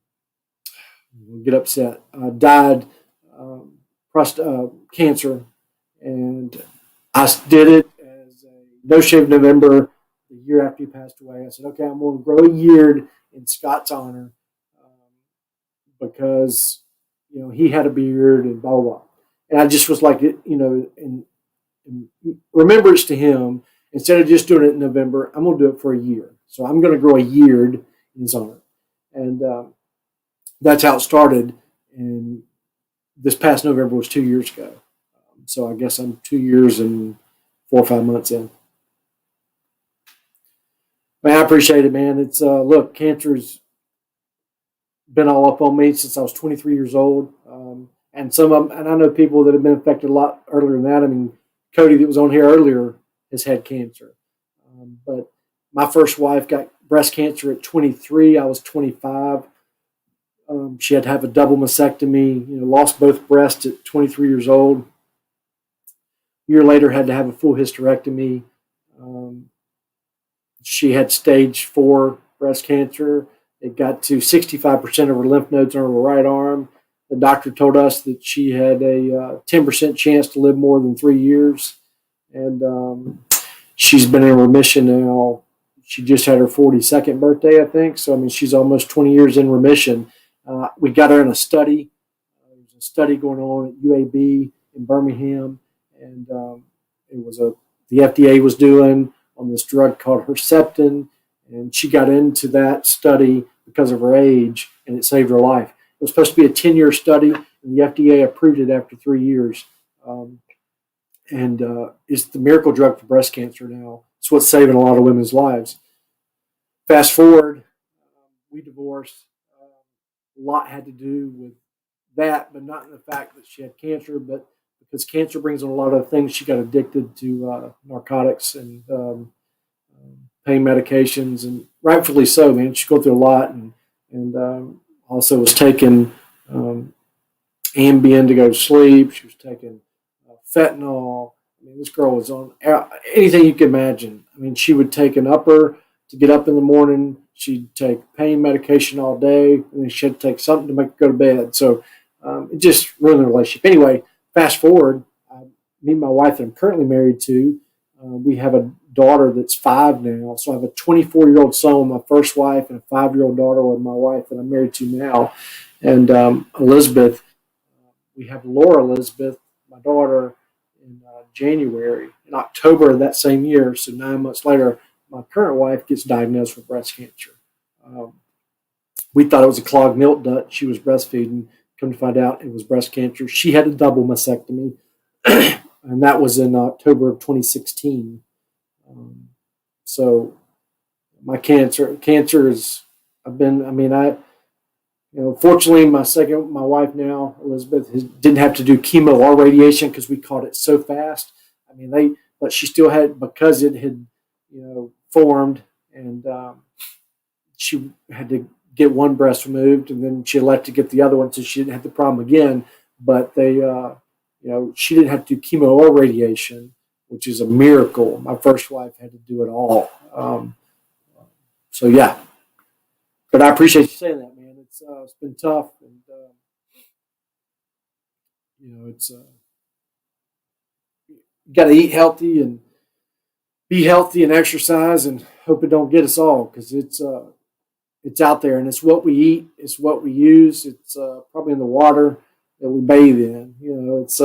get upset, died cancer, and I did it as a No Shave November the year after he passed away. I said, okay, I'm going to grow a beard in Scott's honor because he had a beard and blah blah blah. And I just was like, in remembrance to him, instead of just doing it in November, I'm going to do it for a year. So I'm going to grow a yard in his honor. And that's how it started. And this past November was 2 years ago. So I guess I'm 2 years and 4 or 5 months in. Man, I appreciate it, man. It's look, cancer's been all up on me since I was 23 years old. And and I know people that have been affected a lot earlier than that. I mean, Cody that was on here earlier has had cancer. But my first wife got breast cancer at 23. I was 25. She had to have a double mastectomy, lost both breasts at 23 years old. A year later, had to have a full hysterectomy. She had stage 4 breast cancer. It got to 65% of her lymph nodes on her right arm. The doctor told us that she had a 10% chance to live more than 3 years. And she's been in remission now. She just had her 42nd birthday, I think. So, I mean, she's almost 20 years in remission. We got her in a study. There's a study going on at UAB in Birmingham. And it was the FDA was doing on this drug called Herceptin. And she got into that study because of her age, and it saved her life. It was supposed to be a 10-year study, and the FDA approved it after 3 years. It's the miracle drug for breast cancer now. It's what's saving a lot of women's lives. Fast forward, we divorced. A lot had to do with that, but not in the fact that she had cancer, but because cancer brings on a lot of things. She got addicted to narcotics and pain medications, and rightfully so, man. She go through a lot, and also was taking Ambien to go to sleep. She was taking fentanyl. I mean, this girl was on anything you could imagine. I mean, she would take an upper to get up in the morning. She'd take pain medication all day, and then she'd take something to make her go to bed. So it just ruined the relationship. Anyway, fast forward, me and my wife that I'm currently married to, we have a daughter that's 5 now. So I have a 24-year-old son with my first wife and a 5-year-old daughter with my wife that I'm married to now. And Elizabeth, we have Laura Elizabeth, my daughter, in January. In October of that same year, so 9 months later, my current wife gets diagnosed with breast cancer. We thought it was a clogged milk duct. She was breastfeeding. Come to find out, it was breast cancer. She had a double mastectomy, and that was in October of 2016. So my cancer is, fortunately my wife now, Elizabeth, didn't have to do chemo or radiation because we caught it so fast. But she still had, because it had, formed, and she had to get one breast removed, and then she elected to get the other one, so she didn't have the problem again. But they, she didn't have to do chemo or radiation, which is a miracle. My first wife had to do it all. So yeah, but I appreciate you saying that, man. It's been tough, and it's you got to eat healthy and be healthy and exercise, and hope it don't get us all, because it's out there, and it's what we eat, it's what we use, it's probably in the water that we bathe in. It's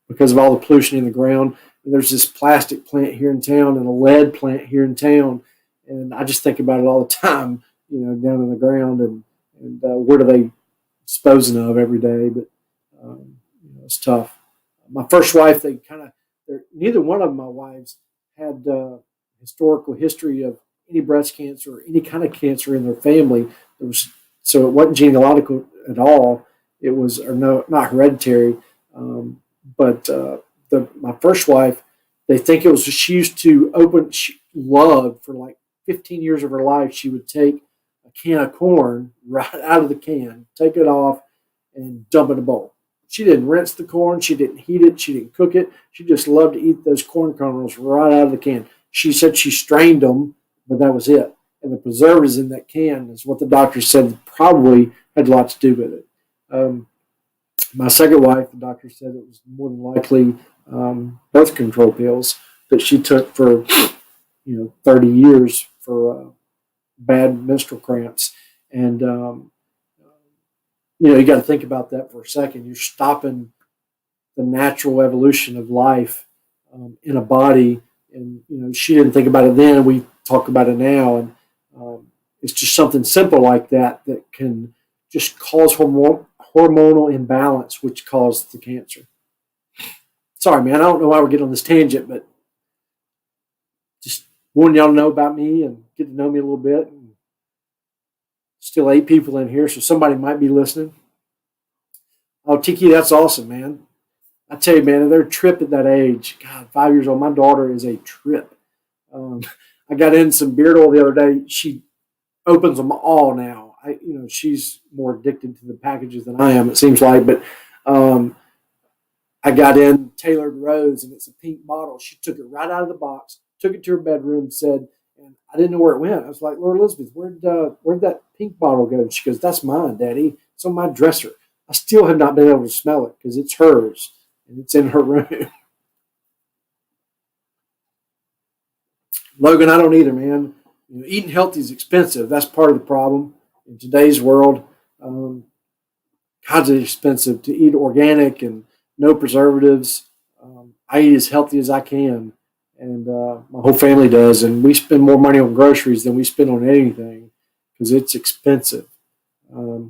because of all the pollution in the ground. And there's this plastic plant here in town and a lead plant here in town, and I just think about it all the time. Down in the ground, and what are they disposing of every day? But it's tough. My first wife, neither one of my wives had historical history of any breast cancer or any kind of cancer in their family. So it wasn't genealogical at all. It was, not hereditary. But my first wife, they think it was, she used to she loved, for like 15 years of her life, she would take a can of corn right out of the can, take it off, and dump it in a bowl. She didn't rinse the corn. She didn't heat it. She didn't cook it. She just loved to eat those corn kernels right out of the can. She said she strained them, but that was it. And the preservatives in that can is what the doctor said probably had a lot to do with it. My second wife, the doctor said it was more than likely birth control pills that she took for 30 years for bad menstrual cramps. And you got to think about that for a second. You're stopping the natural evolution of life in a body. And, she didn't think about it then. We talk about it now. And it's just something simple like that can just cause hormonal imbalance, which caused the cancer. Sorry, man. I don't know why we're getting on this tangent, but just wanting y'all to know about me and get to know me a little bit. And still 8 people in here, so somebody might be listening. Oh, Tiki, that's awesome, man. I tell you, man, they're a trip at that age. God, 5 years old. My daughter is a trip. I got in some beard oil the other day. She opens them all now. She's more addicted to the packages than I am, it seems like. But I got in Tailored Rose, and it's a pink bottle. She took it right out of the box, took it to her bedroom, said, and I didn't know where it went. I was like, Lord Elizabeth, where'd that pink bottle go? And she goes, that's mine, Daddy. It's on my dresser. I still have not been able to smell it because it's hers, and it's in her room. Logan, I don't either, man. Eating healthy is expensive. That's part of the problem in today's world. God's expensive to eat organic and no preservatives. I eat as healthy as I can, and my whole family does. And we spend more money on groceries than we spend on anything because it's expensive. I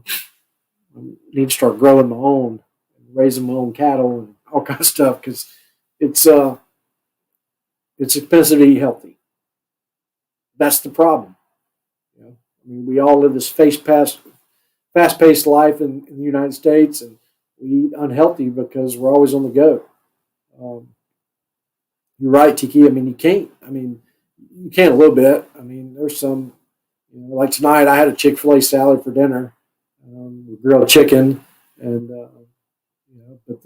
need to start growing my own, raising my own cattle and all kinds of stuff because it's expensive to eat healthy. That's the problem. We all live this fast-paced life in the United States, and we eat unhealthy because we're always on the go. You're right, Tiki. You can't. You can a little bit. There's some, like tonight, I had a Chick-fil-A salad for dinner, with grilled chicken, and but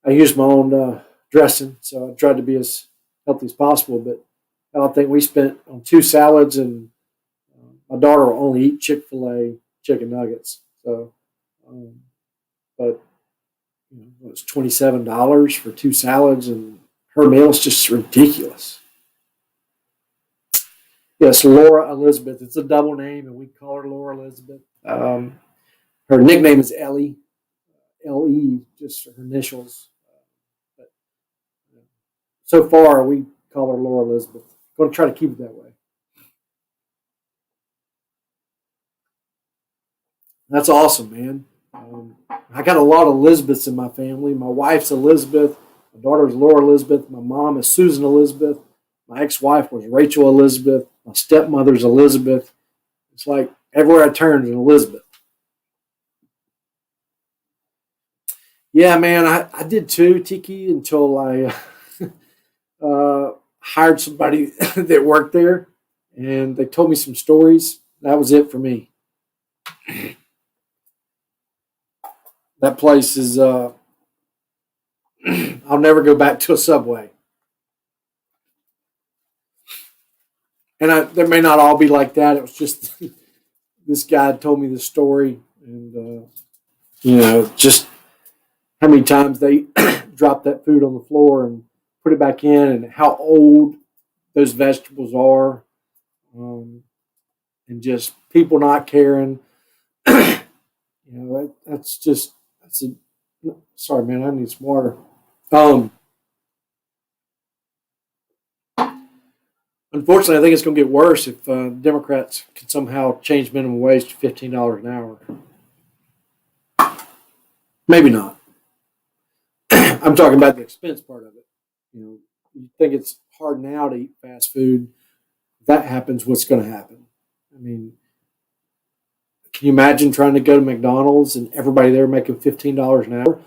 I used my own dressing, so I tried to be as healthy as possible. But I think we spent on 2 salads, and my daughter will only eat Chick-fil-A chicken nuggets. So, but it's $27 for 2 salads, and her meal's just ridiculous. Yes, Laura Elizabeth. It's a double name, and we call her Laura Elizabeth. Her nickname is Ellie, L-E, just her initials. But so far, we call her Laura Elizabeth. I'm going to try to keep it that way. That's awesome, man. I got a lot of Elizabeths in my family. My wife's Elizabeth. My daughter's Laura Elizabeth. My mom is Susan Elizabeth. My ex-wife was Rachel Elizabeth. My stepmother's Elizabeth. It's like everywhere I turn is an Elizabeth. Yeah, man, I did too, Tiki, until I hired somebody that worked there, and they told me some stories. That was it for me. That place is, I'll never go back to a Subway. And there may not all be like that. It was just this guy told me the story, and, just how many times they drop that food on the floor and put it back in, and how old those vegetables are, and just people not caring. Sorry, man, I need some water. Unfortunately, I think it's going to get worse if Democrats can somehow change minimum wage to $15 an hour. Maybe not. I'm talking about the expense part of it. You think it's hard now to eat fast food. If that happens, what's going to happen? Can you imagine trying to go to McDonald's and everybody there making $15 an hour?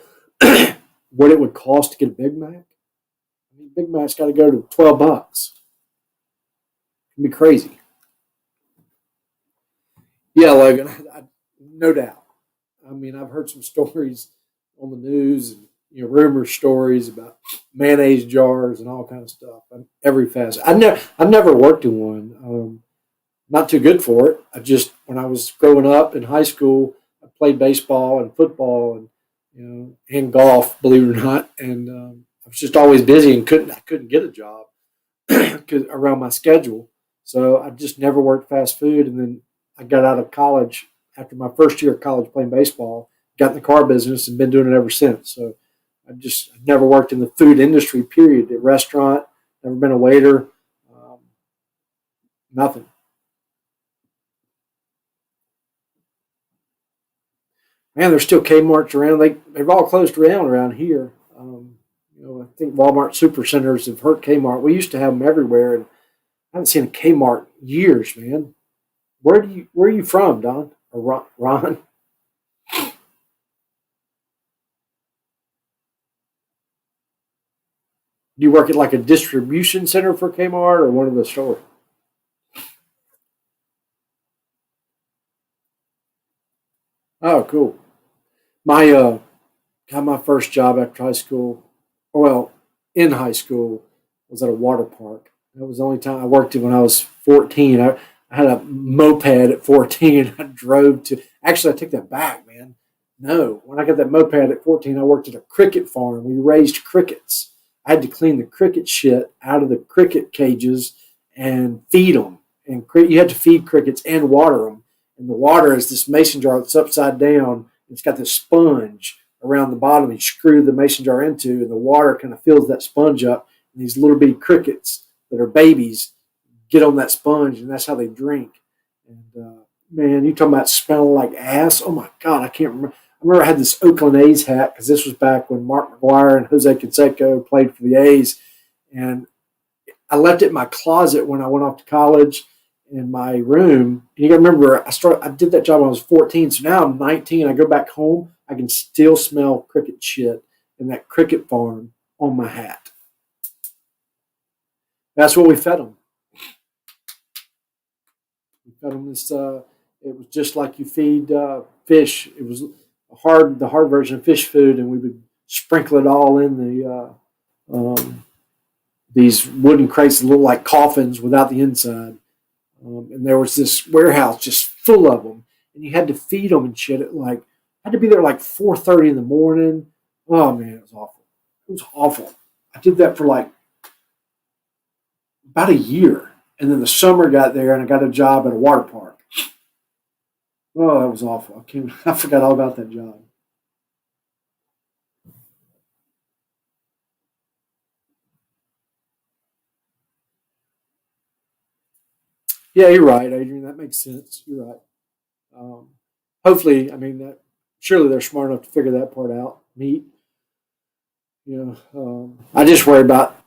What it would cost to get a Big Mac? Big Mac's got to go to $12. It'd be crazy. Yeah, Logan, no doubt. I've heard some stories on the news and rumor stories about mayonnaise jars and all kinds of stuff. Every fast. I've never worked in one. Not too good for it. When I was growing up in high school, I played baseball and football and golf, believe it or not. And I was just always busy and I couldn't get a job around my schedule. So I just never worked fast food. And then I got out of college after my first year of college playing baseball, got in the car business and been doing it ever since. So I've never worked in the food industry, period. A restaurant, never been a waiter, nothing. Man, there's still Kmart's around. They've all closed down around here. I think Walmart supercenters have hurt Kmart. We used to have them everywhere, and I haven't seen a Kmart in years, man. Where are you from, Don or Ron? Do you work at like a distribution center for Kmart or one of the stores? Oh, cool. My first job after high school, in high school, was at a water park. That was the only time I worked it when I was 14. I had a moped at 14. I drove to. Actually, I take that back, man. No, when I got that moped at 14, I worked at a cricket farm. We raised crickets. I had to clean the cricket shit out of the cricket cages and feed them. And you had to feed crickets and water them. And the water is this mason jar that's upside down. It's got this sponge around the bottom you screw the mason jar into, and the water kind of fills that sponge up. And these little bitty crickets that are babies get on that sponge, and that's how they drink. And man, you talking about smelling like ass? Oh my God, I can't remember. I remember I had this Oakland A's hat because this was back when Mark McGuire and Jose Canseco played for the A's, and I left it in my closet when I went off to college in my room. And you got to remember, I did that job when I was 14, so now I'm 19. I go back home, I can still smell cricket shit in that cricket farm on my hat. That's what we fed them. We fed them this. It was just like you feed fish. It was the hard version of fish food, and we would sprinkle it all in these wooden crates that look like coffins without the inside. And there was this warehouse just full of them, and you had to feed them and shit. I had to be there like 4:30 in the morning. Oh man, it was awful. It was awful. I did that for like about a year, and then the summer got there, and I got a job at a water park. Oh, that was awful. I forgot all about that job. Yeah, you're right, Adrian. That makes sense. You're right. Hopefully, surely they're smart enough to figure that part out. Meat. I just worry about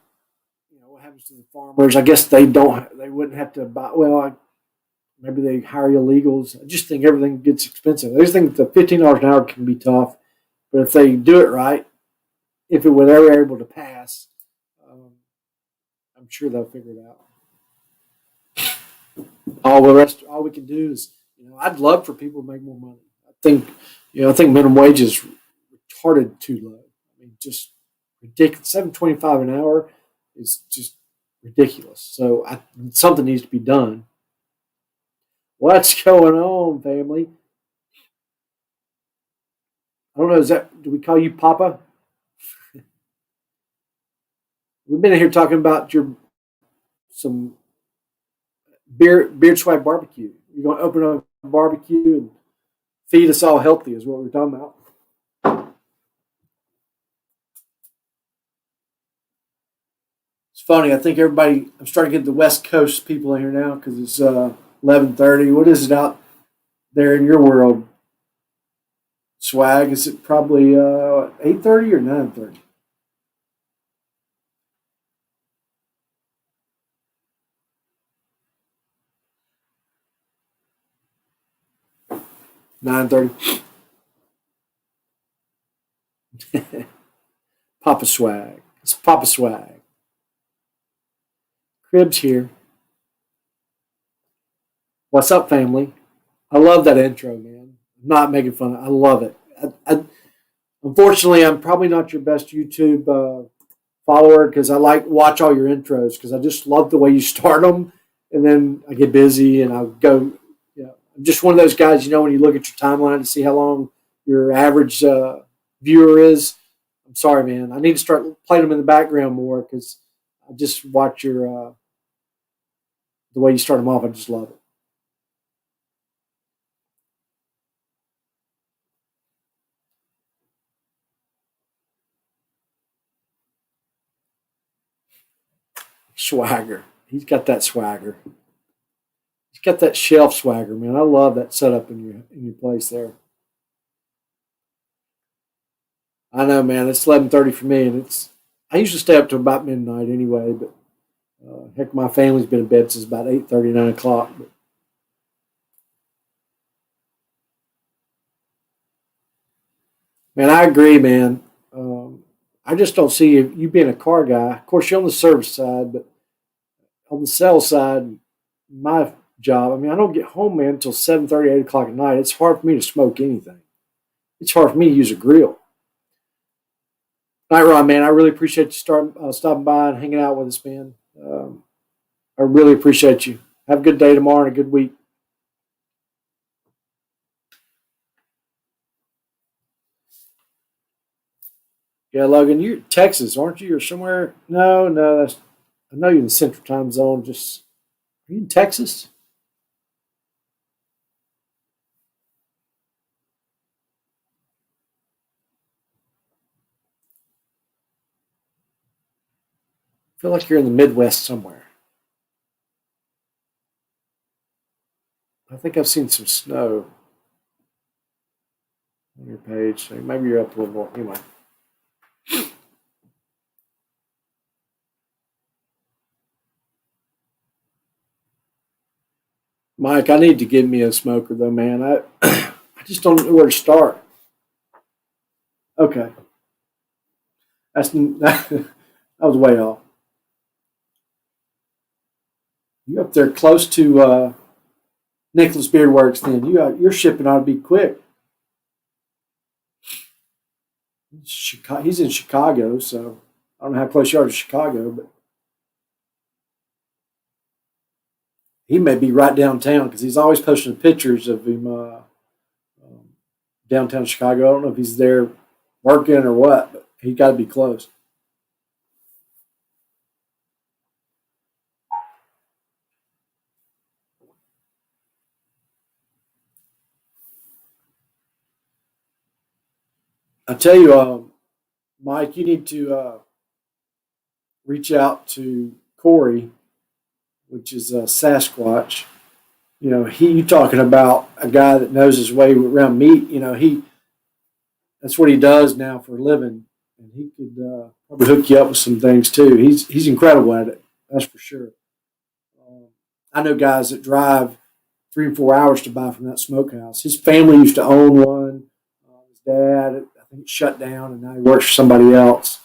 what happens to the farmers. I guess they wouldn't have to buy. Well, maybe they hire illegals. I just think everything gets expensive. I just think the $15 an hour can be tough, but if they do it right, if it were ever able to pass, I'm sure they'll figure it out. All we can do is, I'd love for people to make more money. I think minimum wage is retarded too low. Just ridiculous. $7.25 an hour is just ridiculous. So something needs to be done. What's going on, family? I don't know. Do we call you Papa? We've been here talking about some beard swipe barbecue. You're going to open up a barbecue and feed us all healthy is what we're talking about. It's funny. I think I'm starting to get the West Coast people in here now because it's 11:30. What is it out there in your world? Swag, is it probably 8:30 or 9:30? 9:30. Papa Swag. It's Papa Swag. Crib's here. What's up, family? I love that intro, man. I'm not making fun of it. I love it. Unfortunately, I'm probably not your best YouTube follower because I watch all your intros because I just love the way you start them, and then I get busy and I'll go. I'm just one of those guys. When you look at your timeline to see how long your average viewer is. I'm sorry, man. I need to start playing them in the background more because I just watch the way you start them off. I just love it. Swagger. He's got that swagger. He's got that shelf swagger, man. I love that setup in your place there. I know, man. It's 11:30 for me, and I usually stay up to about midnight anyway. But heck, my family's been in bed since about 8:30, 9 o'clock. But, man, I agree, man. I just don't see you being a car guy. Of course, you're on the service side, but on the sales side, my job, I mean, I don't get home, man, until 7:30, 8 o'clock at night. It's hard for me to smoke anything. It's hard for me to use a grill. All right, Ron, man, I really appreciate you stopping by and hanging out with us, man. I really appreciate you. Have a good day tomorrow and a good week. Yeah, Logan, you're Texas, aren't you? Or somewhere? No, I know you're in the Central Time Zone. Are you in Texas? I feel like you're in the Midwest somewhere. I think I've seen some snow on your page. So maybe you're up a little more. Anyway. Mike, I need to get me a smoker though, man. I just don't know where to start. Okay. That was way off. You up there close to Nicholas Beard Works then. Your shipping ought to be quick. He's in Chicago, so I don't know how close you are to Chicago, but he may be right downtown because he's always posting pictures of him downtown Chicago. I don't know if he's there working or what, but he's got to be close. I tell you, Mike, you need to reach out to Corey, which is Sasquatch. You know, you talking about a guy that knows his way around meat. You know, that's what he does now for a living, and he could probably hook you up with some things too. He's incredible at it, that's for sure. I know guys that drive 3 and 4 hours to buy from that smokehouse. His family used to own one. His dad, I think, it shut down, and now he works for somebody else.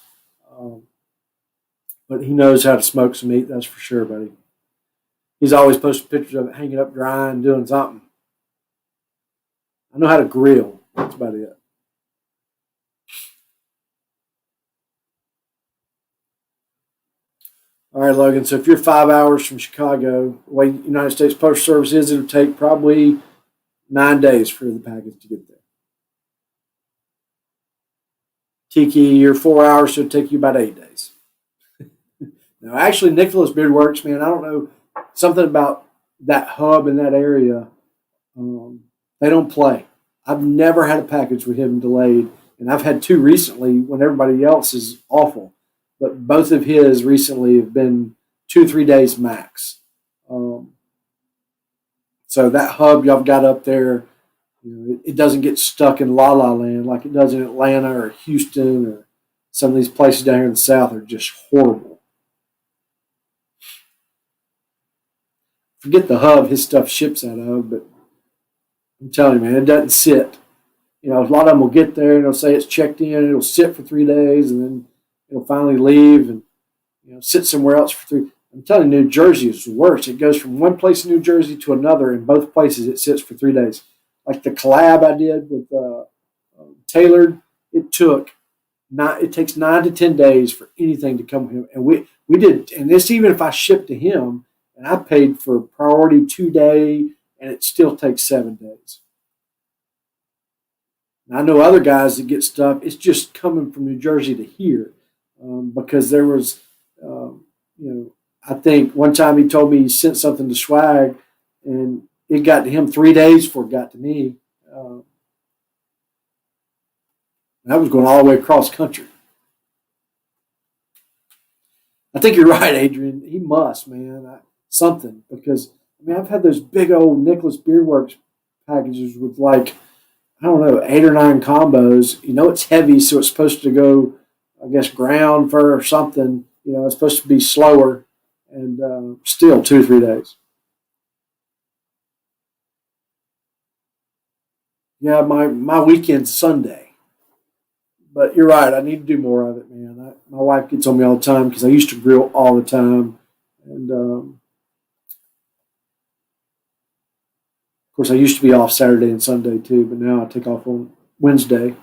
But he knows how to smoke some meat, that's for sure, buddy. He's always posting pictures of it hanging up dry and doing something. I know how to grill. That's about it. All right, Logan. So if you're 5 hours from Chicago, the way United States Postal Service is, it'll take probably 9 days for the package to get there. Tiki, you're 4 hours, so it'll take you about 8 days. Now, actually, Nicholas Beard Works, man, I don't know, something about that hub in that area, they don't play. I've never had a package with him delayed, and I've had 2 recently when everybody else is awful. But both of his recently have been 2 or 3 days max. So that hub y'all got up there, you know, it doesn't get stuck in La La Land like it does in Atlanta or Houston or some of these places down here in the South are just horrible. Forget the hub his stuff ships out of, but I'm telling you, man, it doesn't sit. You know, a lot of them will get there and they'll say it's checked in, it'll sit for 3 days, and then it'll finally leave and, you know, sit somewhere else for 3. I'm telling you, New Jersey is worse. It goes from one place in New Jersey to another. In both places, it sits for 3 days. Like the collab I did with Tailored, it takes 9 to 10 days for anything to come from him. And we did, and this even if I shipped to him, and I paid for priority 2-day, and it still takes 7 days. And I know other guys that get stuff, it's just coming from New Jersey to here because there was, I think one time he told me he sent something to Swag, and it got to him 3 days before it got to me. That was going all the way across country. I think you're right, Adrian. He must, man. Something, because I mean, I've had those big old Nicholas Beardworks packages with like, I don't know, 8 or 9 combos. You know, it's heavy, so it's supposed to go, I guess, ground for or something. You know, it's supposed to be slower, and still 2 or 3 days. Yeah, my weekend's Sunday. But you're right. I need to do more of it, man. My wife gets on me all the time because I used to grill all the time, and of course I used to be off Saturday and Sunday too. But now I take off on Wednesday.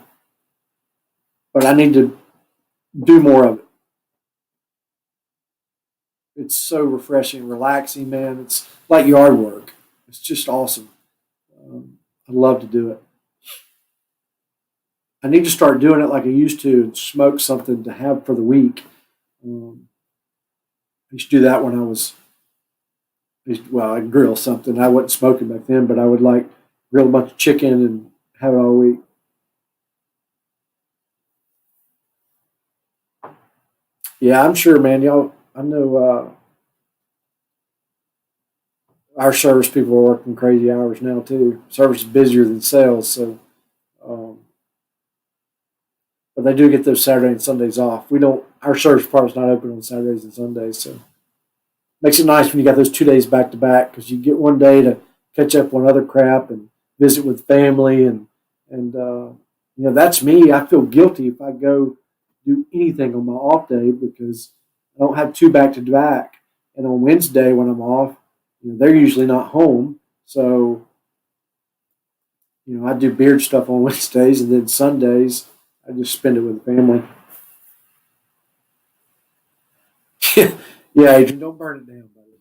But I need to do more of it. It's so refreshing, relaxing, man. It's like yard work. It's just awesome. I love to do it. I need to start doing it like I used to and smoke something to have for the week. I used to do that when I grill something. I wasn't smoking back then, but I would like grill a bunch of chicken and have it all week. Yeah, I'm sure, man. Y'all, I know our service people are working crazy hours now too. Service is busier than sales, so. But they do get those Saturday and Sundays off. We don't. Our service department's not open on Saturdays and Sundays, so makes it nice when you got those 2 days back to back because you get one day to catch up on other crap and visit with family and you know, that's me. I feel guilty if I go do anything on my off day because I don't have 2 back to back. And on Wednesday when I'm off, you know, they're usually not home, so you know I do beard stuff on Wednesdays and then Sundays I just spend it with the family. Yeah, Adrian, don't burn it down, buddy.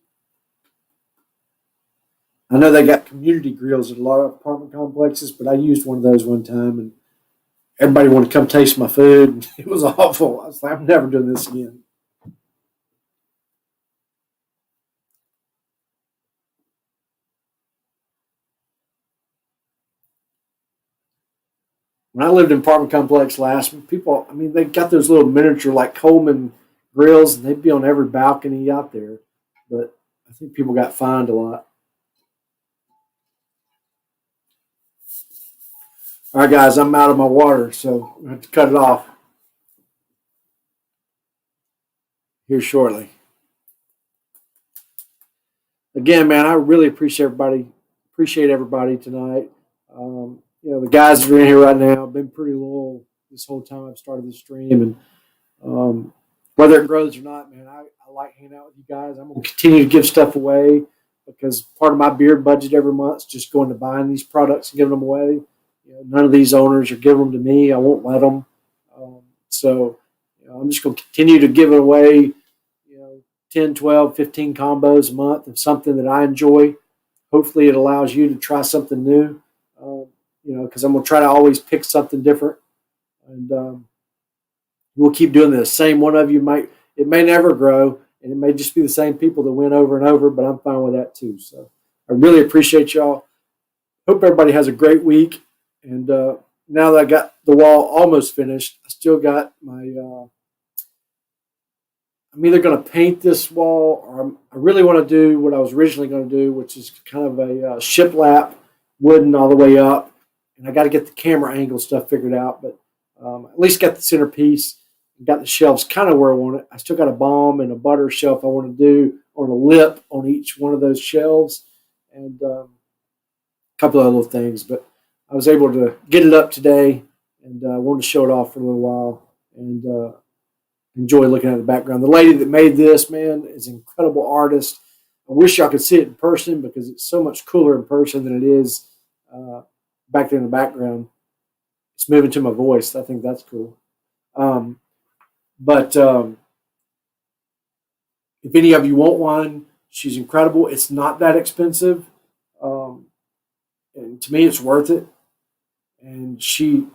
I know they got community grills at a lot of apartment complexes, but I used one of those one time, and everybody wanted to come taste my food. It was awful. I was like, I'm never doing this again. When I lived in apartment complex last, people, I mean, they got those little miniature like Coleman grills, and they'd be on every balcony out there. But I think people got fined a lot. All right, guys, I'm out of my water, so I have to cut it off here shortly. Again, man, I really appreciate everybody tonight. You know, the guys that are in here right now have been pretty loyal this whole time I've started this stream, and whether it grows or not, man, I like hanging out with you guys. I'm going to continue to give stuff away because part of my beard budget every month is just going to buying these products and giving them away. You know, none of these owners are giving them to me. I won't let them. So you know, I'm just going to continue to give it away, you know, 10, 12, 15 combos a month of something that I enjoy. Hopefully it allows you to try something new, you know, because I'm going to try to always pick something different. And we'll keep doing this. Same one of you it may never grow, and it may just be the same people that win over and over, but I'm fine with that too. So I really appreciate y'all. Hope everybody has a great week. And now that I got the wall almost finished, I still got my I'm either going to paint this wall or I really want to do what I was originally going to do, which is kind of a shiplap wooden all the way up. And I got to get the camera angle stuff figured out, but at least got the centerpiece. Got the shelves kind of where I want it. I still got a balm and a butter shelf I want to do on a lip on each one of those shelves, and a couple of other little things. But I was able to get it up today, and I wanted to show it off for a little while and enjoy looking at the background. The lady that made this, man, is an incredible artist. I wish y'all could see it in person because it's so much cooler in person than it is back there in the background. It's moving to my voice. I think that's cool. But if any of you want one, she's incredible. It's not that expensive. And to me, it's worth it. And she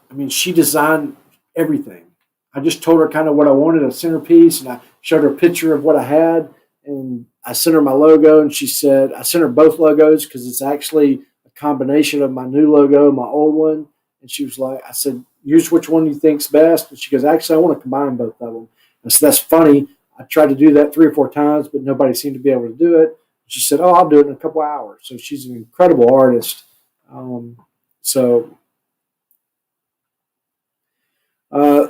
designed everything. I just told her kind of what I wanted, a centerpiece, and I showed her a picture of what I had. And I sent her my logo, and she said, I sent her both logos because it's actually a combination of my new logo and my old one. And she was like, I said, use which one you think's best. And she goes, actually, I want to combine both of them. And so that's funny. I tried to do that 3 or 4 times, but nobody seemed to be able to do it. She said, "Oh, I'll do it in a couple hours." So she's an incredible artist.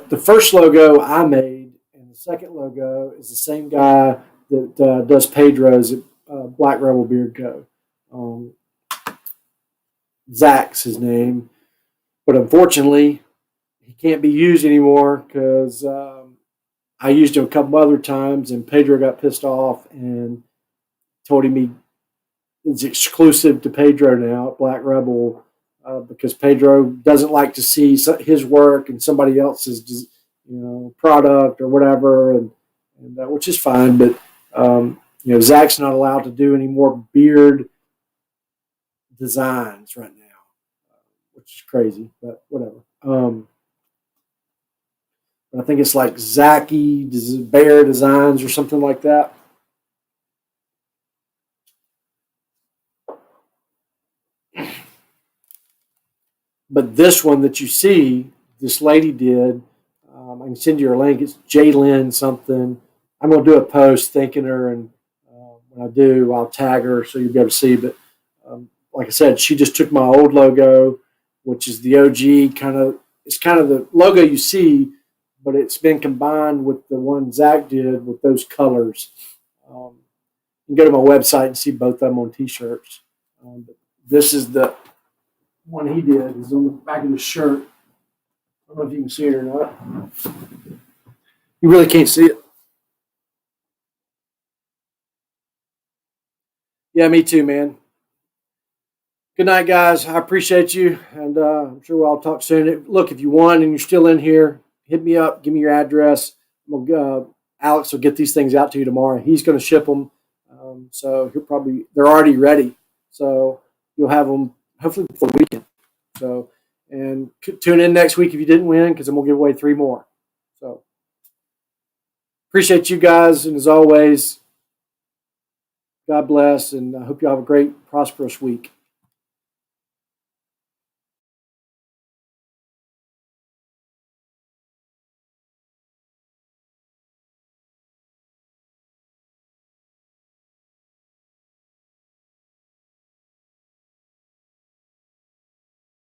The first logo I made and the second logo is the same guy that does Pedro's at Black Rebel Beard Co. Zach's his name, but unfortunately, he can't be used anymore because I used him a couple other times, and Pedro got pissed off and told him it's exclusive to Pedro now at Black Rebel because Pedro doesn't like to see his work and somebody else's, product or whatever, and which is fine. But Zach's not allowed to do any more beard designs right now, which is crazy, but whatever. But I think it's like Zachy Bear Designs or something like that. But this one that you see, this lady did, I can send you her link. It's Jaylyn something. I'm going to do a post thanking her, and when I do, I'll tag her so you'll be able to see. But like I said, she just took my old logo, which is the OG it's kind of the logo you see, but it's been combined with the one Zach did with those colors. You can go to my website and see both of them on T-shirts. But this is the one he did. Is on the back of the shirt. I don't know if you can see it or not. You really can't see it. Yeah, me too, man. Good night, guys. I appreciate you, and I'm sure we'll all talk soon. Look, if you won and you're still in here, hit me up. Give me your address. Alex will get these things out to you tomorrow. He's going to ship them, so they're already ready. So you'll have them hopefully before the weekend. So, and tune in next week if you didn't win, because I'm going to give away 3 more. So appreciate you guys, and as always, God bless, and I hope you have a great, prosperous week.